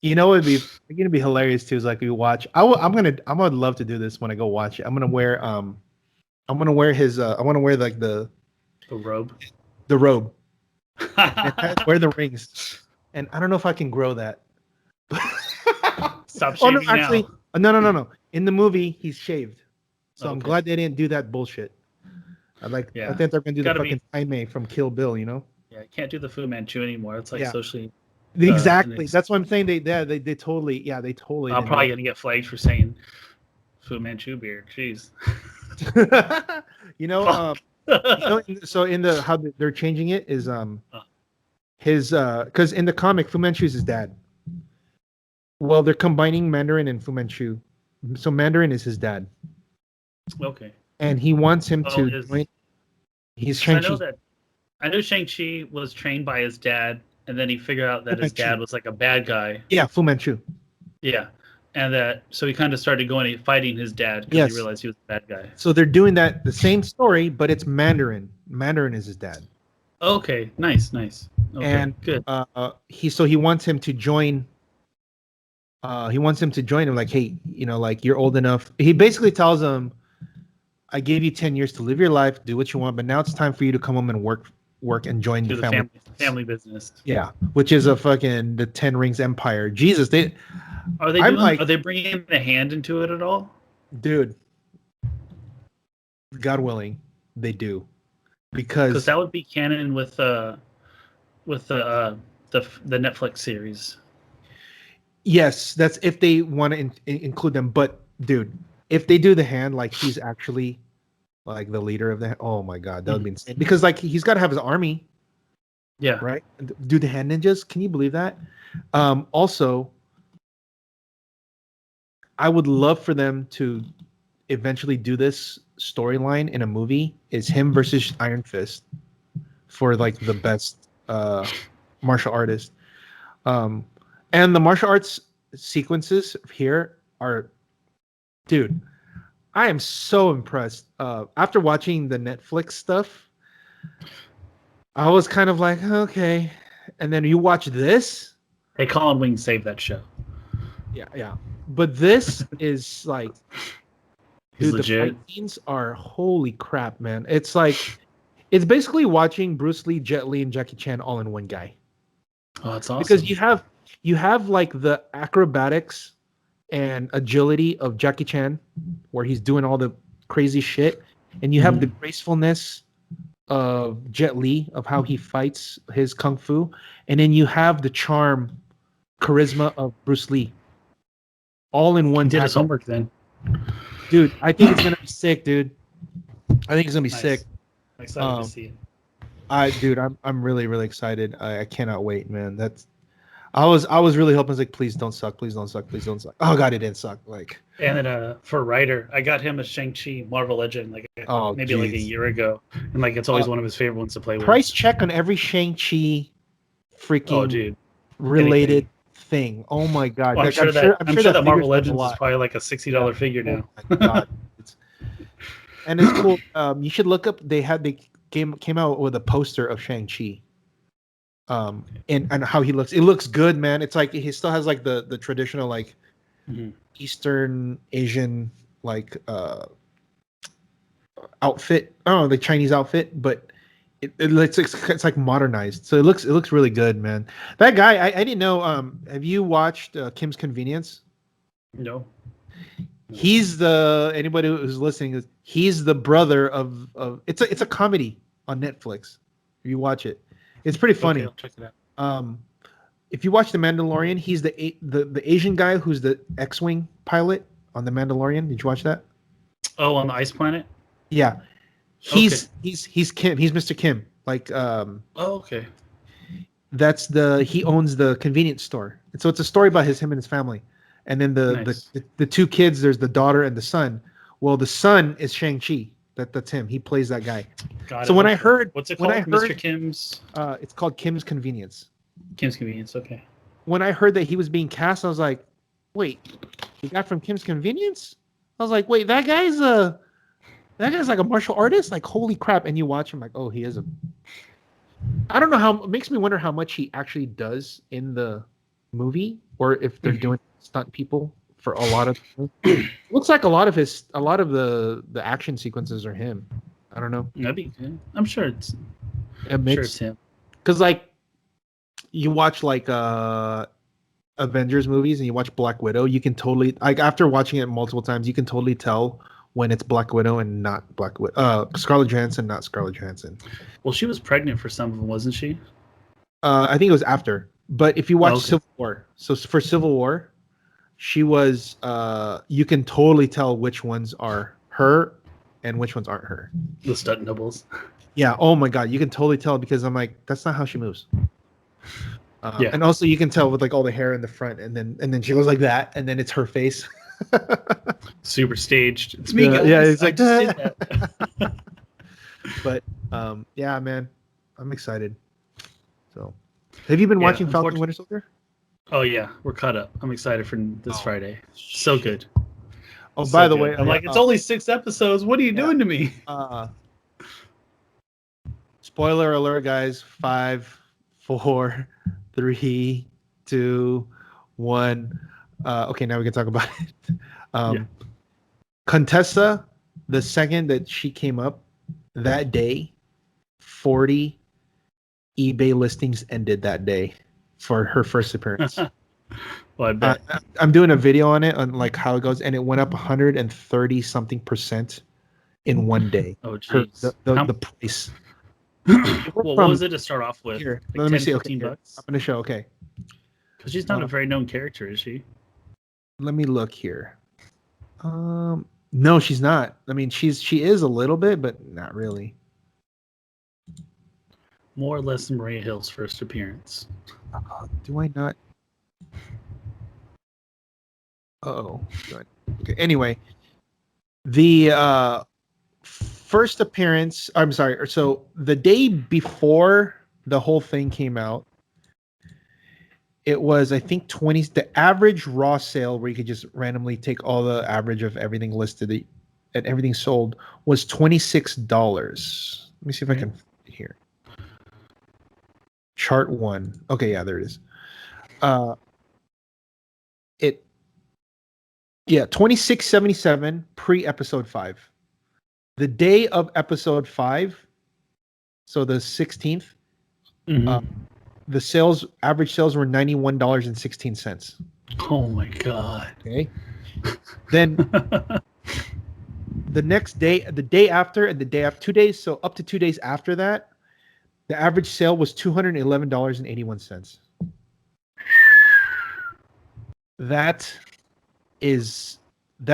[SPEAKER 2] You know what'd be gonna be hilarious too is like we watch. I would love to do this when I go watch it. I'm gonna wear his I wanna wear like the
[SPEAKER 1] robe.
[SPEAKER 2] The robe. Wear the rings. And I don't know if I can grow that.
[SPEAKER 1] Stop shaving now.
[SPEAKER 2] No. In the movie, he's shaved. So I'm glad they didn't do that bullshit. I think they're gonna do the fucking Jaime from Kill Bill, you know?
[SPEAKER 1] Yeah, can't do the Fu Manchu anymore. It's like socially.
[SPEAKER 2] Exactly. That's what I'm saying. They totally.
[SPEAKER 1] I'm probably gonna get flagged for saying Fu Manchu beard. Jeez.
[SPEAKER 2] So in the how they're changing it is his because in the comic Fu Manchu is his dad. Well, they're combining Mandarin and Fu Manchu, so Mandarin is his dad.
[SPEAKER 1] Okay.
[SPEAKER 2] and he wants him
[SPEAKER 1] Oh,
[SPEAKER 2] to join. He's
[SPEAKER 1] I
[SPEAKER 2] Shang-Chi.
[SPEAKER 1] know that. I know Shang-Chi was trained by his dad, and then he figured out that his dad was like a bad guy.
[SPEAKER 2] Yeah, Fu Manchu.
[SPEAKER 1] Yeah, and that so he kind of started going and fighting his dad because he realized he was a bad guy.
[SPEAKER 2] So they're doing that the same story, but it's Mandarin. Mandarin is his dad.
[SPEAKER 1] Okay, nice. Okay,
[SPEAKER 2] and
[SPEAKER 1] good.
[SPEAKER 2] He wants him to join. He wants him to join him. Like, hey, like you're old enough. He basically tells him, "I gave you 10 years to live your life, do what you want, but now it's time for you to come home and work and join the
[SPEAKER 1] family business."
[SPEAKER 2] Yeah, which is the 10 Rings Empire. Jesus,
[SPEAKER 1] are they bringing the hand into it at all?
[SPEAKER 2] Dude, God willing, they do, because
[SPEAKER 1] that would be canon with the Netflix series.
[SPEAKER 2] Yes, that's if they want to include them. But dude, if they do the hand, like he's actually like the leader of the. Oh my God, that would be insane. Because like he's got to have his army.
[SPEAKER 1] Yeah.
[SPEAKER 2] Right. Do the hand ninjas? Can you believe that? Also, I would love for them to eventually do this storyline in a movie. Is him versus Iron Fist for like the best martial artist. And the martial arts sequences here are, dude, I am so impressed. After watching the Netflix stuff, I was kind of like, okay. And then you watch this.
[SPEAKER 1] Hey, Colin Wing saved that show.
[SPEAKER 2] Yeah. But this is like, dude,
[SPEAKER 1] legit.
[SPEAKER 2] The fight scenes are holy crap, man. It's like, it's basically watching Bruce Lee, Jet Li, and Jackie Chan all in one guy.
[SPEAKER 1] Oh, that's awesome.
[SPEAKER 2] Because you have like the acrobatics and agility of Jackie Chan, where he's doing all the crazy shit, and you have the gracefulness of Jet Li, of how he fights his kung fu, and then you have the charm, charisma of Bruce Lee, all in one.
[SPEAKER 1] He did his homework then,
[SPEAKER 2] dude. I think it's gonna be sick, dude. I think it's gonna be sick.
[SPEAKER 1] I'm excited to see it.
[SPEAKER 2] I'm really, really excited. I cannot wait, man. I was really hoping, like, please don't suck. Oh God, it didn't suck. Like,
[SPEAKER 1] and then for writer, I got him a Shang-Chi Marvel Legend like like a year ago, and like it's always one of his favorite ones to play with.
[SPEAKER 2] Price check on every Shang-Chi freaking related thing. Oh my God!
[SPEAKER 1] Well, I'm sure that Marvel Legends is probably like a $60 figure now.
[SPEAKER 2] Oh my God. And it's cool. You should look up. They came out with a poster of Shang-Chi. And how he looks. It looks good, man. It's like he still has like the traditional like Eastern Asian like outfit. Oh, the Chinese outfit, but it's like modernized. So it looks really good, man. That guy, I didn't know. Have you watched Kim's Convenience?
[SPEAKER 1] No.
[SPEAKER 2] He's anybody who's listening, he's the brother of it's a comedy on Netflix. If you watch it, it's pretty funny.
[SPEAKER 1] Okay, I'll check it out.
[SPEAKER 2] If you watch The Mandalorian, he's the Asian guy who's the X-wing pilot on The Mandalorian. Did you watch that?
[SPEAKER 1] Oh, on the ice planet?
[SPEAKER 2] Yeah. He's Kim. He's Mr. Kim. Like
[SPEAKER 1] okay.
[SPEAKER 2] He owns the convenience store. And so it's a story about him and his family. And then the two kids, there's the daughter and the son. Well, the son is Shang-Chi. That's him. He plays that guy.
[SPEAKER 1] So
[SPEAKER 2] when I heard,
[SPEAKER 1] what's it called? Mr. Kim's.
[SPEAKER 2] It's called Kim's Convenience.
[SPEAKER 1] Kim's Convenience. Okay.
[SPEAKER 2] When I heard that he was being cast, I was like, wait, the guy from Kim's Convenience? I was like, wait, that guy's like a martial artist? Like, holy crap. And you watch him like, oh, he is I don't know how, it makes me wonder how much he actually does in the movie, or if they're doing stunt people for a lot of looks like a lot of the action sequences are him. I don't know.
[SPEAKER 1] That'd be good. I'm sure it's him.
[SPEAKER 2] Because like you watch like Avengers movies and you watch Black Widow, you can totally, like, after watching it multiple times, you can totally tell when it's Black Widow and not Black Widow. Scarlett Johansson, not Scarlett Johansson.
[SPEAKER 1] Well, she was pregnant for some of them, wasn't she?
[SPEAKER 2] I think it was after. But if you watch Civil War, so for Civil War, she was. You can totally tell which ones are her and which ones aren't her.
[SPEAKER 1] The stunt doubles.
[SPEAKER 2] Yeah. Oh my God, you can totally tell, because I'm like, that's not how she moves.
[SPEAKER 1] Yeah.
[SPEAKER 2] And also you can tell with like all the hair in the front, and then she goes like that, and then it's her face.
[SPEAKER 1] Super staged. It's me, guys.
[SPEAKER 2] Yeah, it's
[SPEAKER 1] I
[SPEAKER 2] like
[SPEAKER 1] just did that.
[SPEAKER 2] But yeah, man, I'm excited. So, have you been watching Falcon Winter Soldier?
[SPEAKER 1] Oh yeah, we're caught up. I'm excited for this Friday. So good.
[SPEAKER 2] Oh, by the way,
[SPEAKER 1] I'm like, it's only 6 episodes. What are you doing to me?
[SPEAKER 2] Spoiler alert, guys. 5, 4, 3, 2, 1. Okay, now we can talk about it. Contessa, the second that she came up that day, 40 eBay listings ended that day for her first appearance.
[SPEAKER 1] Well, I bet.
[SPEAKER 2] I'm doing a video on it, on like how it goes, and it went up 130 something % in one day.
[SPEAKER 1] Oh, jeez.
[SPEAKER 2] The price.
[SPEAKER 1] Well, what was it to start off with?
[SPEAKER 2] Here,
[SPEAKER 1] like
[SPEAKER 2] let me
[SPEAKER 1] 10,
[SPEAKER 2] see.
[SPEAKER 1] 15
[SPEAKER 2] Okay,
[SPEAKER 1] bucks?
[SPEAKER 2] I'm going to show. Okay.
[SPEAKER 1] Because she's not a very known character, is she?
[SPEAKER 2] Let me look here. No, she's not. I mean, she is a little bit, but not really.
[SPEAKER 1] More or less Maria Hill's first appearance.
[SPEAKER 2] Do I not? Uh-oh. Okay. Anyway, the first appearance. I'm sorry. So the day before the whole thing came out, it was, I think, 20. The average raw sale, where you could just randomly take all the average of everything listed and everything sold, was $26. Let me see if I can find it here. Chart 1. Okay, yeah, there it is. $26.77 pre-episode 5. The day of episode 5, so the 16th, the average sales were $91.16.
[SPEAKER 1] Oh my god.
[SPEAKER 2] Okay. Then the next day, the day after, and the day after, 2 days, so up to 2 days after that, the average sale was $211.81. That's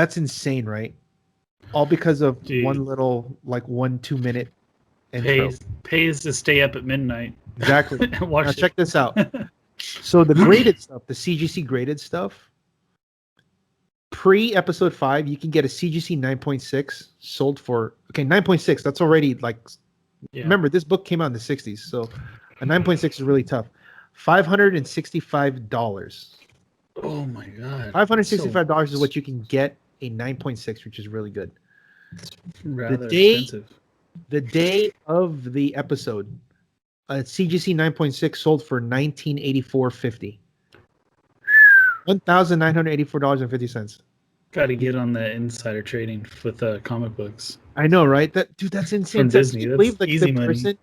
[SPEAKER 2] insane, right? All because of one little, like, 1-2 minute intro.
[SPEAKER 1] Pays to stay up at midnight.
[SPEAKER 2] Exactly. Now check this out. So the graded stuff, the CGC graded stuff, pre-episode 5, you can get a CGC 9.6 sold for 9.6. That's already like, remember, this book came out in the 60s, so a 9.6 is really tough. $565.
[SPEAKER 1] Oh my god.
[SPEAKER 2] $565 is what you can get a 9.6, which is really good.
[SPEAKER 1] Rather expensive.
[SPEAKER 2] The day of the episode, a CGC 9.6 sold for $1984.50. $1,984.50.
[SPEAKER 1] Got to get on the insider trading with comic books.
[SPEAKER 2] I know, right? That's insane.
[SPEAKER 1] From Disney. That's easy money.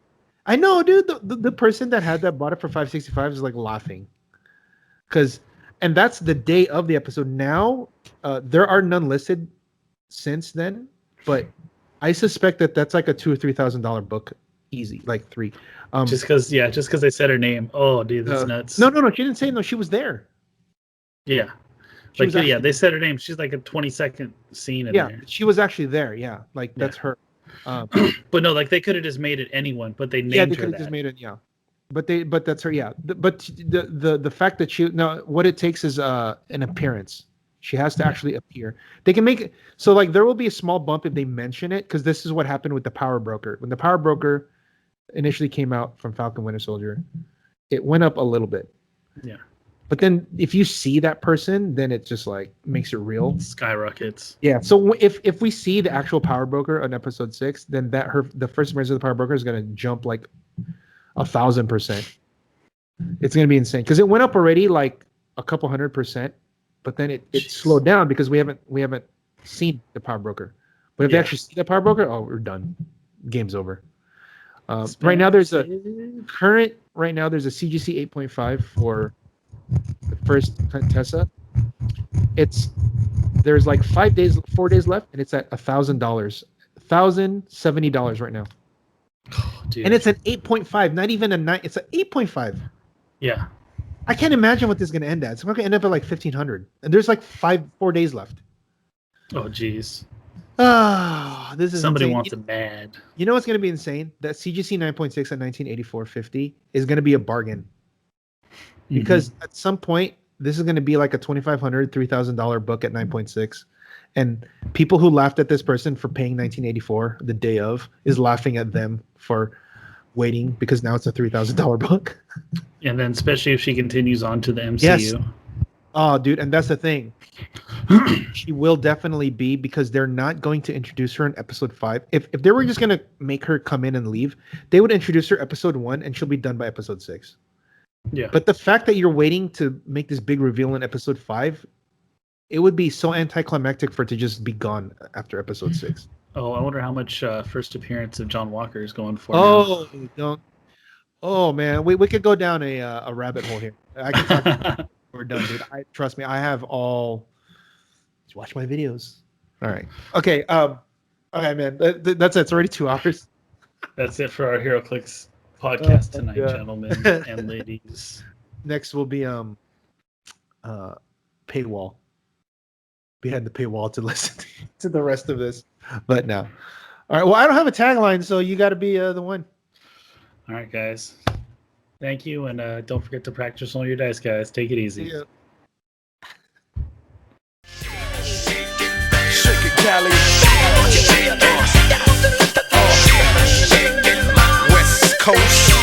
[SPEAKER 2] I know, dude. The person that had that bought it for $565 is like laughing, and that's the day of the episode. Now, there are none listed since then, but I suspect that's like a $2,000 or $3,000 book, easy, like 3.
[SPEAKER 1] Just because they said her name. Oh, dude, that's nuts.
[SPEAKER 2] No. She didn't say no. She was there.
[SPEAKER 1] Yeah. They said her name. She's like a 20-second scene in there.
[SPEAKER 2] Yeah, she was actually there. Yeah, like that's her.
[SPEAKER 1] But no, like they could have just made it anyone, but they named her.
[SPEAKER 2] Yeah, they could have just made it. Yeah, but that's her. Yeah, but the fact that what it takes is an appearance. She has to actually appear. They can make it so like there will be a small bump if they mention it, because this is what happened with the Power Broker. When the Power Broker initially came out from Falcon Winter Soldier, it went up a little bit.
[SPEAKER 1] Yeah.
[SPEAKER 2] But then if you see that person, then it just like makes it real.
[SPEAKER 1] Skyrockets.
[SPEAKER 2] Yeah. So if we see the actual Power Broker on episode 6, then the first appearance of the Power Broker is going to jump like 1,000%. It's going to be insane because it went up already like a couple 100%, but then it slowed down because we haven't seen the Power Broker. But if they actually see the Power Broker, oh, we're done. Game's over. Right now there's a CGC 8.5 for the first Contessa. There's like 4 days left, and it's at $1,000, $1,070 right now.
[SPEAKER 1] Oh, dude.
[SPEAKER 2] And it's an 8.5, not even a 9. It's an 8.5.
[SPEAKER 1] Yeah.
[SPEAKER 2] I can't imagine what this is going to end at. It's going to end up at like 1,500, and there's like 4 days left.
[SPEAKER 1] Oh, jeez.
[SPEAKER 2] This is
[SPEAKER 1] somebody
[SPEAKER 2] insane.
[SPEAKER 1] wants it bad.
[SPEAKER 2] You know what's going to be insane? That CGC 9.6 at $1984.50 is going to be a bargain. Because at some point, this is going to be like a $2,500, $3,000 book at 9.6. And people who laughed at this person for paying 1984 the day of is laughing at them for waiting because now it's a $3,000 book.
[SPEAKER 1] And then especially if she continues on to the MCU.
[SPEAKER 2] Yes. Oh, dude, and that's the thing. She will definitely be, because they're not going to introduce her in episode 5. If they were just going to make her come in and leave, they would introduce her episode 1 and she'll be done by episode 6.
[SPEAKER 1] Yeah.
[SPEAKER 2] But the fact that you're waiting to make this big reveal in episode 5, it would be so anticlimactic for it to just be gone after episode 6.
[SPEAKER 1] Oh, I wonder how much first appearance of John Walker is going for.
[SPEAKER 2] Oh, don't. Oh man, we could go down a rabbit hole here. I can talk about we're done, dude. Trust me, I have all. Just watch my videos. All right. Okay. Okay, man. That's it. It's already 2 hours.
[SPEAKER 1] That's it for our Heroclix podcast tonight, gentlemen and ladies.
[SPEAKER 2] Next will be paywall. Behind the paywall to listen to the rest of this. But no. All right. Well, I don't have a tagline, so you got to be the one.
[SPEAKER 1] All right, guys. Thank you, and don't forget to practice all your dice, guys. Take it easy.
[SPEAKER 2] Yeah.
[SPEAKER 3] Shake it, Cali. West Coast.